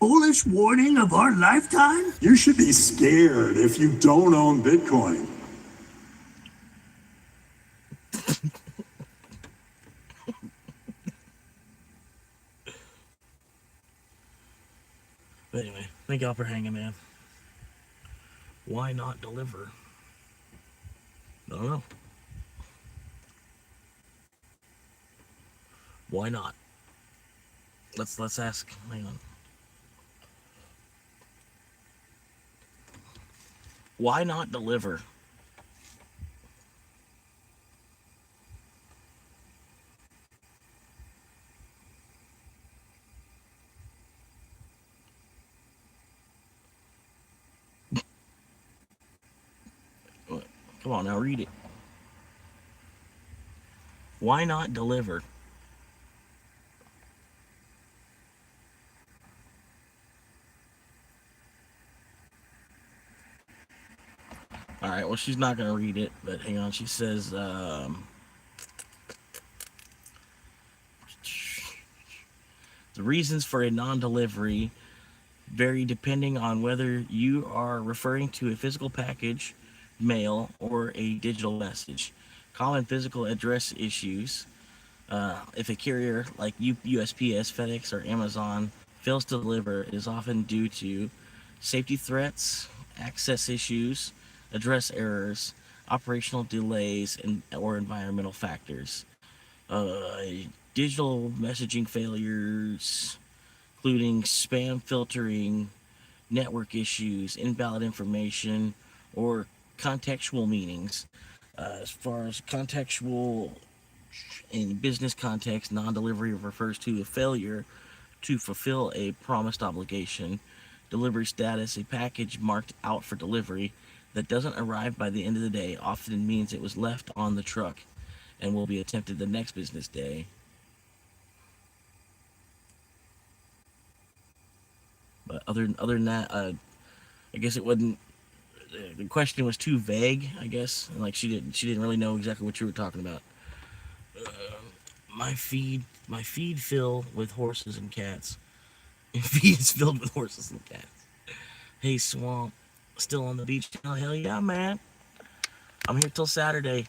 Bullish warning of our lifetime? You should be scared if you don't own Bitcoin. But anyway, thank y'all for hanging, man. Why not deliver? I don't know. Why not? Let's ask. Hang on. Why not deliver? Come on now, read it. Why not deliver? All right, well, she's not going to read it, but hang on. She says, the reasons for a non-delivery vary depending on whether you are referring to a physical package, mail, or a digital message. Common physical address issues. If a carrier like USPS, FedEx, or Amazon fails to deliver, it is often due to safety threats, access issues, address errors, operational delays, or environmental factors. Digital messaging failures, including spam filtering, network issues, invalid information, or contextual meanings. As far as contextual in business context, non-delivery refers to a failure to fulfill a promised obligation. Delivery status, a package marked out for delivery that doesn't arrive by the end of the day often means it was left on the truck and will be attempted the next business day. But other than that, I guess it wasn't. The question was too vague, I guess. And like she didn't really know exactly what you were talking about. My feed fill with horses and cats. Feed is filled with horses and cats. Hey Swamp, still on the beach? Oh, hell yeah, man. I'm here till Saturday.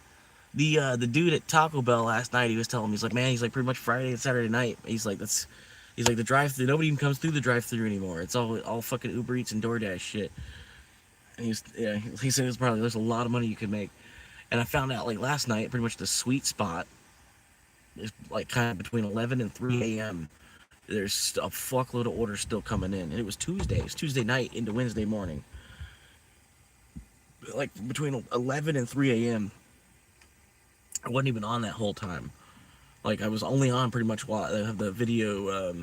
The dude at Taco Bell last night, he was telling me, he's like, man, he's like pretty much Friday and Saturday night. He's like the drive-thru, nobody even comes through the drive-thru anymore. It's all fucking Uber Eats and DoorDash shit. And he said there's a lot of money you could make. And I found out like last night, pretty much the sweet spot is like kind of between 11 and 3 a.m. There's a fuckload of orders still coming in, and it was Tuesday. It's Tuesday night into Wednesday morning. Like between 11 and 3 a.m. I wasn't even on that whole time. Like I was only on pretty much while I have the video.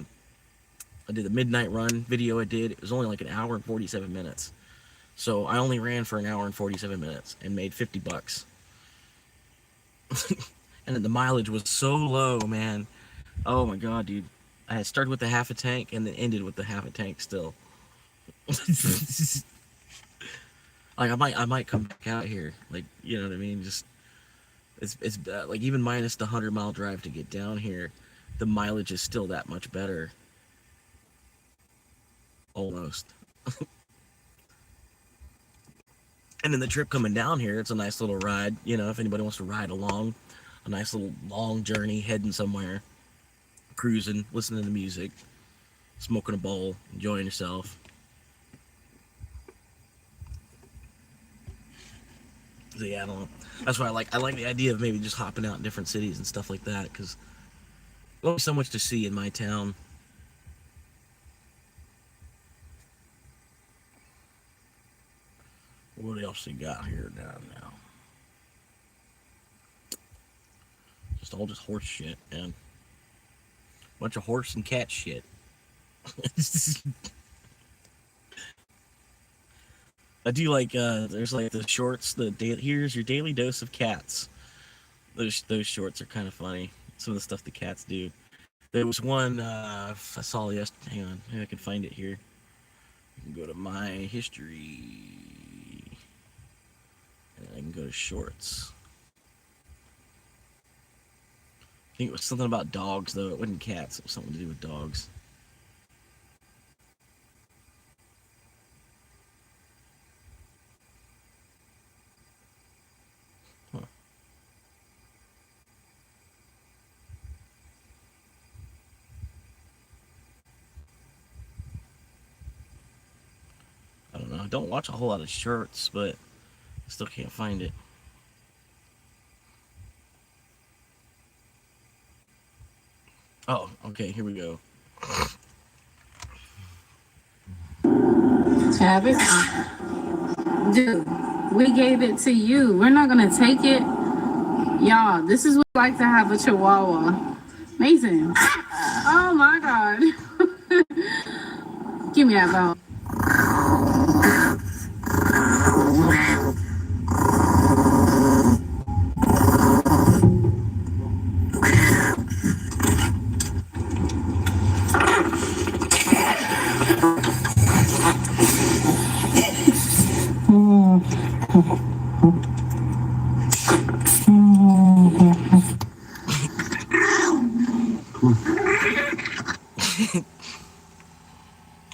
I did the midnight run video. It was only like an hour and 47 minutes. So I only ran for an hour and 47 minutes and made $50. And then the mileage was so low, man. Oh my god, dude. I had started with the half a tank and then ended with the half a tank still. Like I might come back out here. Like, you know what I mean? Just it's like even minus the 100-mile drive to get down here, the mileage is still that much better. Almost. And then the trip coming down here, it's a nice little ride. You know, if anybody wants to ride along, a nice little long journey, heading somewhere, cruising, listening to music, smoking a bowl, enjoying yourself. So yeah, I don't know. That's why I like the idea of maybe just hopping out in different cities and stuff like that, because there's only so much to see in my town. What else you got here down now? Just horse shit, man. Bunch of horse and cat shit. I do like there's like the shorts, here's your daily dose of cats. Those shorts are kind of funny. Some of the stuff the cats do. There was one I saw yesterday. Hang on, maybe I can find it here. I can go to my history. And I can go to shorts. I think it was something about dogs, though. It wasn't cats. It was something to do with dogs. Huh. I don't know. I don't watch a whole lot of shorts, but I still can't find it. Oh, okay, here we go. Have it. Dude, we gave it to you. We're not gonna take it. Y'all, this is what it's like to have a chihuahua. Amazing. Oh my god. Give me that bone.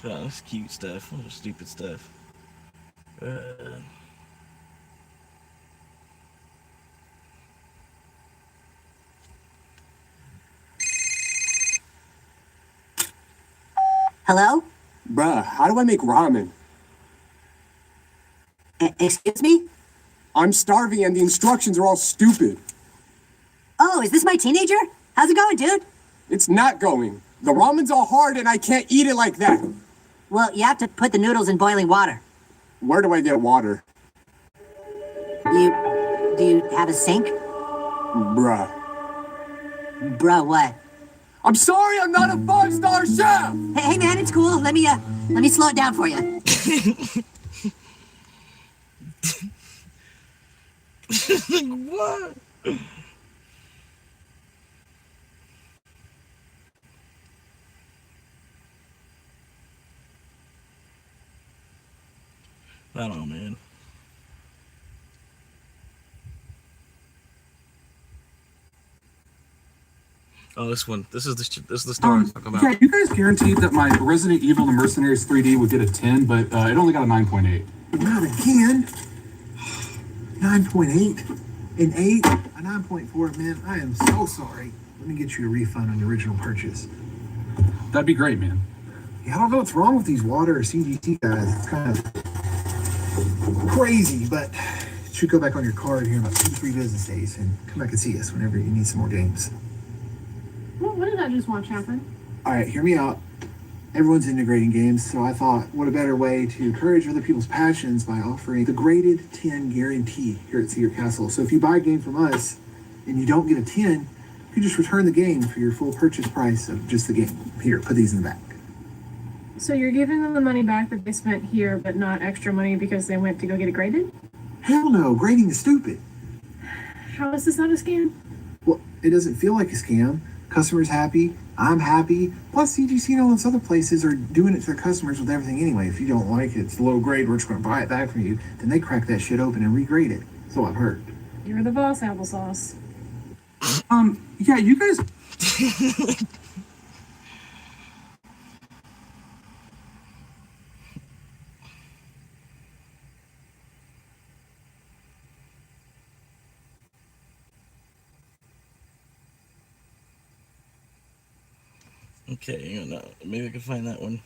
Oh, that's cute stuff. That's stupid stuff. Hello? Bruh, how do I make ramen? Excuse me? I'm starving and the instructions are all stupid. Oh, is this my teenager? How's it going, dude? It's not going. The ramen's all hard and I can't eat it like that. Well, you have to put the noodles in boiling water. Where do I get water? Do you have a sink? Bruh. Bruh, what? I'm sorry, I'm not a 5-star chef! Hey man, it's cool. Let me slow it down for you. What? I don't know, man. Oh, this one. This is the story I'm talking about. Yeah, you guys guaranteed that my Resident Evil The Mercenaries 3D would get a 10, but it only got a 9.8. Not again. 9.8. An 8. A 9.4. Man, I am so sorry. Let me get you a refund on your original purchase. That'd be great, man. Yeah, I don't know what's wrong with these water or CGC guys. It's kind of crazy, but it should go back on your card here in about 2-3 business days, and come back and see us whenever you need some more games. What did I just watch happen? All right, hear me out. Everyone's integrating games, so I thought, what a better way to encourage other people's passions by offering the graded 10 guarantee here at Secret Castle. So if you buy a game from us and you don't get a 10, you can just return the game for your full purchase price of just the game. Here, put these in the back. So you're giving them the money back that they spent here, but not extra money because they went to go get it graded? Hell no, grading is stupid. How is this not a scam? Well, it doesn't feel like a scam. Customers happy, I'm happy. Plus, CGC and all those other places are doing it to their customers with everything anyway. If you don't like it, it's low grade, we're just going to buy it back from you. Then they crack that shit open and regrade it. So I've heard. You're the boss, applesauce. Yeah, you guys... Okay, hang on, no, maybe I can find that one.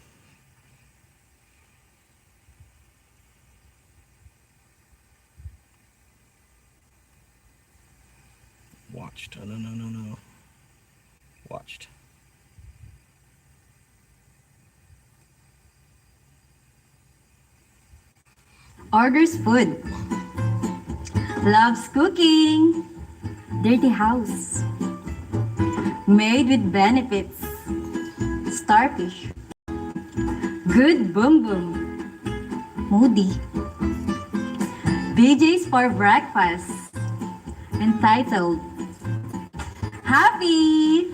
Watched. Oh, no. Watched. Orders food. Loves cooking. Dirty house. Made with benefits. Starfish. Good boom boom. Moody. BJ's for breakfast. Entitled. Happy.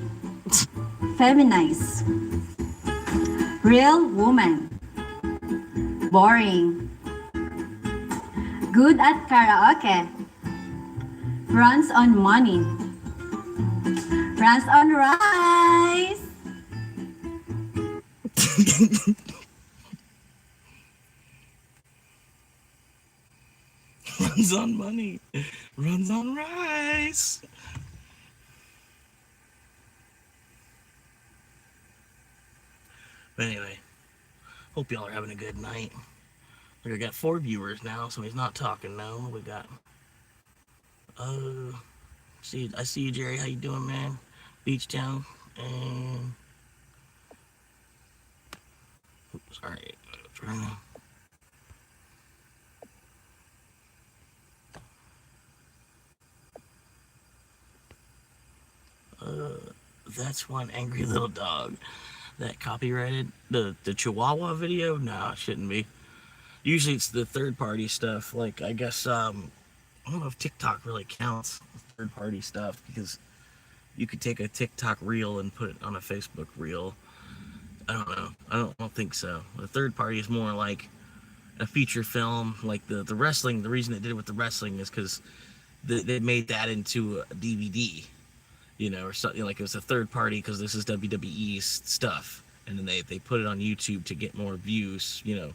Feminize. Real woman. Boring. Good at karaoke. Runs on money. Runs on rice. Runs on money. Runs on rice. But anyway, hope y'all are having a good night. We got 4 viewers now, so he's not talking now. We got, I see you, Jerry. How you doing, man? Beach Town, and, oops, sorry, that's one angry little dog. That copyrighted the Chihuahua video? No, it shouldn't be. Usually it's the third-party stuff. Like, I guess, I don't know if TikTok really counts third-party stuff, because you could take a TikTok reel and put it on a Facebook reel. I don't know. I don't think so. The third-party is more like a feature film. Like the wrestling, the reason they did it with the wrestling is because they made that into a DVD, you know, or something. Like it was a third-party because this is WWE stuff. And then they put it on YouTube to get more views, you know.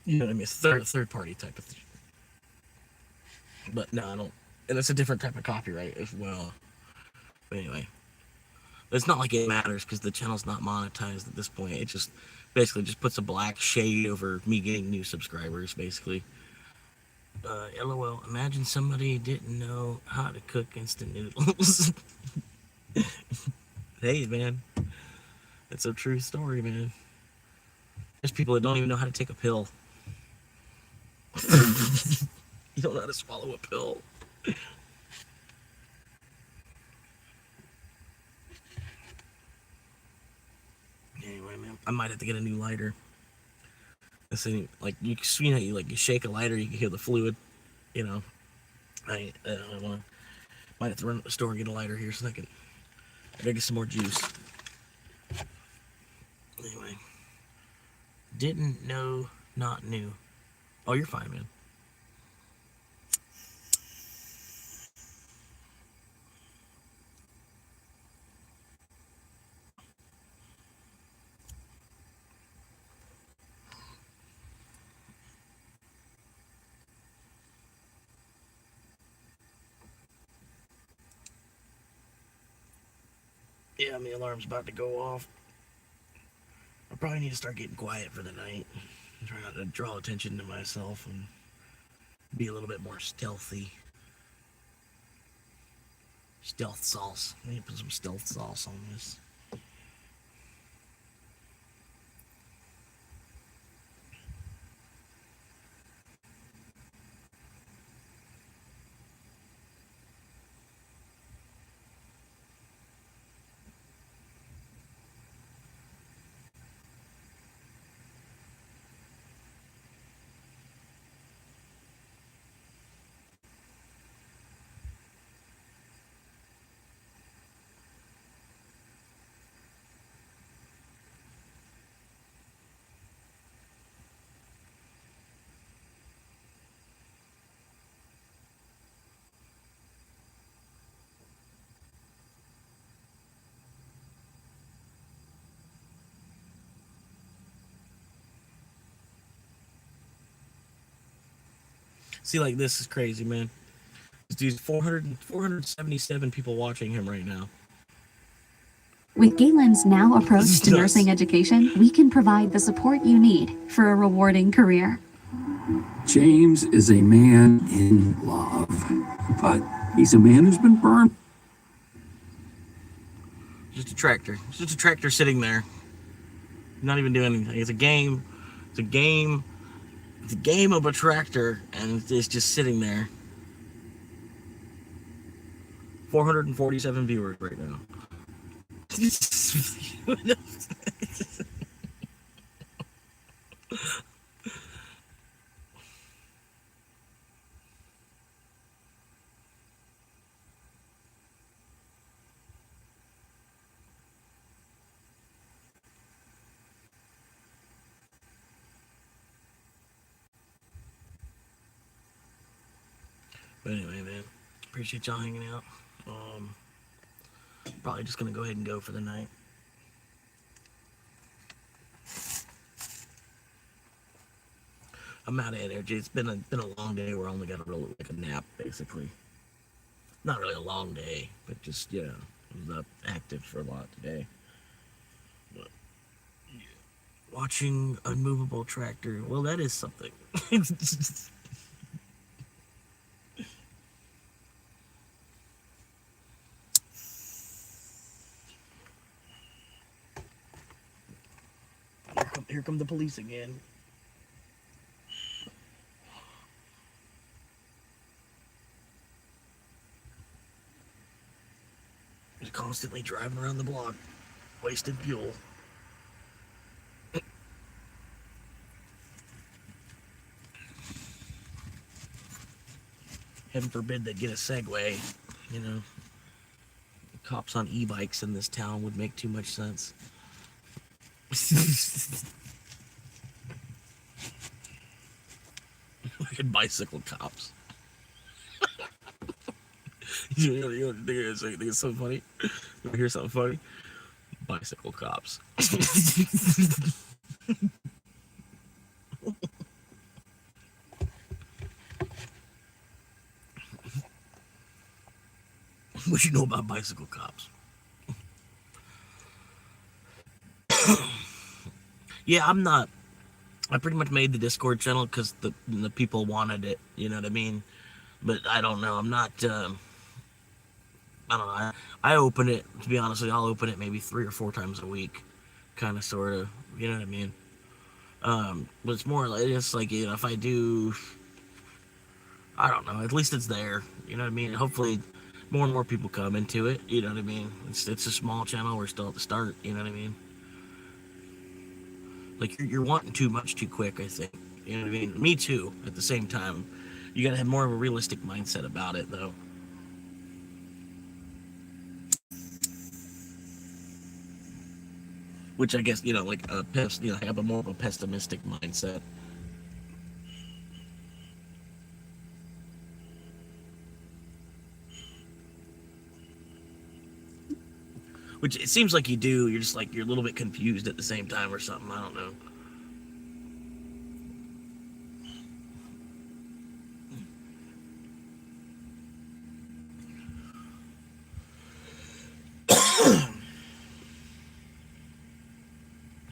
You know what I mean? It's third party type of thing. But no, I don't. And it's a different type of copyright as well. But anyway, it's not like it matters because the channel's not monetized at this point. It just basically just puts a black shade over me getting new subscribers, basically. LOL. Imagine somebody didn't know how to cook instant noodles. Hey, man. It's a true story, man. There's people that don't even know how to take a pill. You don't know how to swallow a pill. Anyway, man, I might have to get a new lighter. Like you shake a lighter, you can hear the fluid. You know, I want to. Might have to run to the store and get a lighter here so I gotta get some more juice. Anyway, didn't know, not new. Oh, you're fine, man. Yeah, the alarm's about to go off. I probably need to start getting quiet for the night. Try not to draw attention to myself and be a little bit more stealthy. Stealth sauce. I need to put some stealth sauce on this. See, like, this is crazy, man. This dude's 477 people watching him right now. With Galen's now approach to Nuts. nursing education, we can provide the support you need for a rewarding career. James is a man in love, but he's a man who's been burned. Just a tractor. It's just a tractor sitting there. Not even doing anything. It's a game. It's a game. It's a game of a tractor, and it's just sitting there. 447 viewers right now. But anyway, man, appreciate y'all hanging out. Probably just gonna go ahead and go for the night. I'm out of energy. It's been a long day where I only got a nap, basically. Not really a long day, but just, I was up active for a lot today. But, yeah. Watching a movable tractor, well, that is something. Here come the police again. Just constantly driving around the block, wasting fuel. Heaven forbid they get a Segway, Cops on e-bikes in this town would make too much sense. Fucking bicycle cops. You think it's so funny? You want to hear something funny? Bicycle cops. What you know about bicycle cops? Yeah, I'm not I pretty much made the Discord channel because the people wanted it. You know what I mean? But I don't know. I'm not. I don't know. I open it, to be honest with you. I'll open it maybe 3 or 4 times a week, kind of, sort of. You know what I mean? But it's more like, it's like, you know, if I do, I don't know. At least it's there. You know what I mean? Hopefully, more and more people come into it. You know what I mean? It's a small channel. We're still at the start. You know what I mean? Like, you're wanting too much too quick, I think. You know what I mean? Me too, at the same time. You gotta have more of a realistic mindset about it, though. Which I guess, you know, like, have a more of a pessimistic mindset. Which it seems like you do. You're just like, you're a little bit confused at the same time or something. I don't know.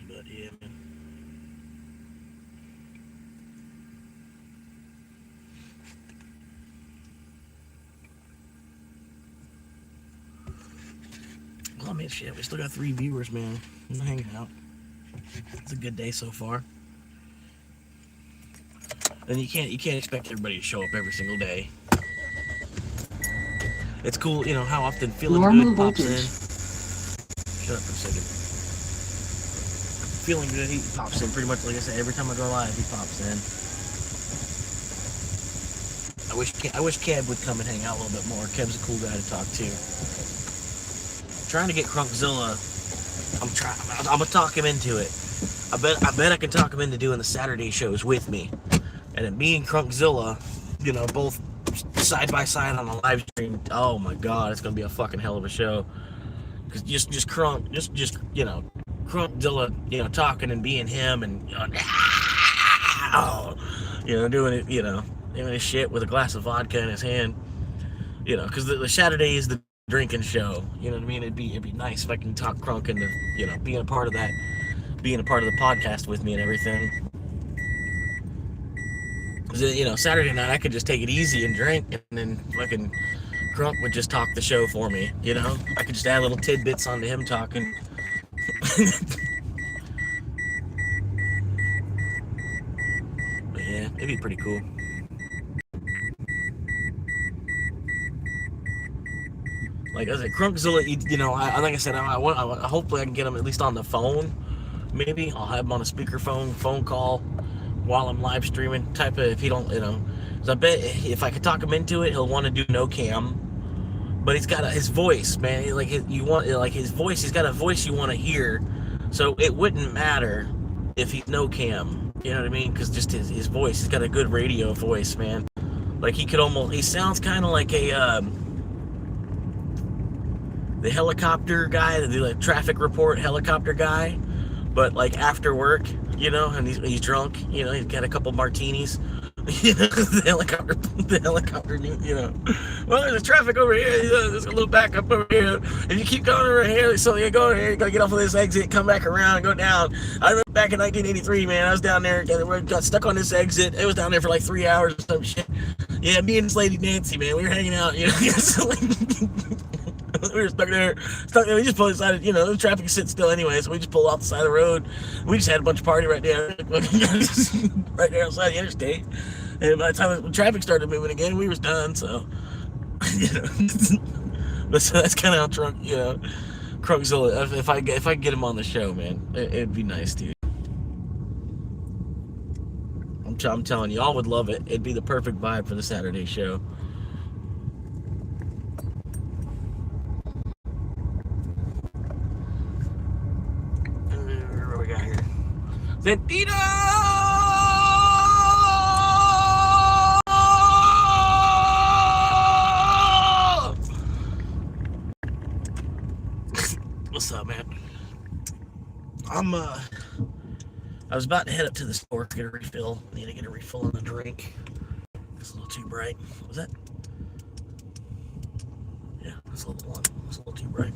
But yeah, man. Oh man, shit, we still got 3 viewers, man. I'm hanging out. It's a good day so far. And you can't expect everybody to show up every single day. It's cool, you know, how often Feeling Good pops in. Shut up for a second. Feeling Good, he pops in pretty much, like I said, every time I go live, he pops in. I wish Kev would come and hang out a little bit more. Kev's a cool guy to talk to. Trying to get Crunkzilla. I'm gonna talk him into it. I bet I can talk him into doing the Saturday shows with me, and then me and Crunkzilla, you know, both side by side on a live stream. Oh my God, it's gonna be a fucking hell of a show. Cause just you know, Crunkzilla, you know, talking and being him, and you know, doing it, you know, doing his shit with a glass of vodka in his hand. You know, because the Saturday is the drinking show. You know what I mean? It'd be nice if I can talk Crunk into, you know, being a part of that, being a part of the podcast with me and everything. Because, you know, Saturday night I could just take it easy and drink, and then fucking Crunk would just talk the show for me. You know, I could just add little tidbits onto him talking. But yeah, it'd be pretty cool. Like I said, Crunkzilla, you know, like I said, hopefully I can get him at least on the phone. Maybe I'll have him on a speakerphone, phone call while I'm live streaming. Type of, if he don't, you know, because I bet if I could talk him into it, he'll want to do no cam. But he's got his voice, man. Like his voice. He's got a voice you want to hear, so it wouldn't matter if he's no cam. You know what I mean? Because just his voice. He's got a good radio voice, man. Like he sounds kind of like the helicopter guy, the traffic report helicopter guy, but like after work, you know, and he's drunk, you know, he's got a couple martinis, you know, the helicopter, you know, well, there's traffic over here, there's a little backup over here, if you keep going over here, so you go over here, you gotta get off of this exit, come back around and go down. I remember back in 1983, man, I was down there, got stuck on this exit. It was down there for like 3 hours or some shit. Yeah, me and this lady Nancy, man, we were hanging out, you know. So like, we were stuck there. We just decided, you know, the traffic is sitting still anyway, so we just pulled off the side of the road. We just had a bunch of party right there, right there outside the interstate. And by the time the traffic started moving again, we was done. So, you know, but so that's kind of how Crunkzilla. If I get him on the show, man, it'd be nice, dude. I'm telling you, y'all would love it. It'd be the perfect vibe for the Saturday show. What we got here? Santino! What's up, man? I was about to head up to the store to get a refill. I need to get a refill on the drink. It's a little too bright. What was that? Yeah, that's a little one. It's a little too bright.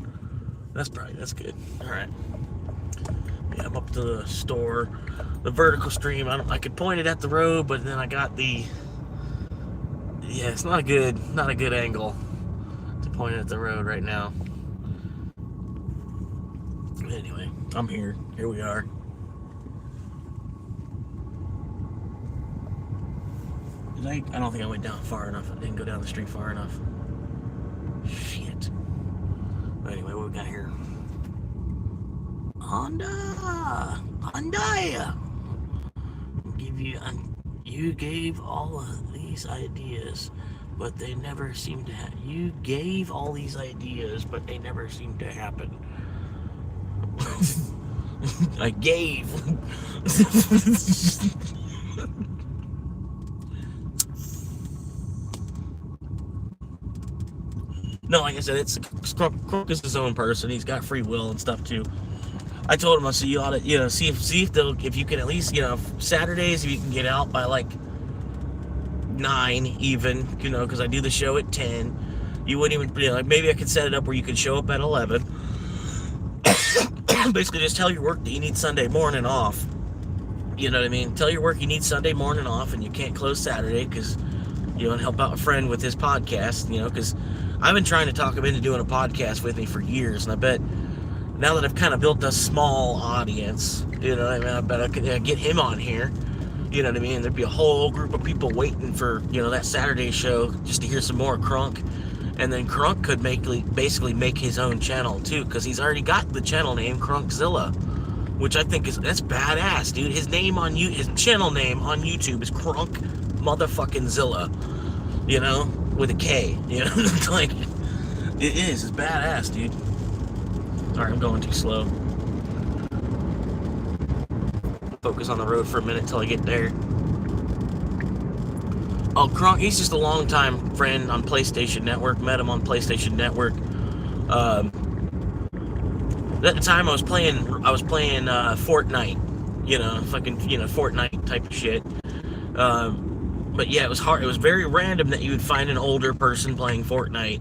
That's bright. That's good. All right. Yeah, I'm up to the store. The vertical stream, I could point it at the road, but then I got the... Yeah, it's not a good angle to point it at the road right now. But anyway, I'm here. Here we are. I don't think I went down far enough. I didn't go down the street far enough. Shit. But anyway, what we got here? Hyundai. You gave all of these ideas, but they never seem to happen. You gave all these ideas, but they never seem to happen. I gave. No, like I said, Crook is his own person. He's got free will and stuff too. I told him, I said, you ought to, see if you can at least, Saturdays, if you can get out by like 9 even, because I do the show at 10. You wouldn't even, like maybe I could set it up where you could show up at 11. Basically, just tell your work that you need Sunday morning off. You know what I mean? Tell your work you need Sunday morning off and you can't close Saturday because you want to help out a friend with his podcast, because I've been trying to talk him into doing a podcast with me for years, and I bet now that I've kind of built a small audience, I bet I could get him on here, you know what I mean? There'd be a whole group of people waiting for, that Saturday show just to hear some more Crunk, and then Crunk could basically make his own channel too, because he's already got the channel name Crunkzilla, which I think that's badass, dude. His channel name on YouTube is Crunk motherfucking Zilla, with a K, like, it's badass, dude. Alright, I'm going too slow. Focus on the road for a minute till I get there. Oh, Crunk, he's just a longtime friend on PlayStation Network. Met him on PlayStation Network. At the time I was playing Fortnite, Fortnite type of shit. But yeah, it was hard. It was very random that you would find an older person playing Fortnite,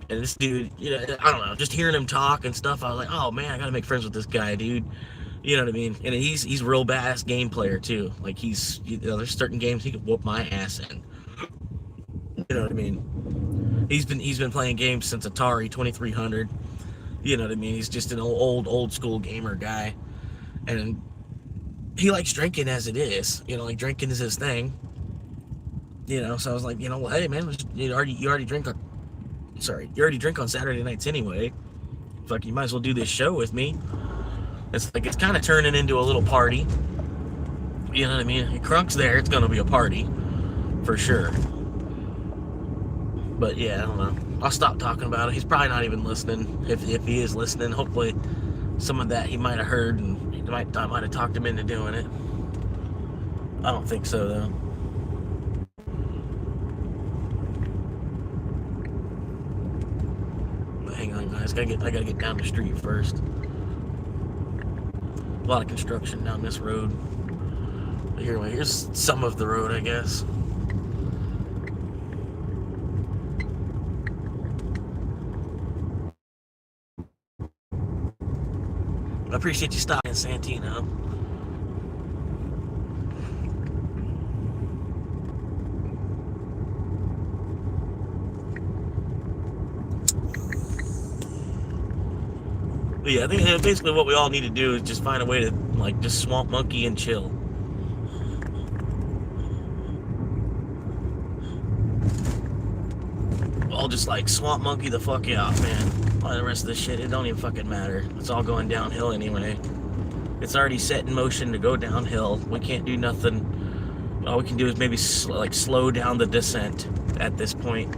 and this dude, I don't know, just hearing him talk and stuff, I was like, oh man, I gotta make friends with this guy, dude. You know what I mean? And he's real badass game player too. Like there's certain games he could whoop my ass in. You know what I mean? He's been playing games since Atari 2300. You know what I mean? He's just an old school gamer guy, and he likes drinking as it is. Like drinking is his thing. So I was like, well, hey man, you already drink on Saturday nights anyway. Fuck, you might as well do this show with me. It's like it's kind of turning into a little party. You know what I mean? If Crunk's there, it's gonna be a party for sure. But yeah, I don't know. I'll stop talking about it. He's probably not even listening. If he is listening, hopefully some of that he might have heard, and I might have talked him into doing it. I don't think so though. But hang on, guys. I gotta get down the street first. A lot of construction down this road. But here's some of the road, I guess. I appreciate you stopping, Santino. But yeah, I think basically what we all need to do is just find a way to, like, just swamp monkey and chill. I'll just, like, swamp monkey the fuck out, man. All the rest of this shit, it don't even fucking matter. It's all going downhill anyway. It's already set in motion to go downhill. We can't do nothing. All we can do is maybe, slow down the descent at this point.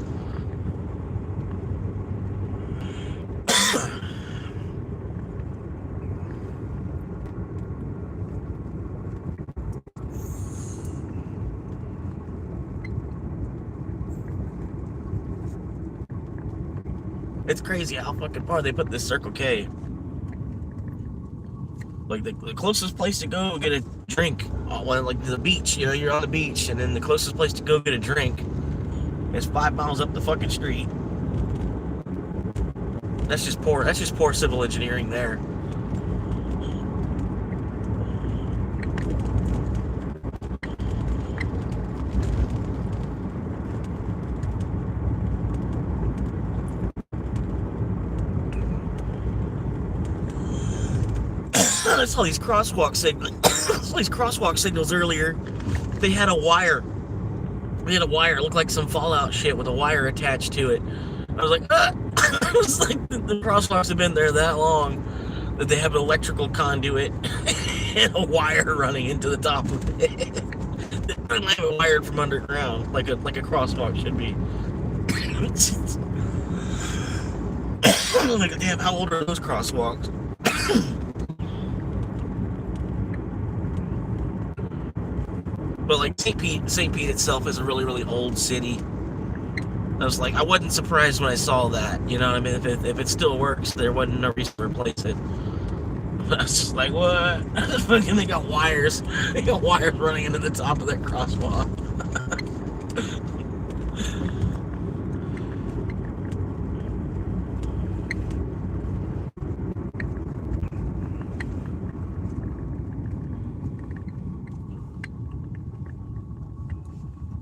It's crazy how fucking far they put this Circle K. Like, the closest place to go get a drink, like the beach, you're on the beach, and then the closest place to go get a drink is 5 miles up the fucking street. That's just poor civil engineering there. I saw these crosswalk signals. These crosswalk signals earlier. They had a wire. They had a wire. It looked like some Fallout shit with a wire attached to it. I was like, I was like, the crosswalks have been there that long that they have an electrical conduit and a wire running into the top of it. They couldn't have it wired from underground like a crosswalk should be. I'm like, damn, how old are those crosswalks? But like St. Pete itself is a really, really old city. I was like, I wasn't surprised when I saw that. You know what I mean? If it still works, there wasn't no reason to replace it. But I was just like, what? Fucking, they got wires. They got wires running into the top of their crosswalk.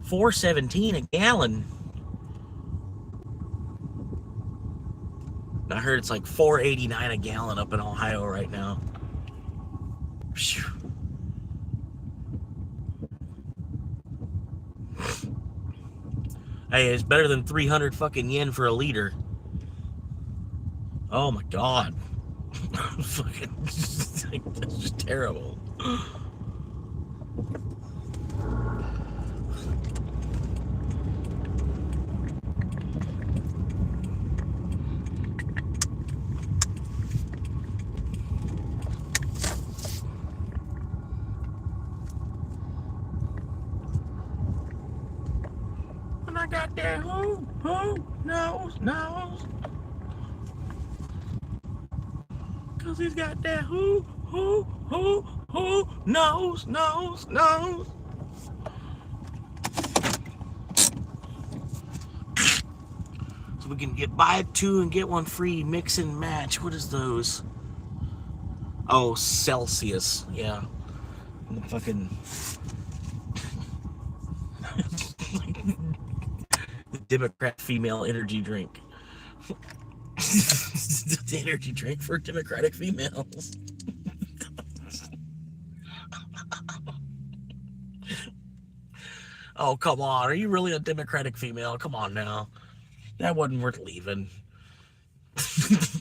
4.17 a gallon. I heard it's like 4.89 a gallon up in Ohio right now. Phew. Hey, it's better than 300 fucking yen for a liter. Oh my god. Fucking, that's just terrible. And I got that who knows. Cause he's got that who knows. So we can get buy two and get one free, mix and match. What is those? Oh, Celsius. Yeah. The fucking the Democrat female energy drink. The energy drink for Democratic females. Oh, come on. Are you really a Democratic female? Come on now. That wasn't worth leaving.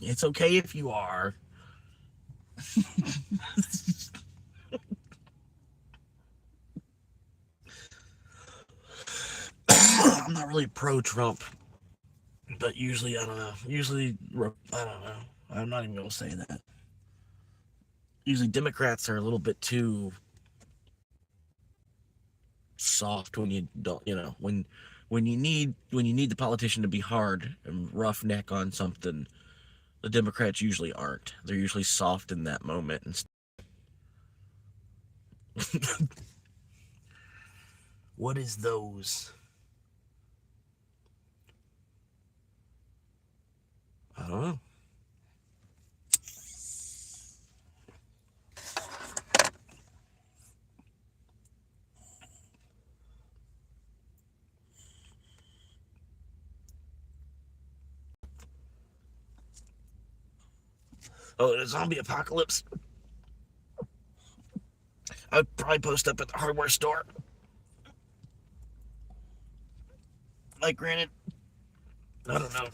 It's okay if you are. I'm not really pro-Trump, but usually, I don't know. I don't know. I'm not even going to say that. Usually Democrats are a little bit too soft when you don't, when you need the politician to be hard and roughneck on something. The Democrats usually aren't. They're usually soft in that moment. What is those? I don't know. Oh, the zombie apocalypse. I'd probably post up at the hardware store. Like, granted, I don't know.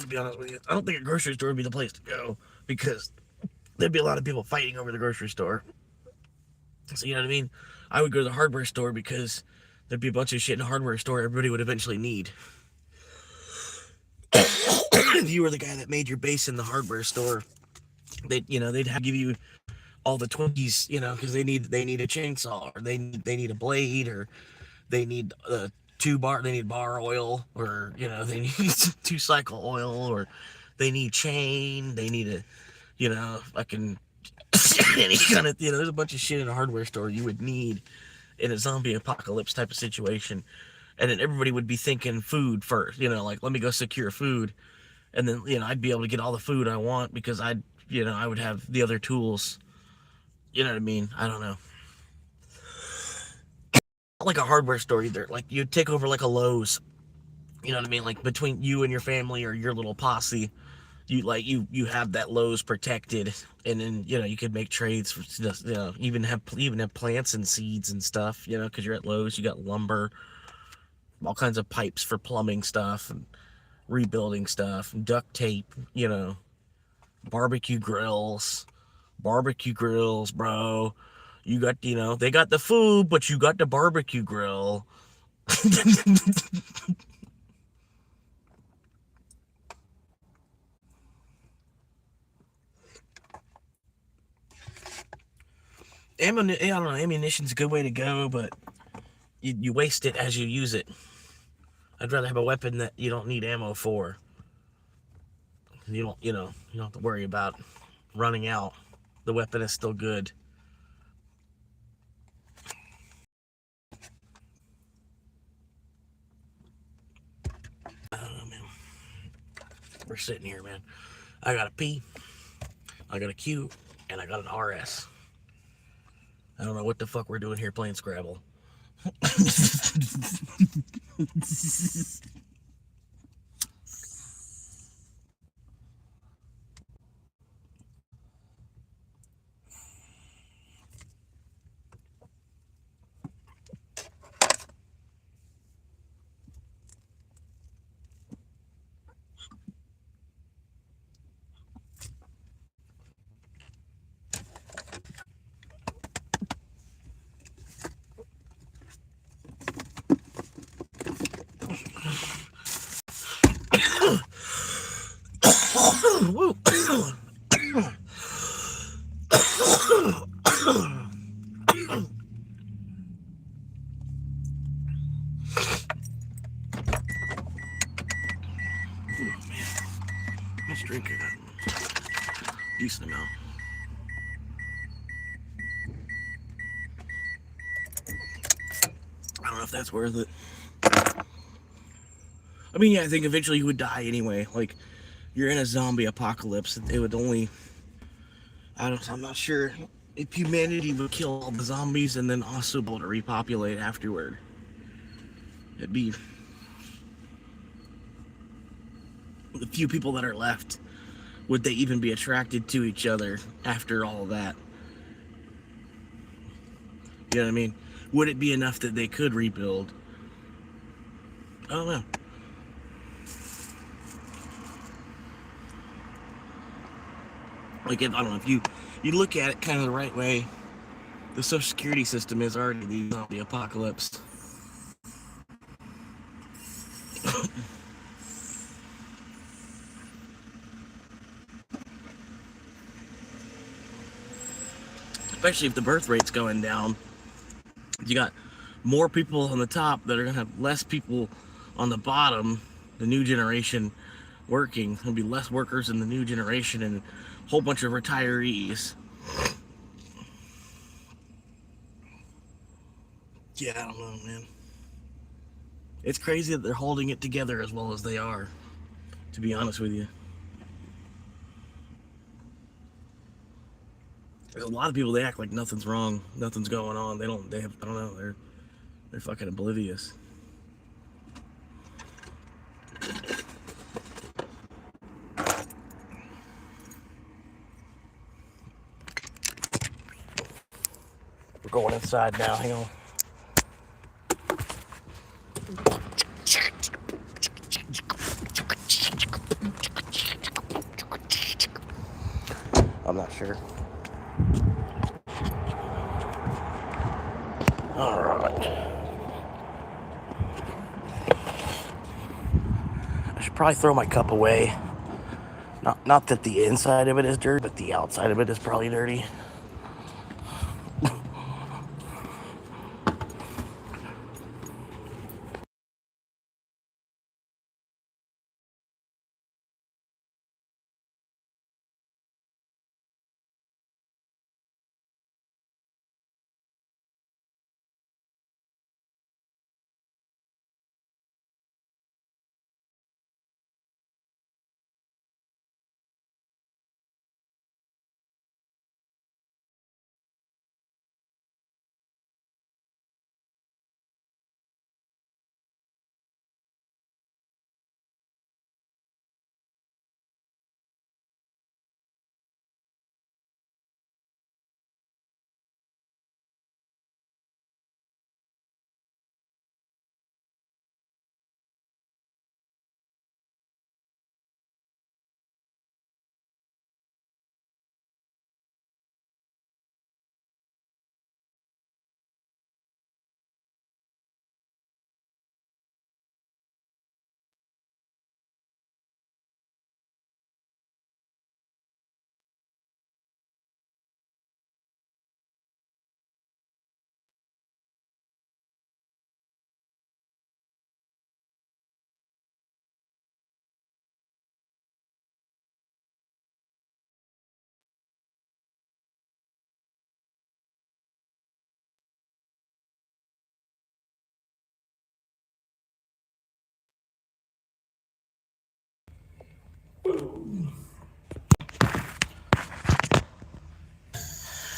To be honest with you. I don't think a grocery store would be the place to go because there'd be a lot of people fighting over the grocery store. So, you know what I mean? I would go to the hardware store because there'd be a bunch of shit in the hardware store everybody would eventually need. If you were the guy that made your base in the hardware store, they'd give you all the Twinkies, because they need a chainsaw, or they need a blade, or they need they need bar oil, or they need 2-cycle oil, or they need chain, they need fucking any kind of there's a bunch of shit in a hardware store you would need in a zombie apocalypse type of situation. And then everybody would be thinking food first, like, let me go secure food. And then, I'd be able to get all the food I want because I would have the other tools. You know what I mean? I don't know. Not like a hardware store either. Like, you'd take over like a Lowe's. You know what I mean? Like, between you and your family or your little posse, you have that Lowe's protected, and then you could make trades for even have plants and seeds and stuff, because you're at Lowe's. You got lumber, all kinds of pipes for plumbing stuff and rebuilding stuff, and duct tape, barbecue grills, bro. You got, they got the food, but you got the barbecue grill. I don't know, ammunition's a good way to go, but you waste it as you use it. I'd rather have a weapon that you don't need ammo for. You don't have to worry about running out. The weapon is still good. I don't know, man. We're sitting here, man. I got a P, I got a Q, and I got an RS. I don't know what the fuck we're doing here playing Scrabble. Let's drink it. Decent amount. I don't know if that's worth it. I mean, yeah, I think eventually you would die anyway. Like, you're in a zombie apocalypse. It would only... I'm not sure if humanity would kill all the zombies and then also be able to repopulate afterward. It'd be... the few people that are left, would they even be attracted to each other after all of that? You know what I mean? Would it be enough that they could rebuild? I don't know. Like, I don't know, if you look at it kind of the right way, the Social Security system is already the zombie apocalypse. Especially if the birth rate's going down. You got more people on the top that are going to have less people on the bottom, the new generation working. There'll be less workers in the new generation and a whole bunch of retirees. Yeah, I don't know, man. It's crazy that they're holding it together as well as they are, to be honest with you. There's a lot of people, they act like nothing's wrong, nothing's going on. I don't know, they're fucking oblivious. We're going inside now, hang on. I'm not sure. All right. I should probably throw my cup away. Not that the inside of it is dirty, but the outside of it is probably dirty.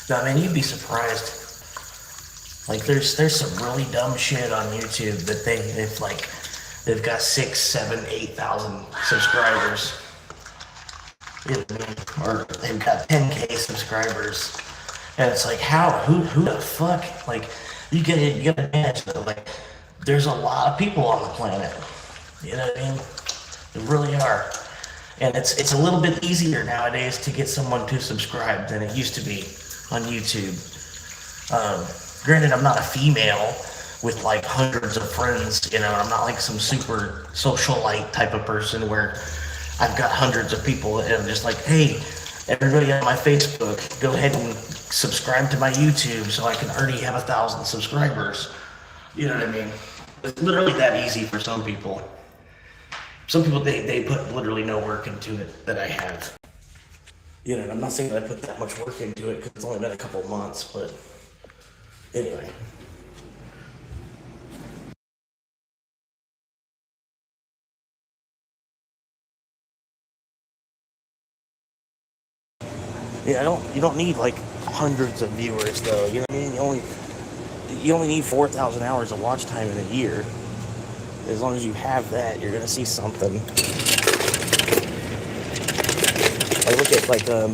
No, I mean, you'd be surprised. Like, there's some really dumb shit on YouTube that they've got 6, 7, 8,000 subscribers. You know what I mean? Or they've got 10K subscribers. And it's like, who the fuck? Like, you gotta imagine that, like, there's a lot of people on the planet. You know what I mean? There really are. And it's a little bit easier nowadays to get someone to subscribe than it used to be on YouTube. Granted, I'm not a female with like hundreds of friends, you know, I'm not like some super socialite type of person where I've got hundreds of people and I'm just like, hey, everybody on my Facebook, go ahead and subscribe to my YouTube so I can already have 1,000 subscribers. You know what I mean? It's literally that easy for some people. Some people, they put literally no work into it that I have. You know, and I'm not saying that I put that much work into it because it's only been a couple months, but anyway. Yeah, you don't need like hundreds of viewers though. You know what I mean? You only need 4,000 hours of watch time in a year. As long as you have that, you're gonna see something. I look at like a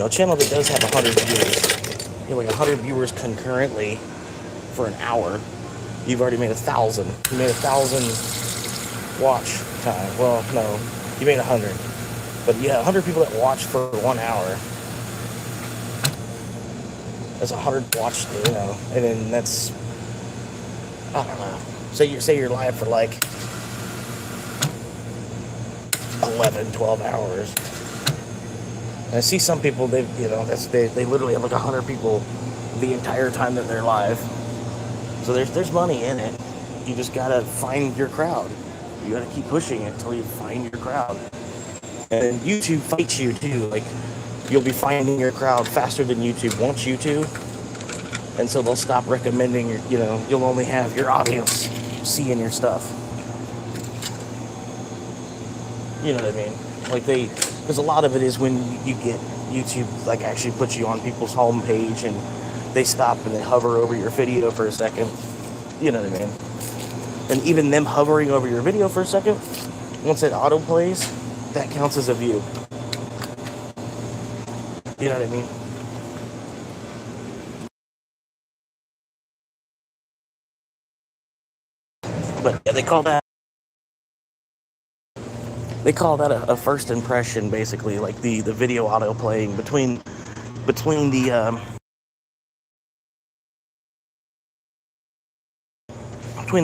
channel that does have 100 viewers. You know, like 100 viewers concurrently for an hour. You've already made 1,000. You made 1,000 watch time. Well, no, you made 100. But yeah, 100 people that watch for 1 hour. That's 100 watched, you know, and then that's, I don't know. Say you're live for like 11, 12 hours. And I see some people, they literally have like 100 people the entire time that they're live. So there's money in it. You just gotta find your crowd. You gotta keep pushing it until you find your crowd. And YouTube fights you too. Like, you'll be finding your crowd faster than YouTube wants you to. And so they'll stop recommending your, you'll only have your audience seeing your stuff. You know what I mean? Like because a lot of it is when you get YouTube, like, actually puts you on people's homepage and they stop and they hover over your video for a second. You know what I mean? And even them hovering over your video for a second, once it auto plays, that counts as a view. You know what I mean? But yeah, they call that a first impression, basically, like the video auto playing between the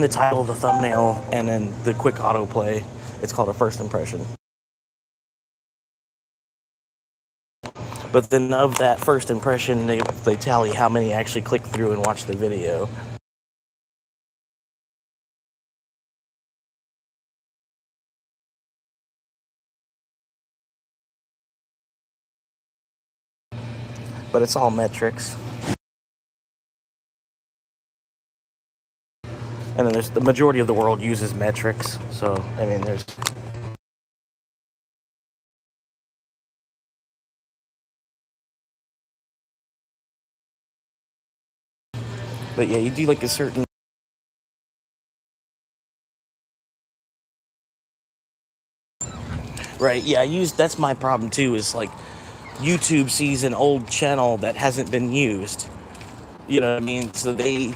title, the thumbnail, and then the quick autoplay. It's called a first impression. But then of that first impression, they tally how many actually click through and watch the video. But it's all metrics. And then the majority of the world uses metrics. So, I mean, there's... But yeah, you do like a certain... Right, yeah, that's my problem too, is like, YouTube sees an old channel that hasn't been used. You know what I mean? So they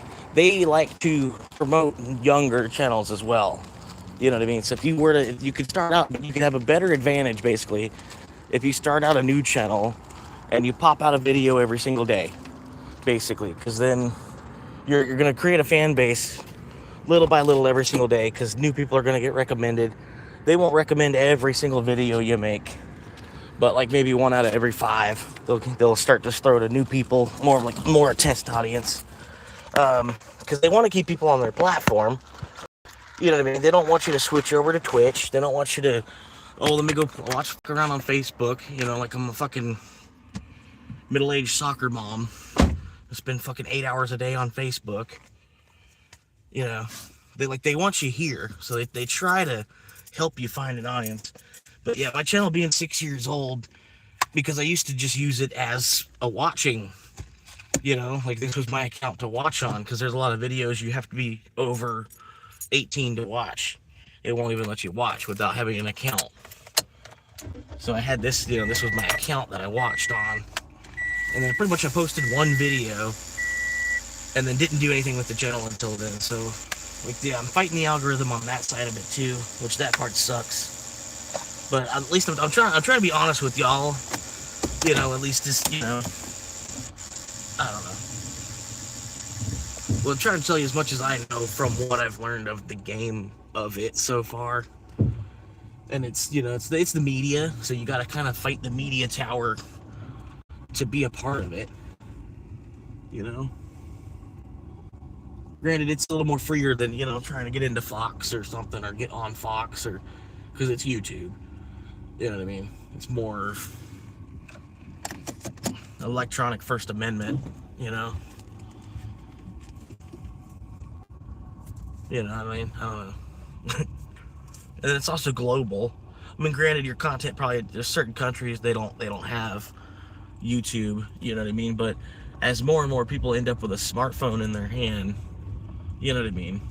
like to promote younger channels as well. You know what I mean? So if you could start out, you could have a better advantage, basically, if you start out a new channel and you pop out a video every single day, basically, because then you're going to create a fan base little by little every single day, because new people are going to get recommended. They won't recommend every single video you make, but like maybe 1 out of every 5, they'll start to throw to new people, more a test audience, because they want to keep people on their platform. You know what I mean? They don't want you to switch over to Twitch. They don't want you to, let me go fuck around on Facebook. You know, like I'm a fucking middle-aged soccer mom. I spend fucking 8 hours a day on Facebook. You know, they want you here, so they try to help you find an audience. But yeah, my channel being 6 years old, because I used to just use it as a watching, like this was my account to watch on, because there's a lot of videos you have to be over 18 to watch. It won't even let you watch without having an account. So I had this, this was my account that I watched on. And then pretty much I posted one video and then didn't do anything with the channel until then. So, like, yeah, I'm fighting the algorithm on that side of it too, which that part sucks. But at least I'm trying to be honest with y'all. At least just, I don't know. Well, I'm trying to tell you as much as I know from what I've learned of the game of it so far. And it's, it's the media, so you got to kind of fight the media tower to be a part of it. Granted, it's a little more freer than, trying to get into Fox or something, or get on Fox, or because it's YouTube. You know what I mean? It's more electronic First Amendment, You know what I mean? I don't know. And it's also global. I mean, granted, your content probably, there's certain countries they don't have YouTube, you know what I mean? But as more and more people end up with a smartphone in their hand, you know what I mean?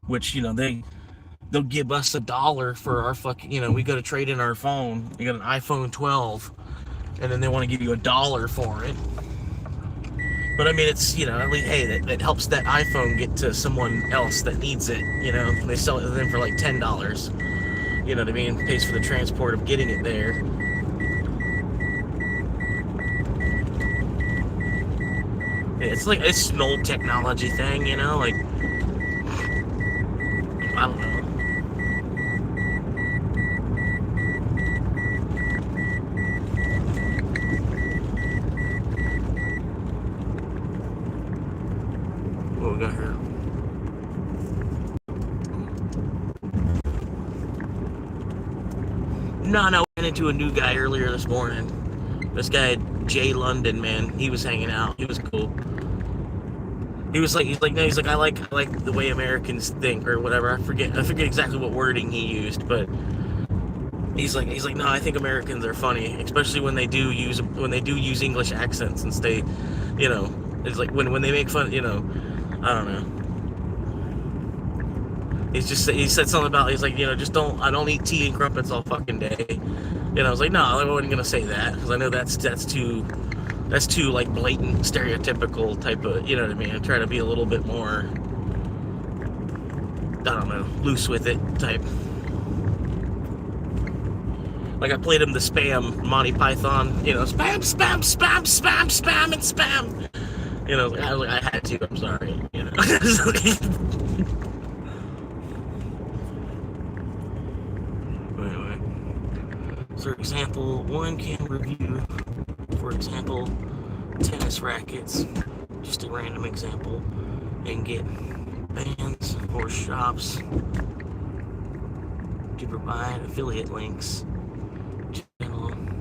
Which, they'll give us $1 for our fucking, we go to trade in our phone. You got an iPhone 12, and then they want to give you $1 for it. But I mean, it's, at least, hey, that helps that iPhone get to someone else that needs it, They sell it to them for like $10. You know what I mean? Pays for the transport of getting it there. It's like, it's an old technology thing, like, I don't know. What we got here? No, I went into a new guy earlier this morning. This guy, Jay London, man, he was hanging out. He was cool. He's like, I like the way Americans think, or whatever. I forget exactly what wording he used, but he's like, no, I think Americans are funny, especially when they do use English accents and stay, it's like when they make fun, I don't know. He said something about, he's like, I don't eat tea and crumpets all fucking day. I was like, no, I wasn't gonna say that, because I know that's too like blatant, stereotypical type of, you know what I mean? I try to be a little bit more, I don't know, loose with it type. Like I played him the spam Monty Python, spam, spam, spam, spam, spam, and spam. I had to, I'm sorry, Anyway, so for example, one can review, for example, tennis rackets, just a random example, and get bands or shops to provide affiliate links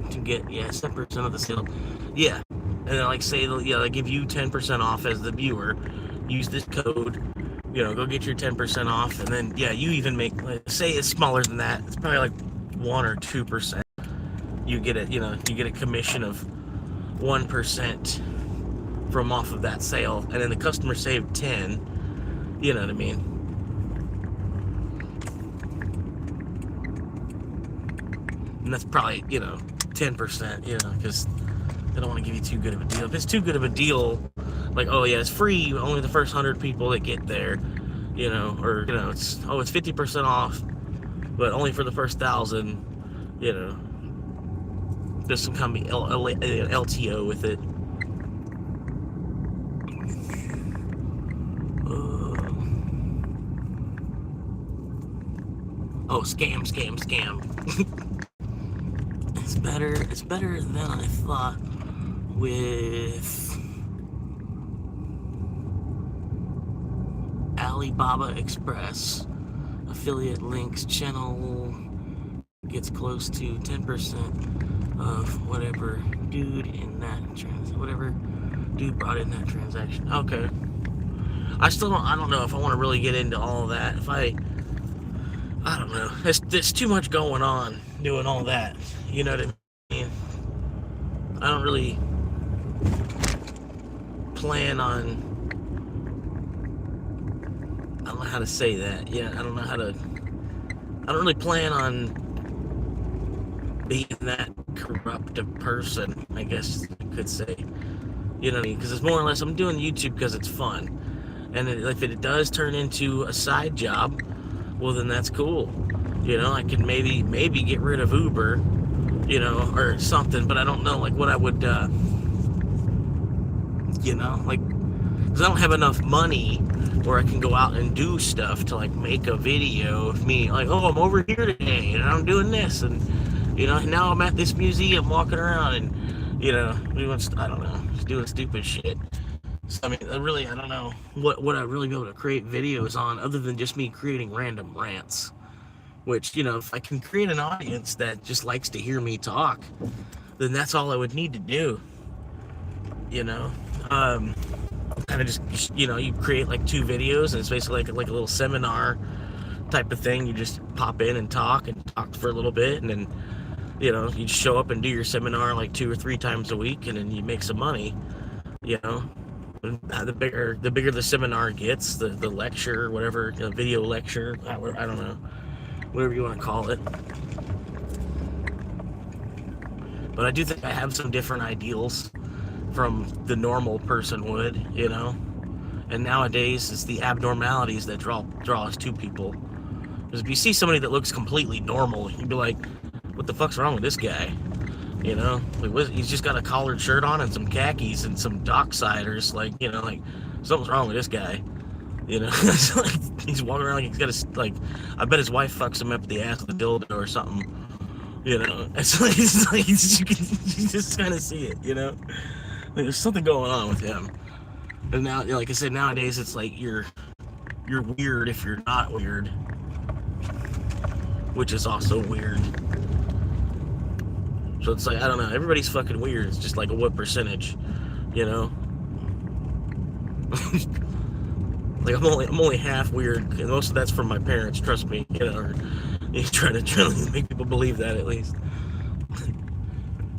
to get 7% of the sale. Yeah, and then like say they give you 10% off as the viewer. Use this code, go get your 10% off, and then you even make, say it's smaller than that. It's probably like 1 or 2%. You get it, you get a commission of 1% from off of that sale, and then the customer saved 10. You know what I mean? And that's probably 10%. Because they don't want to give you too good of a deal. If it's too good of a deal, like, oh yeah, it's free, only the first 100 people that get there, or it's 50% off, but only for the first 1,000. There's some kind of LTO with it. Scam. It's better than I thought with Alibaba Express. Affiliate links channel gets close to 10% of whatever dude brought in that transaction. Okay. I don't know if I want to really get into all of that. If I I don't know. There's too much going on doing all that. You know what I mean? I don't really plan on. I don't know how to say that. Yeah, I don't know how to. I don't really plan on being that corrupt a person, I guess you could say. You know what I mean? Because it's more or less I'm doing YouTube because it's fun. And if it does turn into a side job, well, then that's cool. You know, I can maybe get rid of Uber, you know, or something, but I don't know, like, what I would, you know, like, because I don't have enough money where I can go out and do stuff to, like, make a video of me, like, oh, I'm over here today, and I'm doing this, and, you know, now I'm at this museum walking around, and, you know, doing, I don't know, just doing stupid shit. So, I mean, I don't know what I'd really be able to create videos on other than just me creating random rants. Which, you know, if I can create an audience that just likes to hear me talk, then that's all I would need to do. You know? Kind of just, you know, you create like 2 videos and it's basically like a little seminar type of thing. You just pop in and talk for a little bit, and then, you know, you just show up and do your seminar like 2 or 3 times a week, and then you make some money, you know? The bigger the seminar gets, the lecture, whatever, video lecture, I don't know, whatever you want to call it. But I do think I have some different ideals from the normal person would, you know. And nowadays, it's the abnormalities that draw us to people. Because if you see somebody that looks completely normal, you'd be like, what the fuck's wrong with this guy? You know, like, he's just got a collared shirt on and some khakis and some docksiders. Like, you know, like, something's wrong with this guy. You know, it's like he's walking around like he's got a, like, I bet his wife fucks him up the ass with a dildo or something. You know, it's like you just kind of see it. You know, like, there's something going on with him. And now, like I said, nowadays it's like you're weird if you're not weird, which is also weird. So it's like, I don't know, everybody's fucking weird. It's just like a what percentage, you know? Like, I'm only half weird, and most of that's from my parents, trust me, you know, or you trying to make people believe that, at least.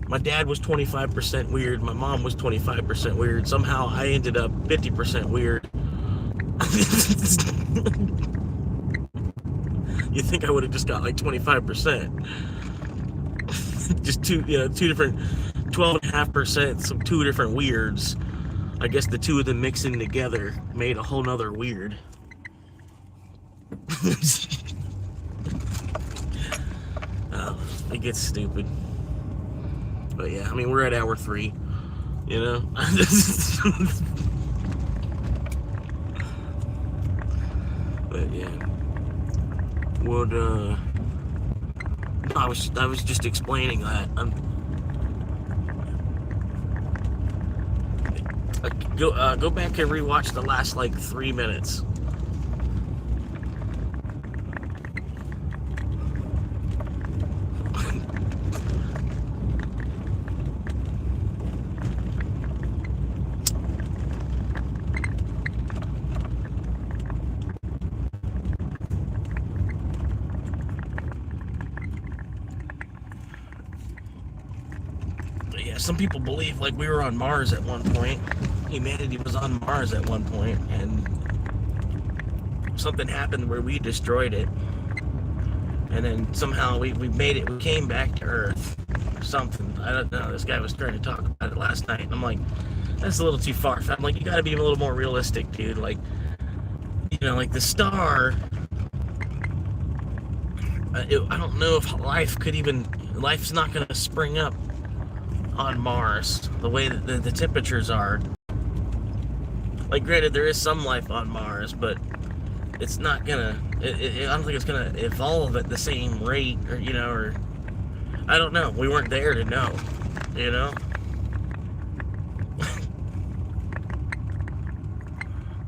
My dad was 25% weird, my mom was 25% weird, somehow I ended up 50% weird. You think I would have just got like 25%. Just two different 12.5%, some 2 different weirds. I guess the 2 of them mixing together made a whole nother weird. It gets stupid. But yeah, I mean, we're at hour 3, you know? But yeah. I was just explaining that. Go back and rewatch the last like 3 minutes. Some people believe like we were on Mars at one point. Humanity was on Mars at one point, and something happened where we destroyed it, and then somehow we made it. We came back to Earth or something. I don't know. This guy was trying to talk about it last night, and I'm like, that's a little too far. I'm like, you got to be a little more realistic, dude. Like, you know, like the star. I don't know if life's not going to spring up on Mars, the way that the temperatures are. Like, granted, there is some life on Mars, but it's not gonna, I don't think it's gonna evolve at the same rate, or, you know, or, I don't know, we weren't there to know, you know?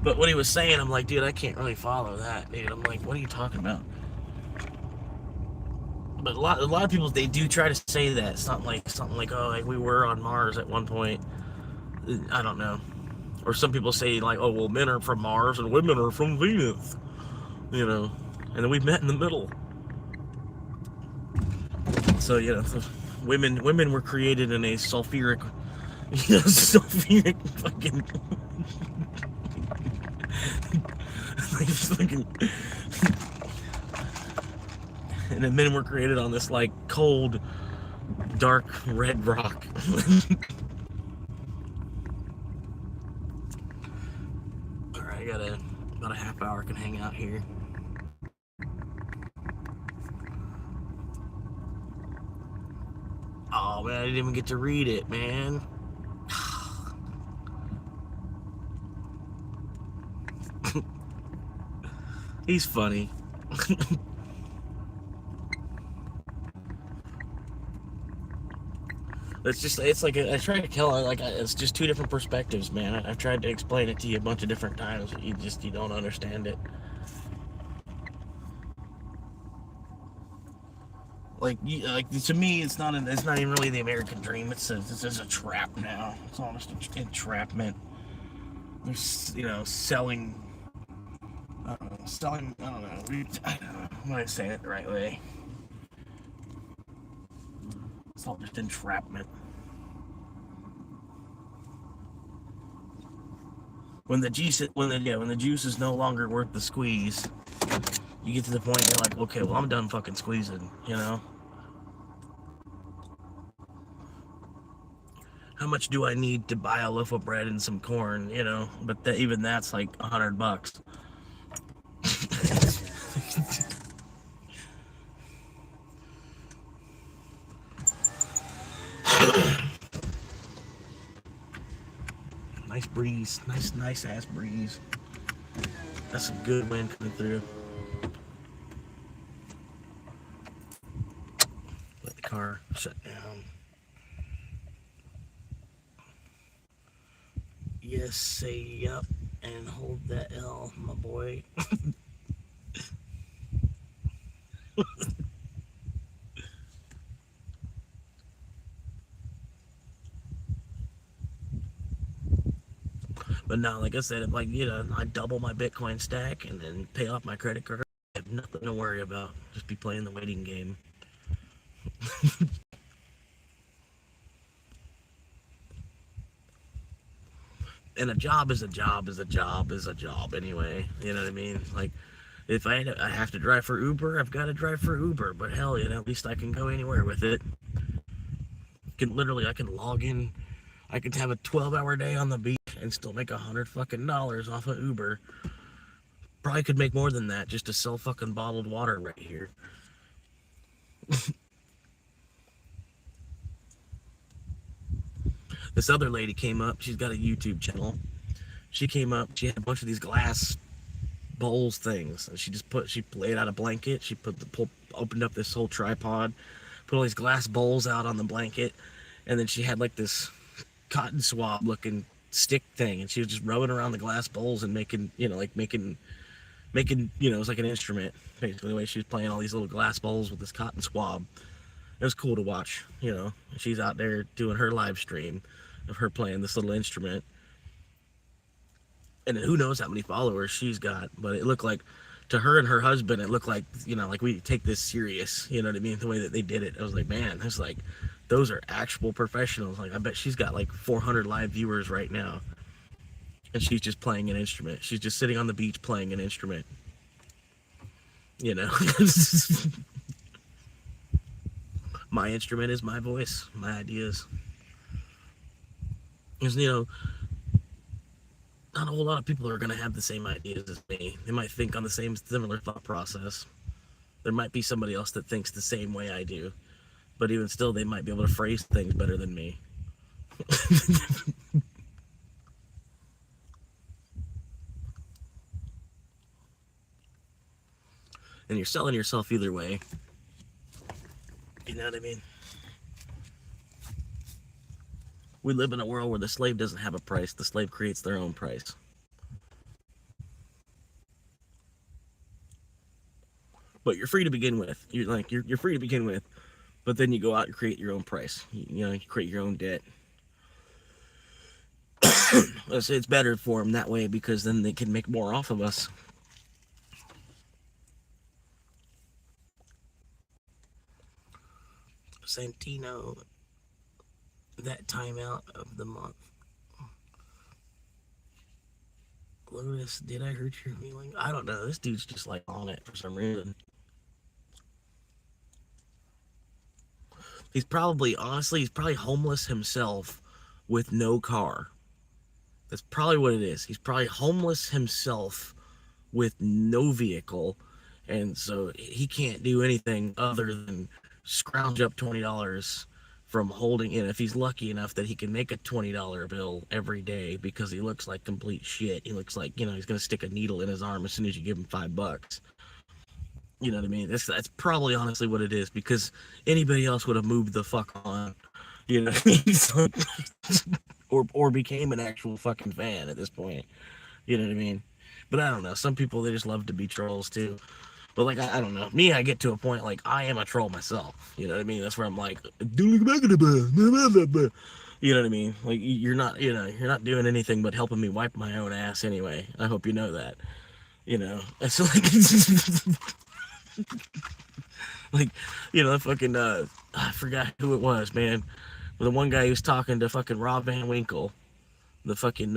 But what he was saying, I'm like, dude, I can't really follow that, dude. I'm like, what are you talking about? But a lot of people, they do try to say that something like oh, like we were on Mars at one point. I don't know. Or some people say like, oh, well, men are from Mars and women are from Venus, you know, and then we met in the middle. So women were created in a sulfuric, sulfuric fucking, like fucking, and then men were created on this like cold, dark red rock. All right, I got about a half hour. Can hang out here. Oh man, I didn't even get to read it, man. He's funny. It's like, I try to tell it, it's just two different perspectives, man. I've tried to explain it to you a bunch of different times, but you don't understand it. Like to me, it's not even really the American dream. It's just a trap now. It's almost an entrapment. They're selling. I don't know. I'm not saying it the right way. It's all just entrapment. When the juice is no longer worth the squeeze, you get to the point you're like, okay, well, I'm done fucking squeezing, How much do I need to buy a loaf of bread and some corn, But even that's like $100. Nice breeze, nice ass breeze. That's some good wind coming through. Let the car shut down. Yes, say yup and hold that L, my boy. But now, like I said, I double my Bitcoin stack and then pay off my credit card. I have nothing to worry about. Just be playing the waiting game. And a job is a job anyway. You know what I mean? Like, if I have to drive for Uber, I've got to drive for Uber. But hell, at least I can go anywhere with it. I can log in. I could have a 12-hour day on the beach and still make $100 fucking off of Uber. Probably could make more than that just to sell fucking bottled water right here. This other lady came up. She's got a YouTube channel. She came up. She had a bunch of these glass bowls things, and she laid out a blanket. She opened up this whole tripod, put all these glass bowls out on the blanket, and then she had like this cotton swab looking stick thing, and she was just rubbing around the glass bowls and making it was like an instrument, basically, the way she was playing all these little glass bowls with this cotton swab. It was cool to watch, she's out there doing her live stream of her playing this little instrument, and who knows how many followers she's got. But it looked like, to her and her husband, it looked like, like we take this serious, you know what I mean, the way that they did it. I was like, man, it's like, those are actual professionals. Like, I bet she's got like 400 live viewers right now, and she's just playing an instrument. She's just sitting on the beach playing an instrument, My instrument is my voice, my ideas. Because, not a whole lot of people are going to have the same ideas as me. They might think on the similar thought process. There might be somebody else that thinks the same way I do. But even still, they might be able to phrase things better than me. And you're selling yourself either way. You know what I mean? We live in a world where the slave doesn't have a price. The slave creates their own price. But you're free to begin with. You're free to begin with. But then you go out and create your own price. You create your own debt. It's better for them that way, because then they can make more off of us. Santino that timeout of the month. Lotus, did I hurt your feeling? I don't know. This dude's just like on it for some reason. He's probably homeless himself with no car. That's probably what it is. He's probably homeless himself with no vehicle, and so he can't do anything other than scrounge up $20 from holding in. If he's lucky enough that he can make a $20 bill every day, because he looks like complete shit. He looks like, he's gonna stick a needle in his arm as soon as you give him $5. You know what I mean? That's probably honestly what it is, because anybody else would have moved the fuck on. You know, or became an actual fucking fan at this point. You know what I mean? But I don't know. Some people, they just love to be trolls too. But like, I don't know. Me, I get to a point like I am a troll myself. You know what I mean? That's where I'm like, you know what I mean? Like, you're not doing anything but helping me wipe my own ass anyway. I hope you know that. You know, it's like, like, fucking I forgot who it was, man. The one guy who was talking to fucking Rob Van Winkle, the fucking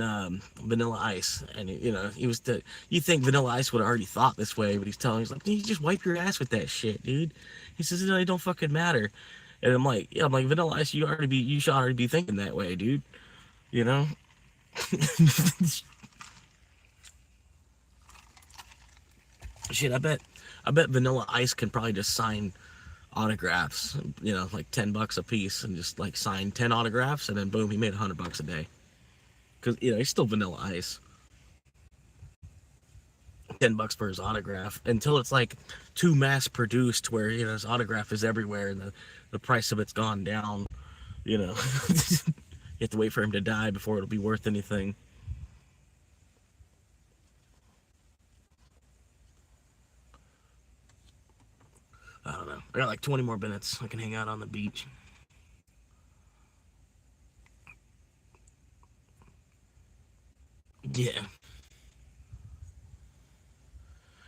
Vanilla Ice, and he was you think Vanilla Ice would have already thought this way, but he's like, you just wipe your ass with that shit, dude. He says, it don't fucking matter. And I'm like, Vanilla Ice, you should already be thinking that way, dude. You know? Shit, I bet Vanilla Ice can probably just sign autographs, like $10 a piece, and just like sign 10 autographs, and then boom, he made $100 a day. Because he's still Vanilla Ice. $10 for his autograph, until it's like too mass produced, where his autograph is everywhere and the price of it's gone down. You have to wait for him to die before it'll be worth anything. I don't know. I got like 20 more minutes. I can hang out on the beach. Yeah.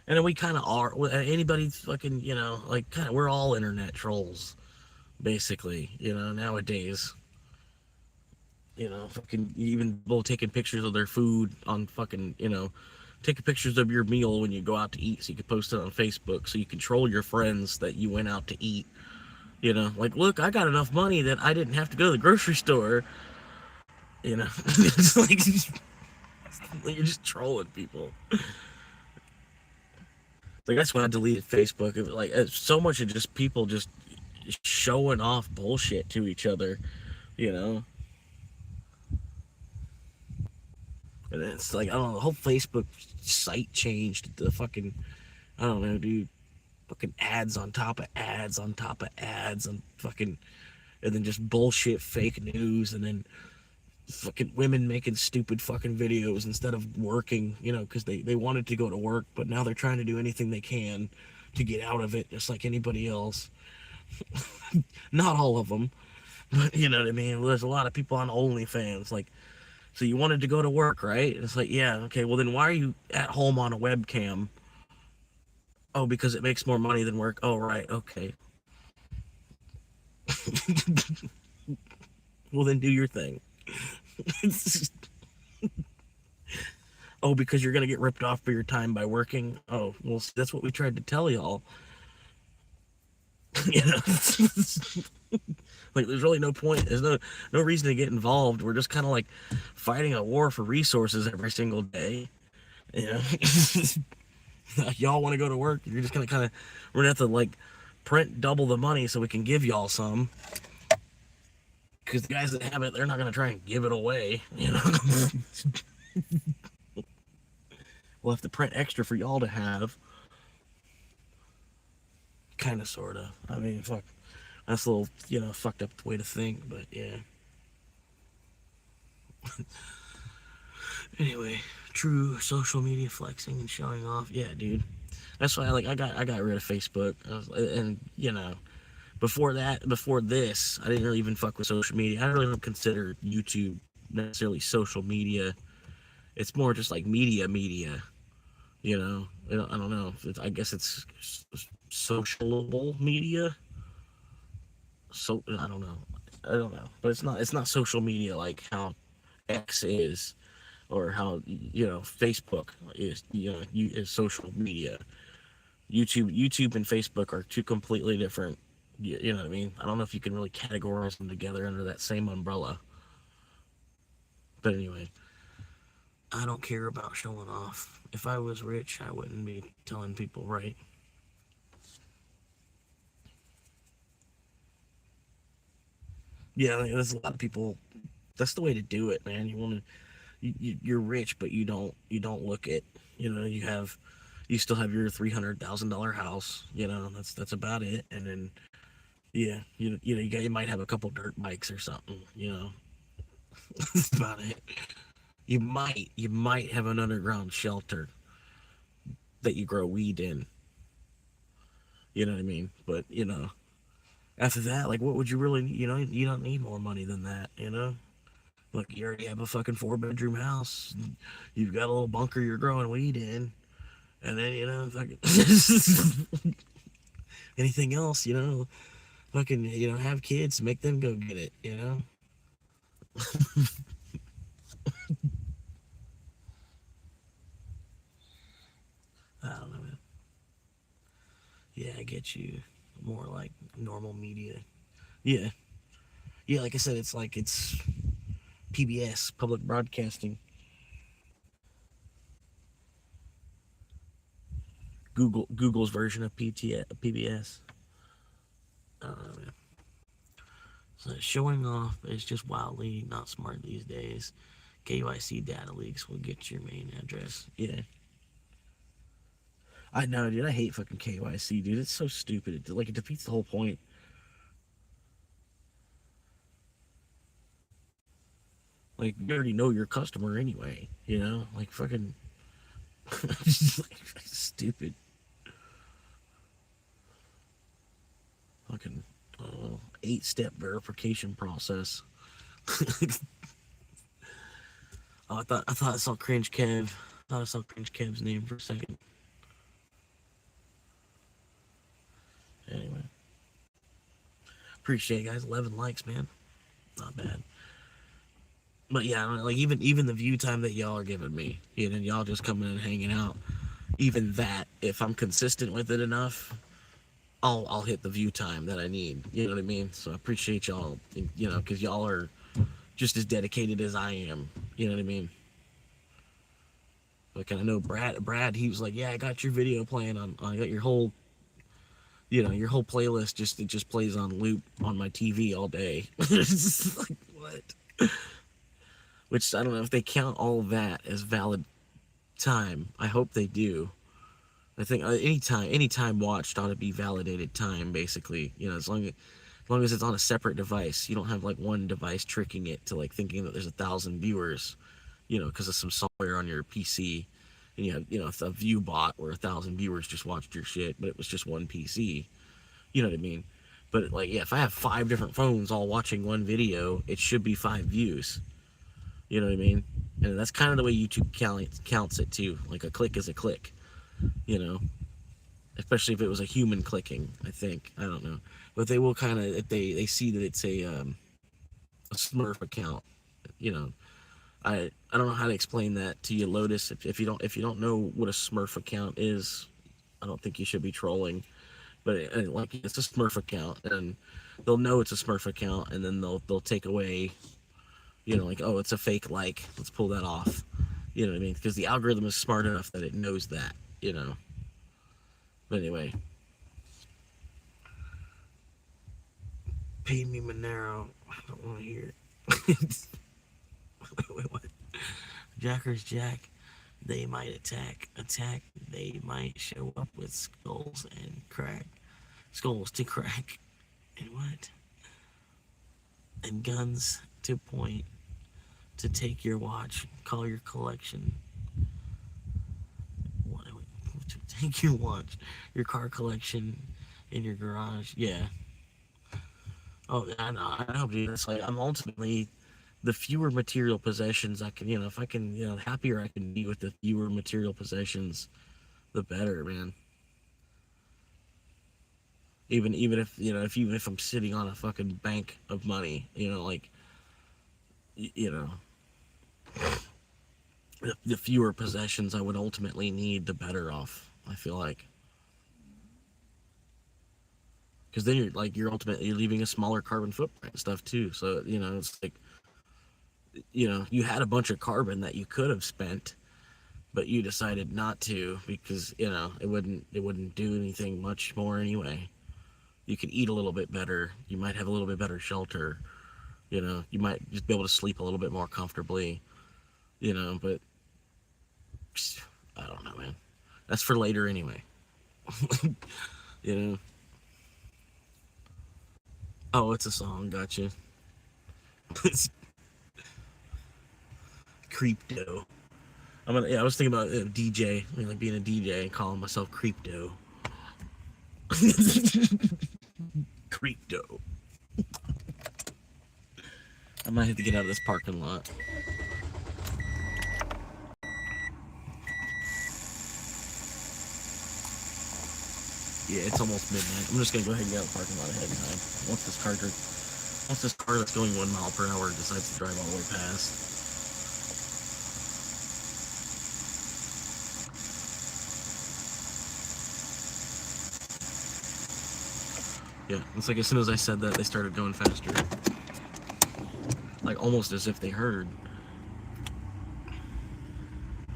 And then we kind of are. Anybody fucking, like, kind of, we're all internet trolls, basically, nowadays. Fucking, even people taking pictures of their food on fucking, taking pictures of your meal when you go out to eat so you can post it on Facebook, so you control your friends that you went out to eat. Like, look, I got enough money that I didn't have to go to the grocery store. It's like, you're just trolling people. Like, that's when I deleted Facebook. It was like, so much of just people just showing off bullshit to each other, And it's like, I don't know, the whole Facebook site changed. The fucking, I don't know, dude. Fucking ads on top of ads on top of ads, and fucking, and then just bullshit fake news, and then fucking women making stupid fucking videos instead of working, because they wanted to go to work, but now they're trying to do anything they can to get out of it, just like anybody else. Not all of them, but you know what I mean? There's a lot of people on OnlyFans, like, so you wanted to go to work, right? It's like, yeah, okay, well then why are you at home on a webcam? Oh, because it makes more money than work. Oh, right, okay. Well, then do your thing. Oh, because you're going to get ripped off for your time by working? Oh, well, that's what we tried to tell y'all. Like, there's really no point. There's no reason to get involved. We're just kind of like fighting a war for resources every single day. Y'all want to go to work? You're just going to we're going to have to, like, print double the money so we can give y'all some. Because the guys that have it, they're not going to try and give it away, We'll have to print extra for y'all to have. Kind of, sort of. I mean, fuck. That's a little, fucked up way to think, but yeah. Anyway, true social media flexing and showing off. Yeah, dude. That's why I got rid of Facebook. Before this, I didn't really even fuck with social media. I don't really consider YouTube necessarily social media. It's more just like media. I don't know. I guess it's socialable media. so I don't know, but it's not social media like how X is, or how Facebook is. Is social media. YouTube and Facebook are two completely different. You know what I mean? I don't know if you can really categorize them together under that same umbrella. But anyway, I don't care about showing off. If I was rich, I wouldn't be telling people, right? Yeah, I mean, there's a lot of people. That's the way to do it, man. You want to, you're rich, but you don't look it. You still have your $300,000 house. That's about it. And then, yeah, you might have a couple dirt bikes or something. That's about it. You might have an underground shelter that you grow weed in. You know what I mean? But after that, like, what would you really? You don't need more money than that. Look, you already have a fucking 4-bedroom house. You've got a little bunker you're growing weed in, and then fucking anything else, fucking have kids, make them go get it. I don't know, man. Yeah, I get you. More like normal media. Yeah. Yeah, like I said, it's PBS, public broadcasting. Google's version of PBS. I don't know, man. So showing off is just wildly not smart these days. KYC data leaks will get your main address. Yeah. I know, dude. I hate fucking KYC, dude. It's so stupid. It defeats the whole point. Like, you already know your customer anyway, Like, fucking... stupid. Fucking 8-step verification process. Oh, I thought I saw Cringe Kev. I thought I saw Cringe Kev's name for a second. Anyway. Appreciate it, guys. 11 likes, man. Not bad. But yeah, like even the view time that y'all are giving me, y'all just coming and hanging out. Even that, if I'm consistent with it enough, I'll hit the view time that I need. You know what I mean? So I appreciate y'all, because y'all are just as dedicated as I am. You know what I mean? Like, I know Brad, he was like, yeah, I got your video playing I got your whole, your whole playlist it just plays on loop on my TV all day. It's like, what? Which, I don't know if they count all that as valid time. I hope they do. I think any time watched ought to be validated time, basically. As long as it's on a separate device. You don't have like one device tricking it to like thinking that there's 1,000 viewers, because of some software on your PC, and you have a view bot where 1,000 viewers just watched your shit, but it was just one PC. You know what I mean? But like, yeah, if I have 5 different phones all watching one video, it should be 5 views. You know what I mean? And that's kind of the way YouTube counts it too. Like, a click is a click, especially if it was a human clicking. I think, I don't know, but they will kind of, if they see that it's a Smurf account. I don't know how to explain that to you, Lotus. If you don't know what a Smurf account is, I don't think you should be trolling. But it's a Smurf account, and they'll know it's a Smurf account, and then they'll take away, like, oh, it's a fake like. Let's pull that off. You know what I mean? Because the algorithm is smart enough that it knows that. But anyway, pay me Monero. I don't want to hear it. Wait, what? Jackers Jack. They might attack. They might show up with skulls to crack. And what? And guns to point. To take your watch. Call your collection. What? To take your watch. Your car collection in your garage. Yeah. Oh, I know, dude. It's like, I'm ultimately, the fewer material possessions I can, if I can, the happier I can be with the fewer material possessions, the better, man. Even if even if I'm sitting on a fucking bank of money, like the fewer possessions I would ultimately need, the better off I feel like. Because then you're ultimately leaving a smaller carbon footprint and stuff too. So it's like you had a bunch of carbon that you could have spent, but you decided not to because it wouldn't do anything much more anyway. You could eat a little bit better. You might have a little bit better shelter. You might just be able to sleep a little bit more comfortably. But I don't know, man. That's for later anyway. Oh, it's a song. Gotcha. Creepdo. I was thinking about DJ, like being a DJ and calling myself Creepdo. Creepdo. I might have to get out of this parking lot. Yeah, it's almost midnight. I'm just gonna go ahead and get out of the parking lot ahead of time. Once this car that's going 1 mile per hour decides to drive all the way past. Yeah, it's like as soon as I said that, they started going faster. Like almost as if they heard.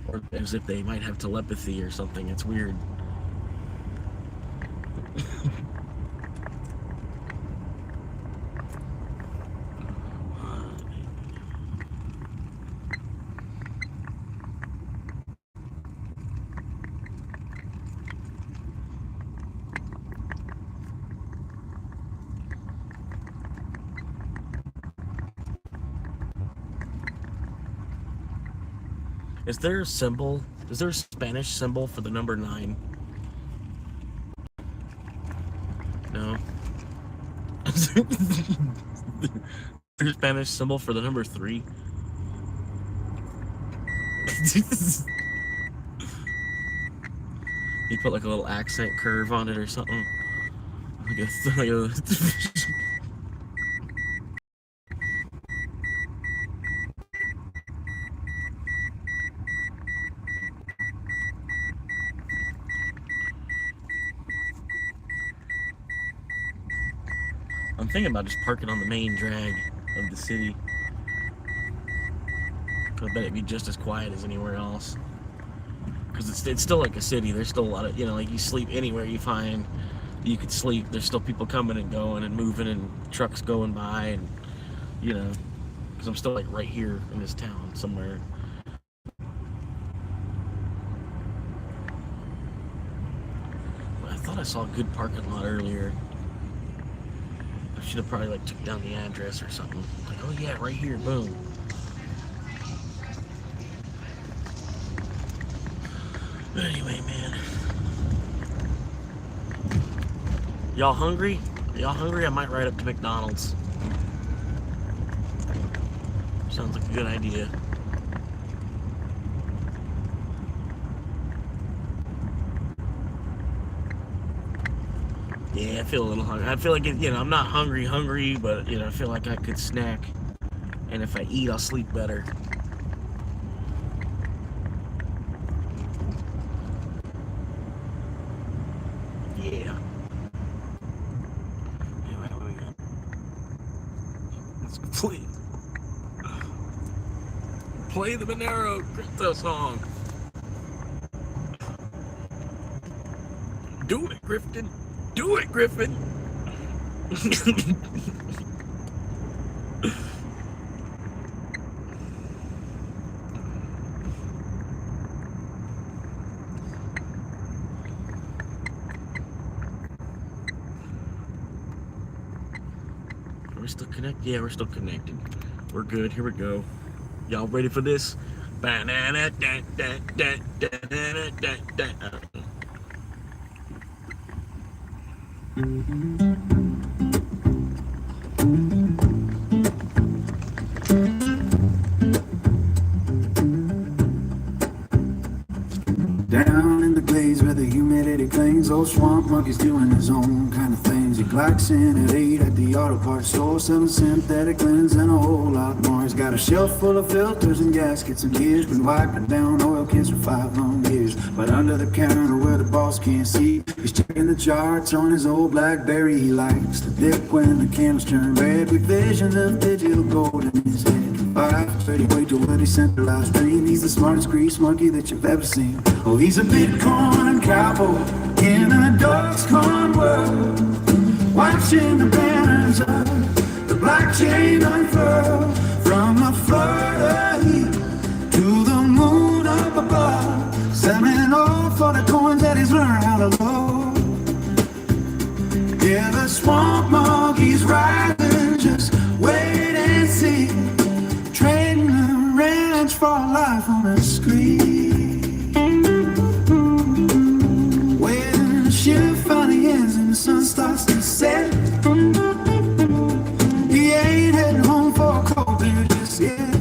Or as if they might have telepathy or something. It's weird. Is there a symbol? Is there a Spanish symbol for the number 9? No. Is there a Spanish symbol for the number 3? You put like a little accent curve on it or something. I'm thinking about just parking on the main drag of the city. I bet it'd be just as quiet as anywhere else. Because it's still like a city. There's still a lot of, like you sleep anywhere you find you could sleep. There's still people coming and going and moving and trucks going by and, because I'm still like right here in this town somewhere. I thought I saw a good parking lot earlier. I should have probably like took down the address or something. Like, oh yeah, right here, boom. But anyway, man. Y'all hungry? Y'all hungry? I might ride up to McDonald's. Sounds like a good idea. Yeah, I feel a little hungry. I feel like, I'm not hungry, but, I feel like I could snack. And if I eat, I'll sleep better. Yeah. Anyway, what do we got? Let's play the Monero crypto song. Do it, Griffin. Do it, Griffin. Are we still connected? Yeah, we're still connected. We're good. Here we go. Y'all ready for this? Down in the glades where the humidity clings, old swamp monkey's doing his own kind of things. Blacks in at 8 at the auto parts store, selling synthetic lens and a whole lot more. He's got a shelf full of filters and gaskets and gears, been wiping down oil kits for 5 long years. But under the counter where the boss can't see, he's checking the charts on his old BlackBerry. He likes to dip when the candles turn red, with visions of digital gold in his head. 5:30, wait till what he centralized dream. He's the smartest grease monkey that you've ever seen. Oh, he's a Bitcoin cowboy in a Dogecoin world, watching the banners of the blockchain unfurl. From the Florida heat to the moon up above, selling all for the coins that he's learned how to load. Yeah, the swamp monkey's rising, just wait and see. Trading a ranch for life on a screen. When the shift finally ends and the sun starts to set, he ain't heading home for a cold beer just yet.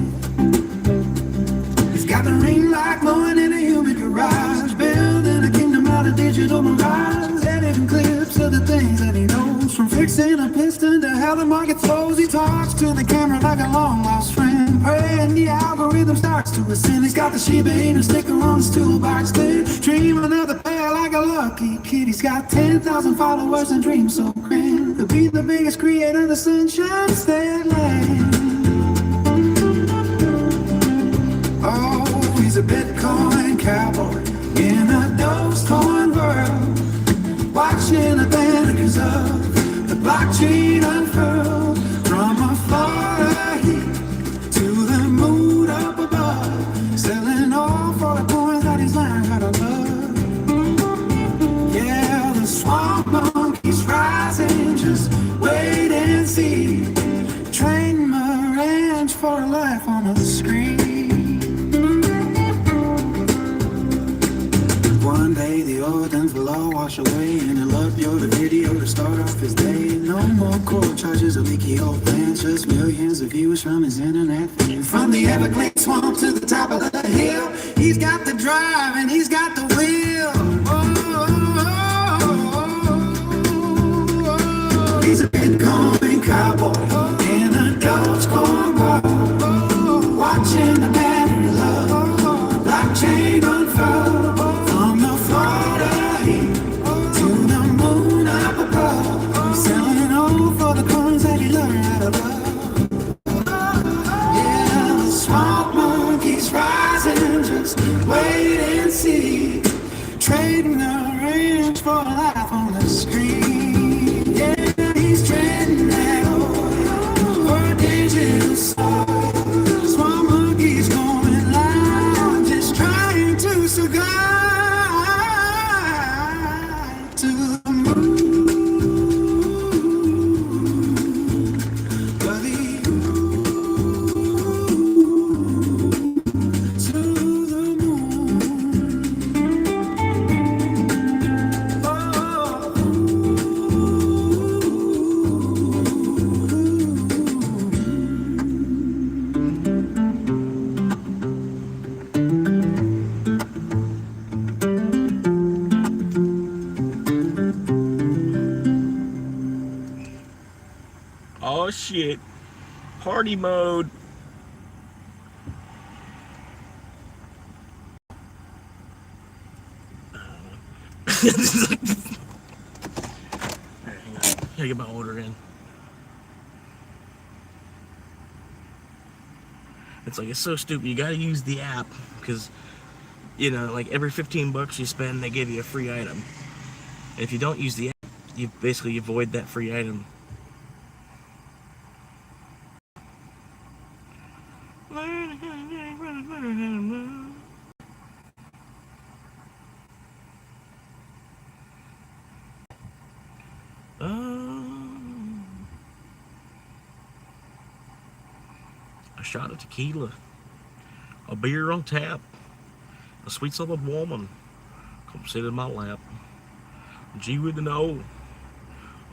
He's got the ring light glowing in a humid garage, building a kingdom out of digital mirage, editing clips of the things that he knows. From fixing a piston to how the market flows, he talks to the camera like a long lost friend, praying the algorithm starts to ascend. He's got the Shiba Inu sticker on his toolbox, clear, dreaming of the pair like a lucky kid. He's got 10,000 followers and dreams so grand, to be the biggest creator the sunshine state land. Oh, he's a Bitcoin cowboy in a Dogecoin world, watching the banners of the blockchain unfurl. From a Florida heat to the moon up above, selling all for the coins that he's learned how to love. Yeah, the swamp monkey's rising, just wait and see. Train my ranch for a life on a screen. One day the old things will all wash away, and he'll upload a video to start off his day. No more court charges or leaky old plans, just millions of viewers from his internet fame. From the Everglades swamp to the top of the hill, he's got the drive and he's got the wheel. He's a Bitcoin cowboy in a Dogecoin world, watching the banners of blockchain unfurl. From the Florida heat to the moon up above, selling all for the coins that he learned how to love. Yeah, the swamp monkey's rising, just wait and see. Trading a range for life on the screen. Yeah, he's trading that oil for digital soul. Swamp monkey's going live, just trying to survive to the moon. Oh shit. Party mode. Gotta get my order in. It's like, it's so stupid. You gotta use the app because, you know, like every 15 bucks you spend, they give you a free item. And if you don't use the app, you basically avoid that free item. A shot of tequila, a beer on tap, a sweet-souled woman, come sit in my lap. G with an O,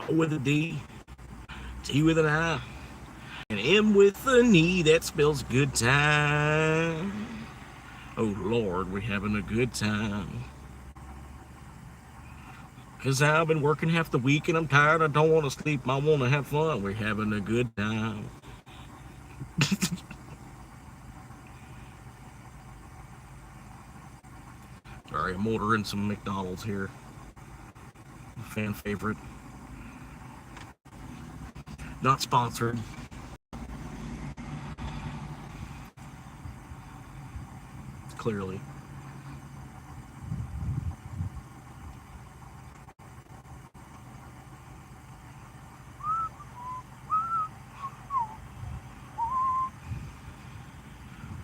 O with a D, T with an I, and M with an E, that spells good time. Oh Lord, we're having a good time. Cause I've been working half the week and I'm tired. I don't want to sleep. I want to have fun. We're having a good time. Sorry, I'm ordering some McDonald's here. Fan favorite. Not sponsored. Clearly.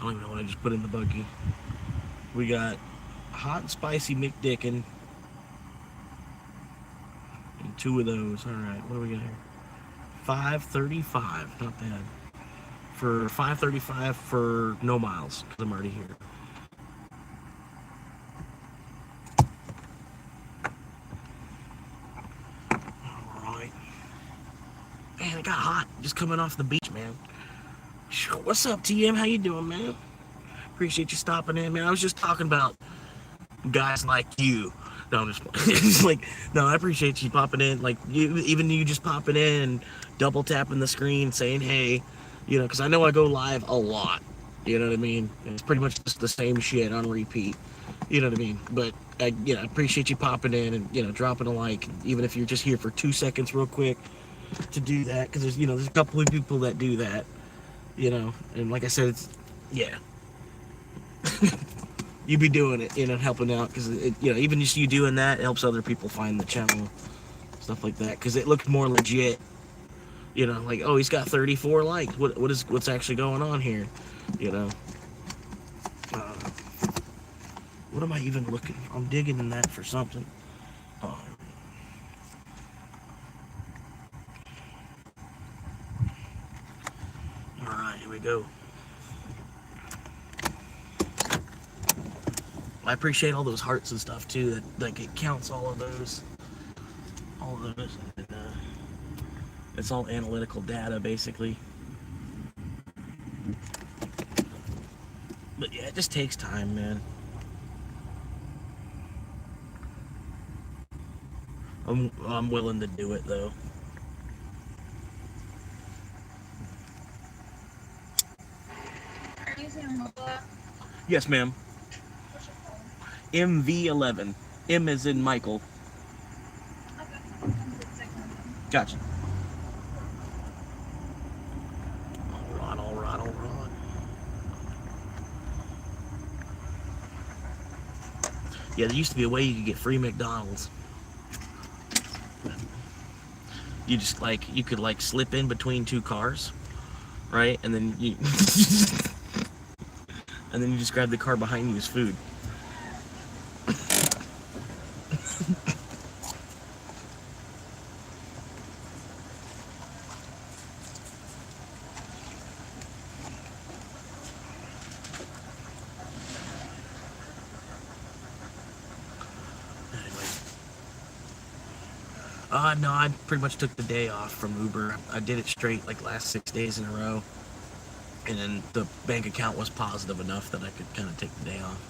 I don't even know what I just put in the buggy. We got hot and spicy McDickin. And 2 of those. Alright, what do we got here? $5.35. Not bad. For $5.35 for no miles, because I'm already here. Alright. Man, it got hot just coming off the beach, man. What's up, TM? How you doing, man? Appreciate you stopping in, man. I was just talking about guys like you. No, I'm just like, no, I appreciate you popping in. Like, even you just popping in and double tapping the screen saying, hey, you know, because I know I go live a lot. You know what I mean? It's pretty much just the same shit on repeat. You know what I mean? But, I appreciate you popping in and, dropping a like, even if you're just here for 2 seconds real quick to do that. Because there's a couple of people that do that. And like I said, it's, yeah. You be doing it, helping out, because even just you doing that, it helps other people find the channel, stuff like that, because it looked more legit. Like, oh, he's got 34 likes. What's actually going on here? What am I even looking for? I'm digging in that for something. Oh. All right, here we go. I appreciate all those hearts and stuff too. That like it counts all of those, and it's all analytical data basically. But yeah, it just takes time, man. I'm willing to do it though. Are you using a mobile app? Yes, ma'am. MV11. M is in Michael. Okay. Gotcha. All right. Yeah, there used to be a way you could get free McDonald's. You just you could slip in between 2 cars, right? And then you and then you just grab the car behind you as food. No, I pretty much took the day off from Uber. I did it straight last 6 days in a row. And then the bank account was positive enough that I could kind of take the day off.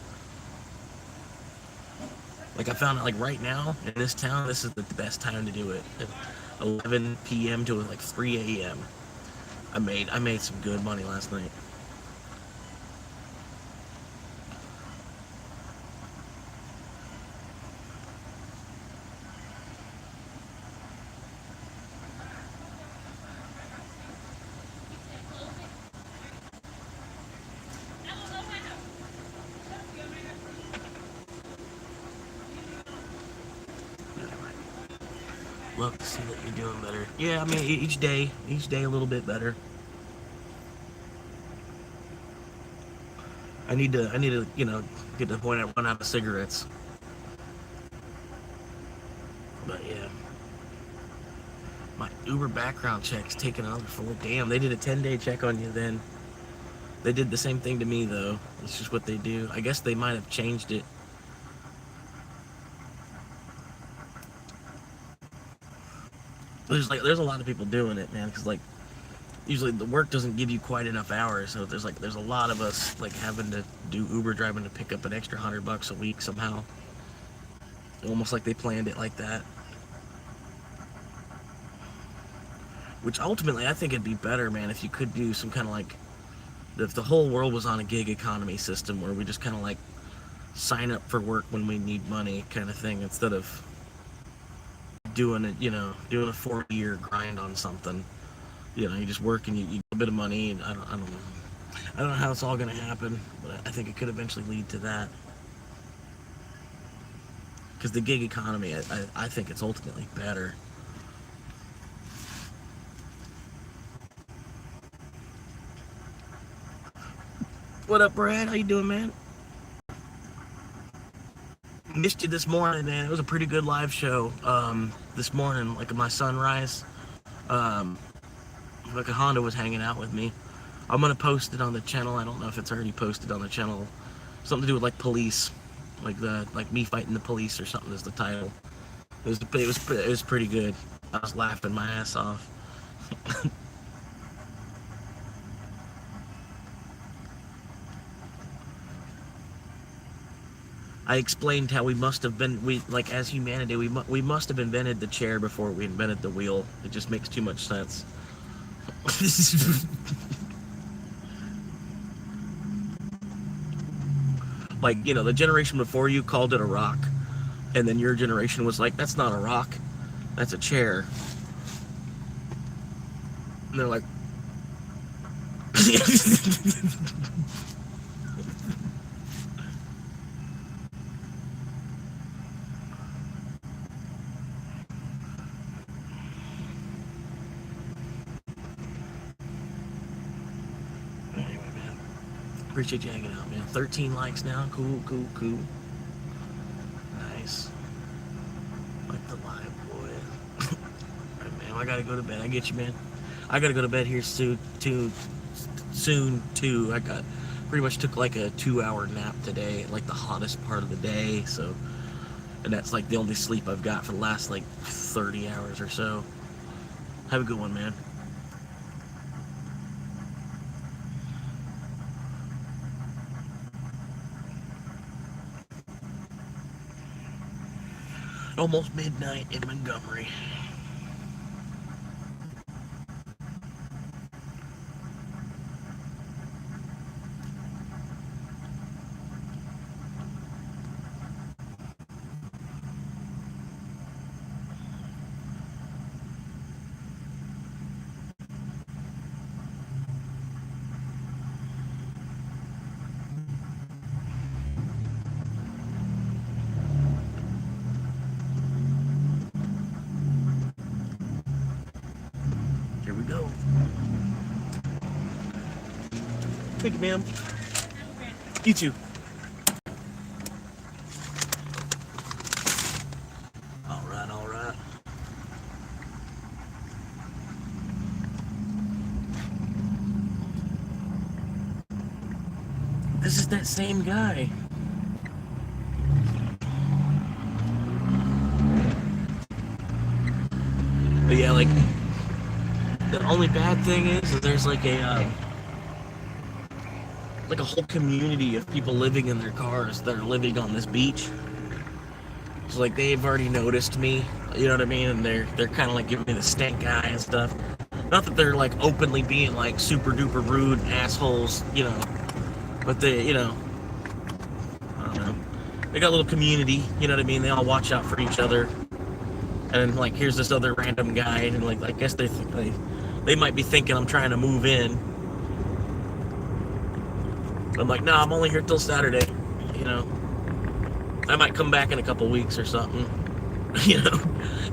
I found out right now in this town, this is the best time to do it. At 11 p.m. to 3 a.m. I made some good money last night. Love to see that you're doing better. Yeah, I mean, each day a little bit better. I need to, get to the point I run out of cigarettes. But yeah. My Uber background check's taking another full. Damn, they did a 10-day check on you then. They did the same thing to me though. It's just what they do. I guess they might have changed it. There's a lot of people doing it, man, because usually the work doesn't give you quite enough hours, so there's a lot of us having to do Uber driving to pick up an extra $100 a week somehow. Almost like they planned it like that. Which ultimately, I think it'd be better, man, if you could do some kind of like, if the whole world was on a gig economy system where we just kind of like sign up for work when we need money kind of thing, instead of doing it, doing a 40-year grind on something. You just work and you get a bit of money, and I don't know. I don't know how it's all going to happen, but I think it could eventually lead to that. Because the gig economy, I think it's ultimately better. What up, Brad? How you doing, man? Missed you this morning, man. It was a pretty good live show this morning, like my sunrise. Like a Honda was hanging out with me. I'm gonna post it on the channel. I don't know if it's already posted on the channel. Something to do with like police, like me fighting the police or something is the title. It was pretty good. I was laughing my ass off. I explained how we must have been, as humanity, we must have invented the chair before we invented the wheel. It just makes too much sense. Like, the generation before you called it a rock, and then your generation was like, that's not a rock, that's a chair. And they're like, anyway, man, appreciate you hanging out, man. 13 likes now. Cool. Nice. Like the live boy. Alright, man, I gotta go to bed. I get you, man. I gotta go to bed here soon too. I pretty much took like a 2-hour nap today, like the hottest part of the day, so, and that's like the only sleep I've got for the last like 30 hours or so. Have a good one, man. Almost midnight in Montgomery. Here we go. Thank you, ma'am. You too. All right. This is that same guy. But yeah, like, the only bad thing is there's like a whole community of people living in their cars that are living on this beach. So like they've already noticed me, you know what I mean? And they're kind of like giving me the stank eye and stuff. Not that they're like openly being like super duper rude assholes, but they, I don't know. They got a little community, you know what I mean? They all watch out for each other. And then like here's this other random guy, and like I guess they might be thinking I'm trying to move in. I'm like, no, I'm only here till Saturday, I might come back in a couple weeks or something,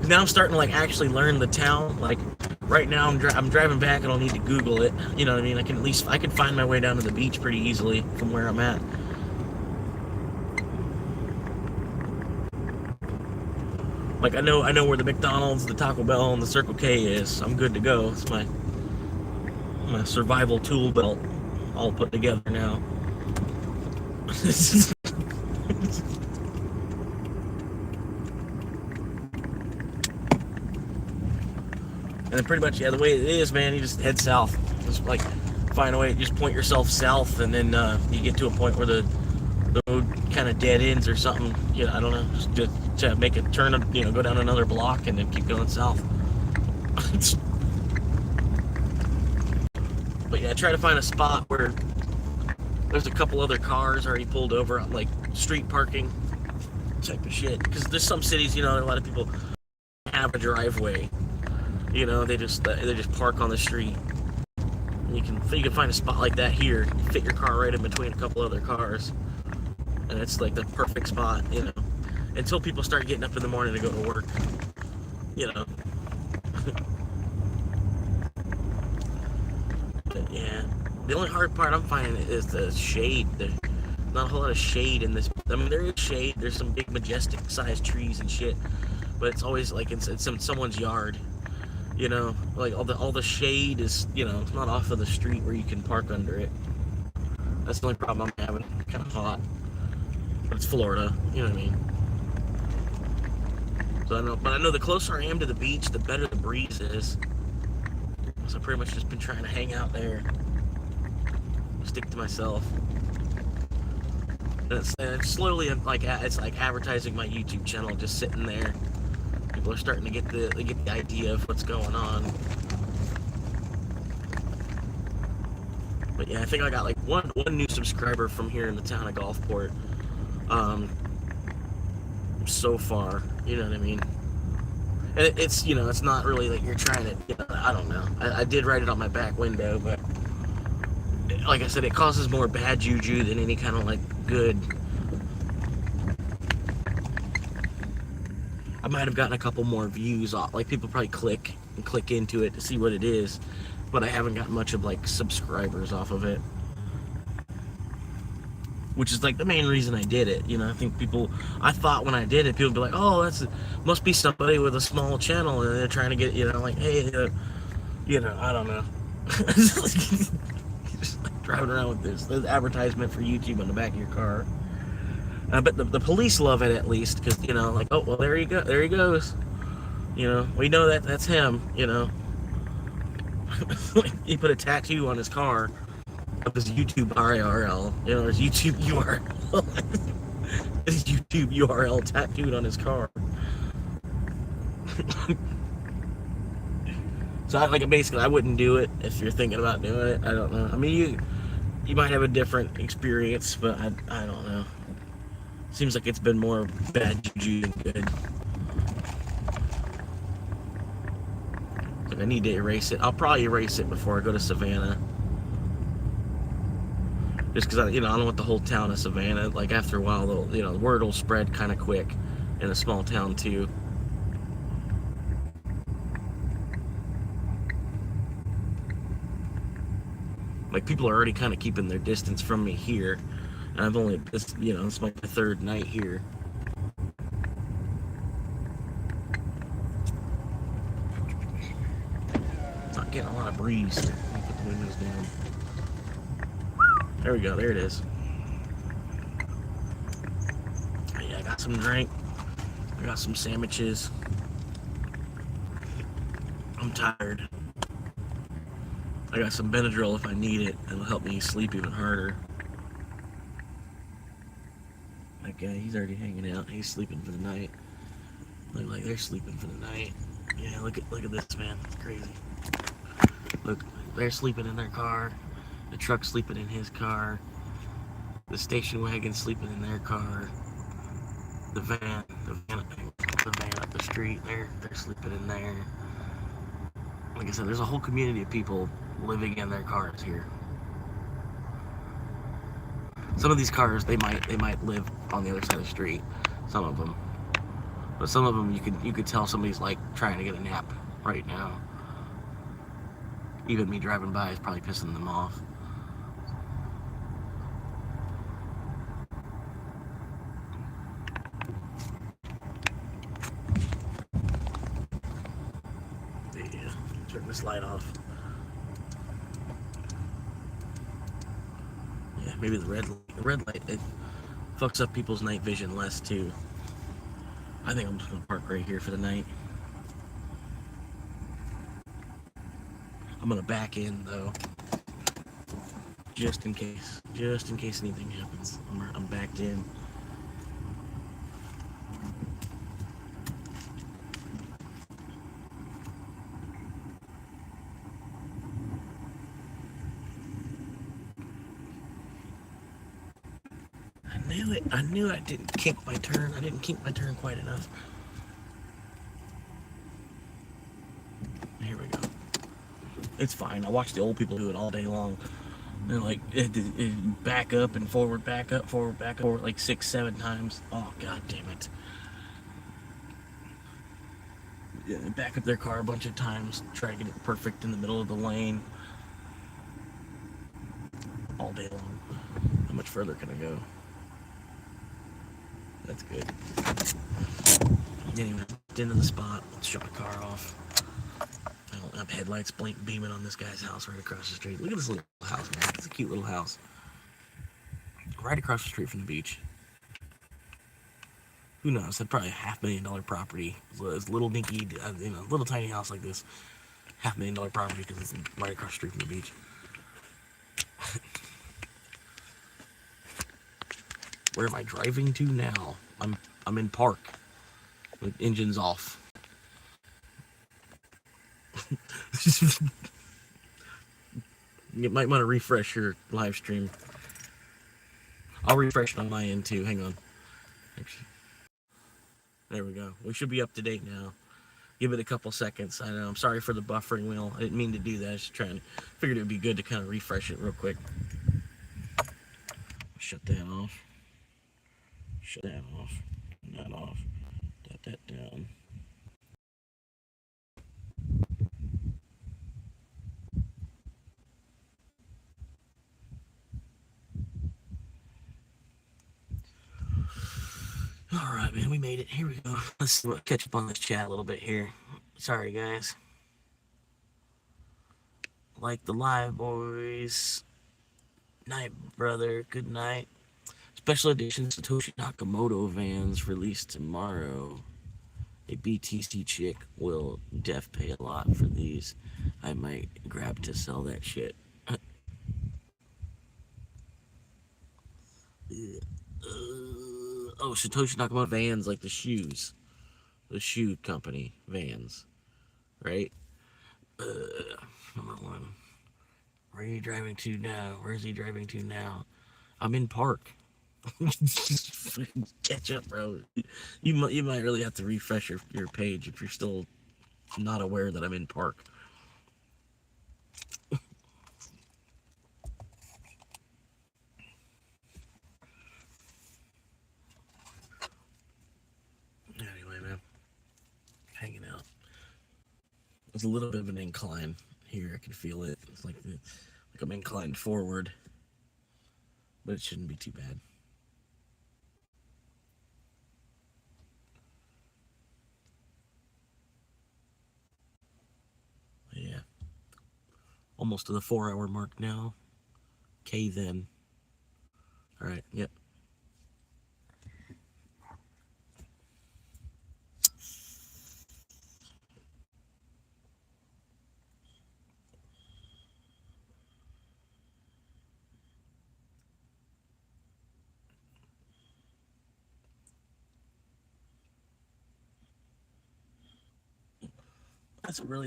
Now I'm starting to like actually learn the town. Like right now I'm driving back and I'll need to Google it, you know what I mean? I can find my way down to the beach pretty easily from where I'm at. Like I know where the McDonald's, the Taco Bell, and the Circle K is. I'm good to go. It's my survival tool belt all put together now. And then pretty much, yeah, the way it is, man, you just head south. Just like find a way, just point yourself south, and then you get to a point where the road kind of dead ends or something. I don't know. Just make a turn, go down another block and then keep going south. But yeah, try to find a spot where there's a couple other cars already pulled over on like street parking type of shit. Because there's some cities, you know, a lot of people have a driveway. You know, they just park on the street. And you can find a spot like that here, fit your car right in between a couple other cars, and it's like the perfect spot, you know. Until people start getting up in the morning to go to work, you know. But yeah, the only hard part I'm finding is the shade. There's not a whole lot of shade in this. I mean, there is shade. There's some big majestic sized trees and shit, but it's always like it's in someone's yard. You know, like all the shade is, you know, it's not off of the street where you can park under it. That's the only problem I'm having. Kind of hot, but it's Florida. You know what I mean? So I know the closer I am to the beach, the better the breeze is. So I've pretty much just been trying to hang out there, stick to myself. And it's slowly like it's like advertising my YouTube channel, just sitting there. People are starting to get the idea of what's going on. But yeah, I think I got like one new subscriber from here in the town of Gulfport. So far, you know what I mean? And it's, you know, it's not really like you're trying to, you know, I don't know. I did write it on my back window, but like I said, it causes more bad juju than any kind of like good. I might have gotten a couple more views off, like people probably click into it to see what it is, but I haven't gotten much of like subscribers off of it, which is like the main reason I did it. You know, I thought when I did it, people would be like, oh, must be somebody with a small channel and they're trying to get, you know, like, hey, you know, I don't know. Just like driving around with this advertisement for YouTube on the back of your car. But the police love it at least, because, you know, like, oh, well, there you go, there he goes. You know, we know that's him, you know. He put a tattoo on his car of his YouTube URL, you know, his YouTube URL. His YouTube URL tattooed on his car. So, basically, I wouldn't do it if you're thinking about doing it. I don't know. I mean, you might have a different experience, but I don't know. Seems like it's been more bad juju than good. Like I need to erase it. I'll probably erase it before I go to Savannah. Just because I don't want the whole town of Savannah. Like after a while, the word will spread kind of quick in a small town too. Like people are already kind of keeping their distance from me here. And I've only, it's like the third night here. Not getting a lot of breeze. Let me put the windows down. There we go, there it is. Yeah, I got some drink. I got some sandwiches. I'm tired. I got some Benadryl if I need it. It'll help me sleep even harder. That guy, he's already hanging out. He's sleeping for the night. Look like they're sleeping for the night. Yeah, look at this, man. It's crazy. Look, they're sleeping in their car. The truck's sleeping in his car. The station wagon's sleeping in their car. The van up the street, they're sleeping in there. Like I said, there's a whole community of people living in their cars here. Some of these cars, they might live on the other side of the street. Some of them, but some of them you could tell somebody's like trying to get a nap right now. Even me driving by is probably pissing them off. Yeah, turn this light off. Yeah, maybe the red light, it fucks up people's night vision less too. I think I'm just gonna park right here for the night. I'm gonna back in though, just in case anything happens. I'm backed in. knew it. I knew I didn't kink my turn. I didn't kink my turn quite enough. Here we go. It's fine. I watch the old people do it all day long. They're like, back up and forward, back up, forward, back up, forward, like 6-7 times. Oh, god damn it. Yeah, back up their car a bunch of times, try to get it perfect in the middle of the lane. All day long. How much further can I go? That's good. Anyway, into the spot. Let's shut my car off. I don't have headlights beaming on this guy's house right across the street. Look at this little house, man. It's a cute little house. Right across the street from the beach. Who knows? That's probably a $500,000 property. It's a little dinky, little tiny house like this. $500,000 property because it's right across the street from the beach. Where am I driving to now? I'm in park. With engines off. You might want to refresh your live stream. I'll refresh it on my end too. Hang on. There we go. We should be up to date now. Give it a couple seconds. I know. I'm sorry for the buffering wheel. I didn't mean to do that. I was just trying to figured it would be good to kind of refresh it real quick. Shut that off. Shut that off. Turn that off. That down. Alright, man, we made it. Here we go. Let's catch up on this chat a little bit here. Sorry, guys. Like the live, boys. Night, brother. Good night. Special edition Satoshi Nakamoto vans released tomorrow. A BTC chick will def pay a lot for these. I might grab to sell that shit. Oh, Satoshi Nakamoto vans, like the shoes. The shoe company vans. Right? Number one. Where are you driving to now? Where's he driving to now? I'm in park. Catch up, bro. You might really have to refresh your page if you're still not aware that I'm in park. Anyway, man, hanging out. There's a little bit of an incline here. I can feel it. It's like I'm inclined forward, but it shouldn't be too bad. Yeah. Almost to the 4-hour mark now. Okay, then. Alright, yep.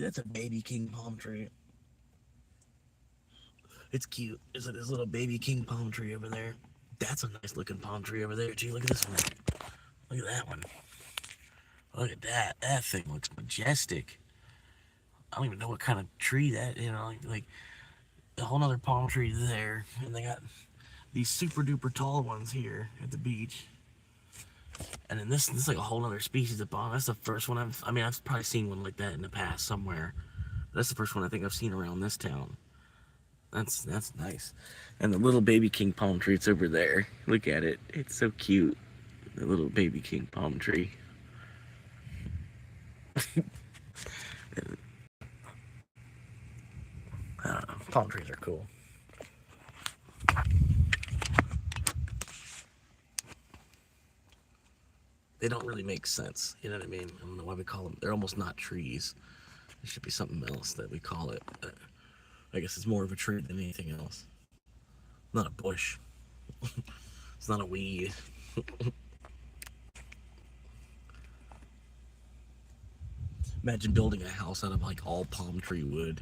That's a baby king palm tree. It's cute. There's this little baby king palm tree over there. That's a nice looking palm tree over there too. Look at this one. Look at that one. Look at that. That thing looks majestic. I don't even know what kind of tree that, like a whole nother palm tree there. And they got these super duper tall ones here at the beach. And then this is like a whole other species of palm. That's the first one I've probably seen one like that in the past somewhere. But that's the first one I think I've seen around this town. That's nice. And the little baby king palm tree, it's over there. Look at it. It's so cute. The little baby king palm tree. I don't know. Palm trees are cool. They don't really make sense. You know what I mean? I don't know why we call them. They're almost not trees. There should be something else that we call it. I guess it's more of a tree than anything else. Not a bush. It's not a weed. Imagine building a house out of like all palm tree wood.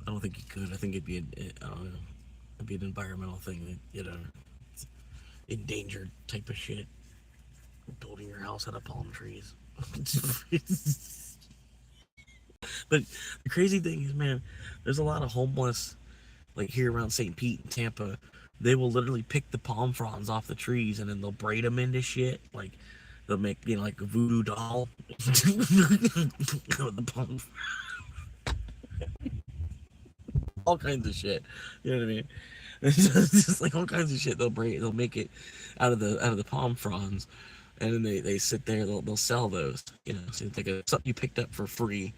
I don't think you could. I think it'd be an environmental thing. endangered type of shit. Building your house out of palm trees. But the crazy thing is, man, there's a lot of homeless, like here around St. Pete and Tampa. They will literally pick the palm fronds off the trees and then they'll braid them into shit. Like they'll make, you know, like a voodoo doll with the palm. All kinds of shit. You know what I mean? It's just like all kinds of shit. They'll make it out of the palm fronds, and then they sit there. They'll sell those. You know, so it's like something you picked up for free,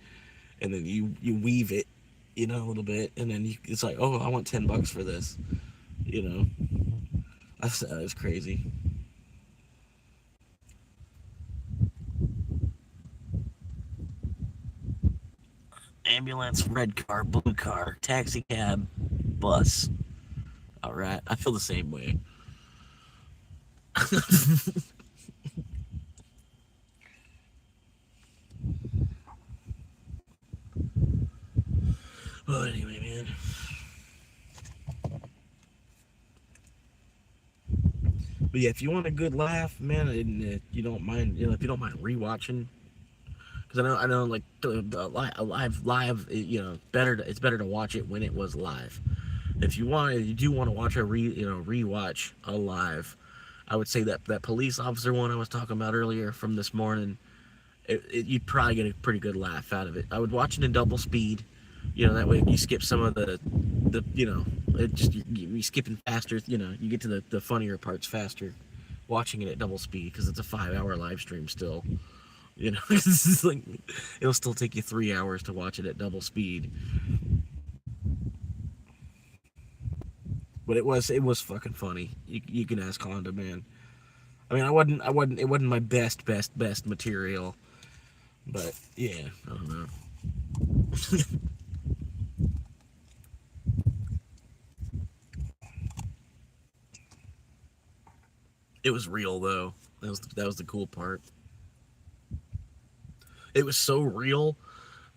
and then you weave it, you know, a little bit, and then it's like, oh, I want $10 for this. You know, that's crazy. Ambulance, red car, blue car, taxi cab, bus. All right, I feel the same way. Well, anyway, man. But yeah, if you want a good laugh, man, and you don't mind, you know, if you don't mind rewatching, because I know, like live, you know, it's better to watch it when it was live. If you do want to watch rewatch a live, I would say that police officer one I was talking about earlier from this morning, you'd probably get a pretty good laugh out of it. I would watch it in double speed, you know, that way you skip some of the you know, you skipping faster, you know, you get to the funnier parts faster watching it at double speed because it's a 5-hour live stream still. You know, it's like it'll still take you 3 hours to watch it at double speed. But it was fucking funny. You can ask Honda, man. I mean, it wasn't my best material, but yeah, I don't know. It was real though. That was the cool part. It was so real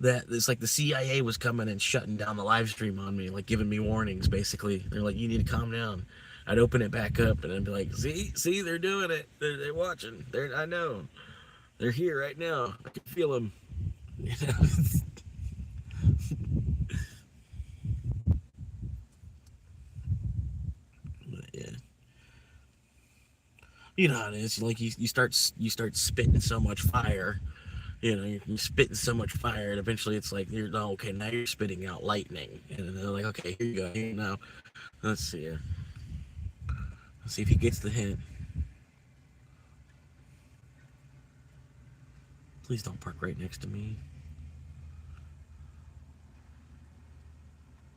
that it's like the CIA was coming and shutting down the live stream on me, like giving me warnings. Basically, they're like, "You need to calm down." I'd open it back up and I'd be like, "See, they're doing it. They're watching. I know, they're here right now. I can feel them." You know? Yeah. You know how it is. Like you start spitting so much fire. You know, you're spitting so much fire, and eventually it's like okay, now you're spitting out lightning, and they're like, okay, here you go. Here now, let's see. Let's see if he gets the hint. Please don't park right next to me.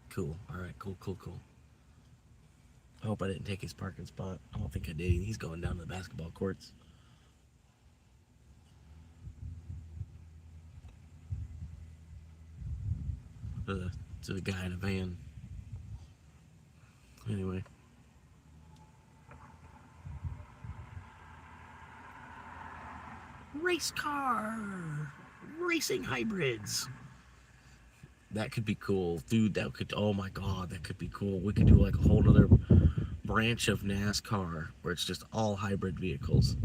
Cool. All right. Cool. I hope I didn't take his parking spot. I don't think I did. He's going down to the basketball courts. To the guy in a van. Anyway. Race car! Racing hybrids! That could be cool. Dude, oh my god, that could be cool. We could do like a whole other branch of NASCAR where it's just all hybrid vehicles.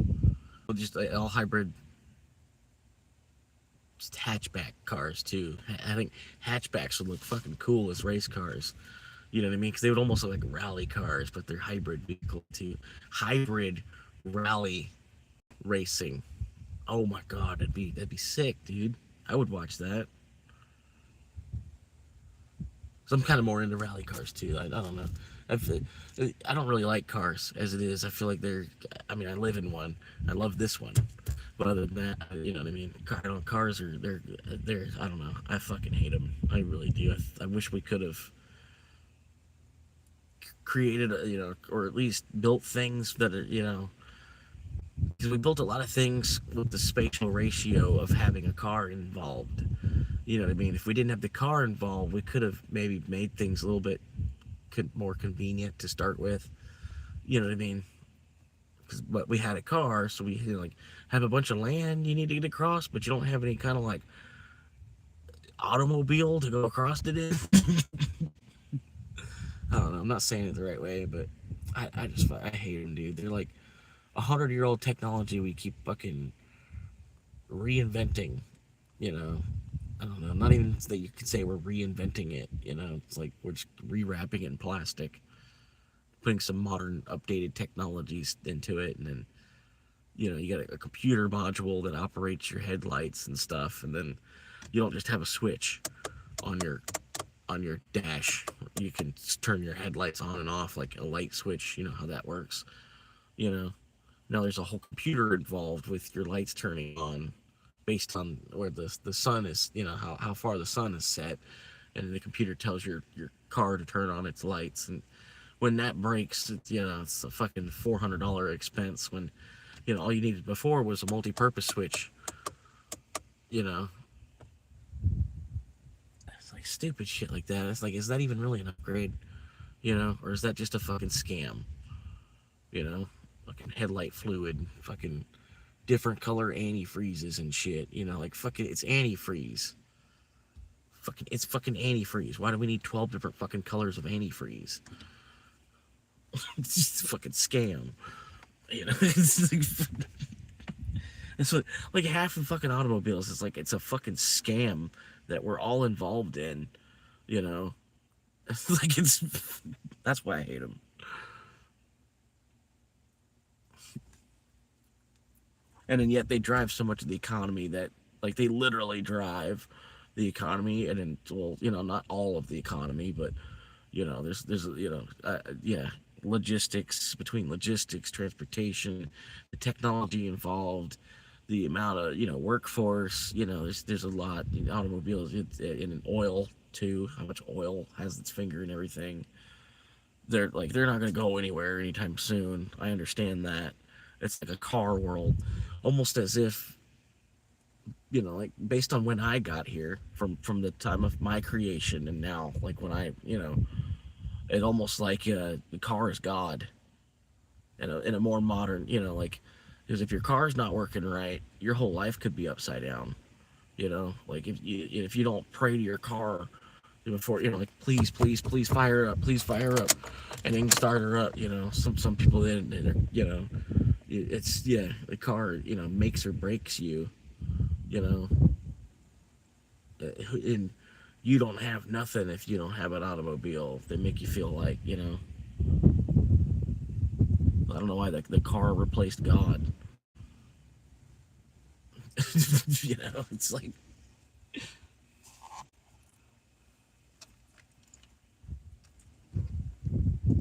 Just all hybrid just hatchback cars too. I think hatchbacks would look fucking cool as race cars. You know what I mean? Because they would almost look like rally cars, but they're hybrid vehicle too. Hybrid rally racing. Oh my god, that'd be sick, dude. I would watch that. So I'm kind of more into rally cars too. I don't know. I don't really like cars as it is. I feel like I live in one. I love this one. But other than that, you know what I mean? Cars are, they're, I don't know. I fucking hate them. I really do. I wish we could have created, or at least built things that are, because we built a lot of things with the spatial ratio of having a car involved. You know what I mean? If we didn't have the car involved, we could have maybe made things a little bit more convenient to start with. You know what I mean? But we had a car, so we have a bunch of land you need to get across, but you don't have any kind of automobile to go across it in. I don't know. I'm not saying it the right way, but I hate them, dude. They're like 100-year-old technology we keep fucking reinventing. You know, I don't know. Not even that you could say we're reinventing it. You know, it's like we're just rewrapping it in plastic, putting some modern, updated technologies into it, and then you got a computer module that operates your headlights and stuff, and then you don't just have a switch on your dash. You can turn your headlights on and off like a light switch. You know how that works. You know, now there's a whole computer involved with your lights turning on based on where the sun is, how far the sun is set, and the computer tells your car to turn on its lights. And when that breaks, it's a fucking $400 expense when all you needed before was a multi-purpose switch. It's like stupid shit like that. It's like, is that even really an upgrade? Or is that just a fucking scam? Fucking headlight fluid, fucking different color antifreezes and shit. Like fucking, it's antifreeze. It's fucking antifreeze. Why do we need 12 different fucking colors of antifreeze? It's just a fucking scam. It's like half of fucking automobiles. It's like it's a fucking scam that we're all involved in. It's like that's why I hate them. And then yet they drive so much of the economy that, like, they literally drive the economy, and then, well, not all of the economy, but there's logistics, transportation, the technology involved, the amount of workforce. There's a lot. Automobiles, in oil too. How much oil has its finger in everything. They're not going to go anywhere anytime soon. I understand that. It's like a car world, almost as if, like based on when I got here, from the time of my creation and now, like when I, it almost like the car is God. In a more modern, like, because if your car's not working right, your whole life could be upside down. Like if you don't pray to your car before, like, please fire up, and then start her up. Some people then, it's, the car, makes or breaks you. And you don't have nothing if you don't have an automobile. They make you feel like, I don't know why the car replaced God. It's like,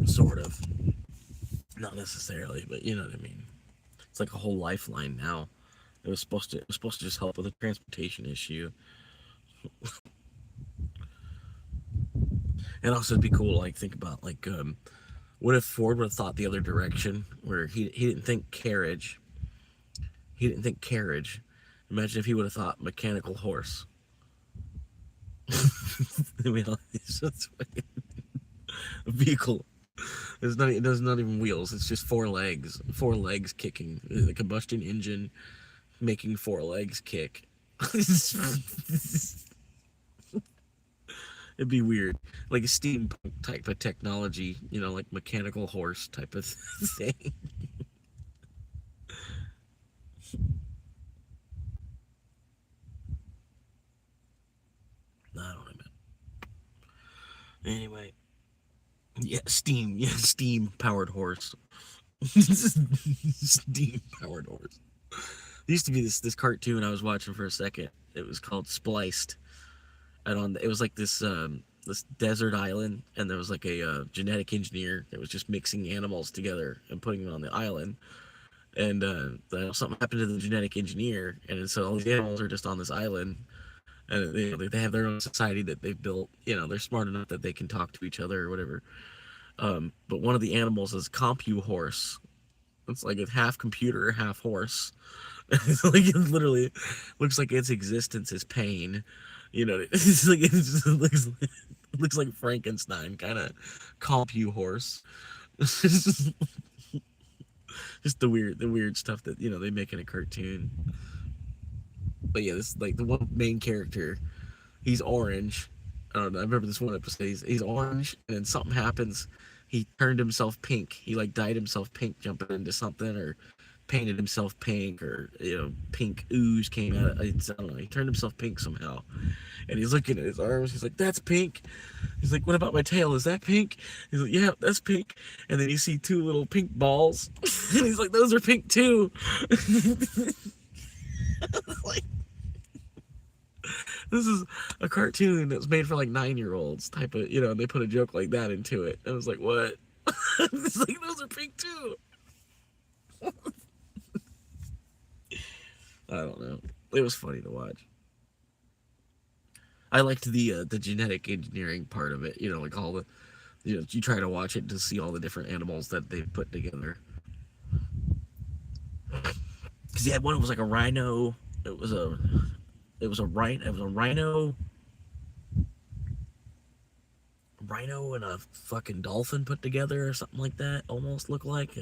sort of, not necessarily, but you know what I mean. It's like a whole lifeline now. It was supposed to just help with a transportation issue. And also, it'd be cool to, like, think about, like, what if Ford would have thought the other direction, where he didn't think carriage. He didn't think carriage. Imagine if he would have thought mechanical horse. I mean, it's just a vehicle. It does not even wheels. It's just four legs kicking. The combustion engine making four legs kick. It'd be weird, like a steampunk type of technology, like mechanical horse type of thing. I don't know, man. Anyway, steam powered horse. Steam powered horse. There used to be this cartoon I was watching for a second. It was called Spliced, and it was like this desert island, and there was like a genetic engineer that was just mixing animals together and putting them on the island. And something happened to the genetic engineer, and so all these animals are just on this island, and they have their own society that they've built. They're smart enough that they can talk to each other or whatever. But one of the animals is CompuHorse. It's like a half computer, half horse. It's like, it literally looks like its existence is pain. It's like, it looks like Frankenstein kind of CompuHorse. Just the weird stuff that they make in a cartoon. But yeah, this, like, the one main character, he's orange. I don't know. I remember this one episode. He's orange, and then something happens. he turned himself pink. He like dyed himself pink jumping into something, or painted himself pink, or pink ooze came out. I don't know. He turned himself pink somehow, and he's looking at his arms. He's like, "That's pink." He's like, "What about my tail? Is that pink?" He's like, "Yeah, that's pink." And then you see two little pink balls, and he's like, "Those are pink too." Like, this is a cartoon that's made for like 9-year-olds type of, they put a joke like that into it. I was like, what? It's like, those are pink too. I don't know. It was funny to watch. I liked the genetic engineering part of it. Like all the, you try to watch it to see all the different animals that they put together. Because you had one that was like a rhino. It was a rhino and a fucking dolphin put together or something like that. Almost looked like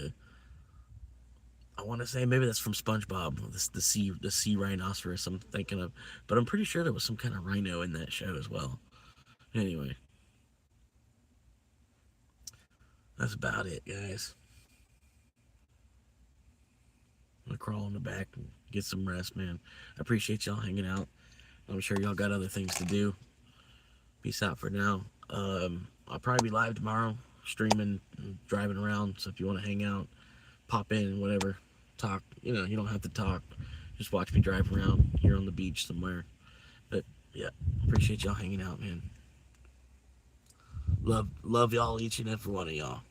I want to say maybe that's from SpongeBob, the sea rhinoceros I'm thinking of, but I'm pretty sure there was some kind of rhino in that show as well. Anyway, that's about it, guys. I'm gonna crawl in the back and get some rest, man. I appreciate y'all hanging out. I'm sure y'all got other things to do. Peace out for now. I'll probably be live tomorrow, streaming, driving around. So if you want to hang out, pop in, whatever, talk. You don't have to talk. Just watch me drive around here on the beach somewhere. But yeah, appreciate y'all hanging out, man. Love y'all, each and every one of y'all.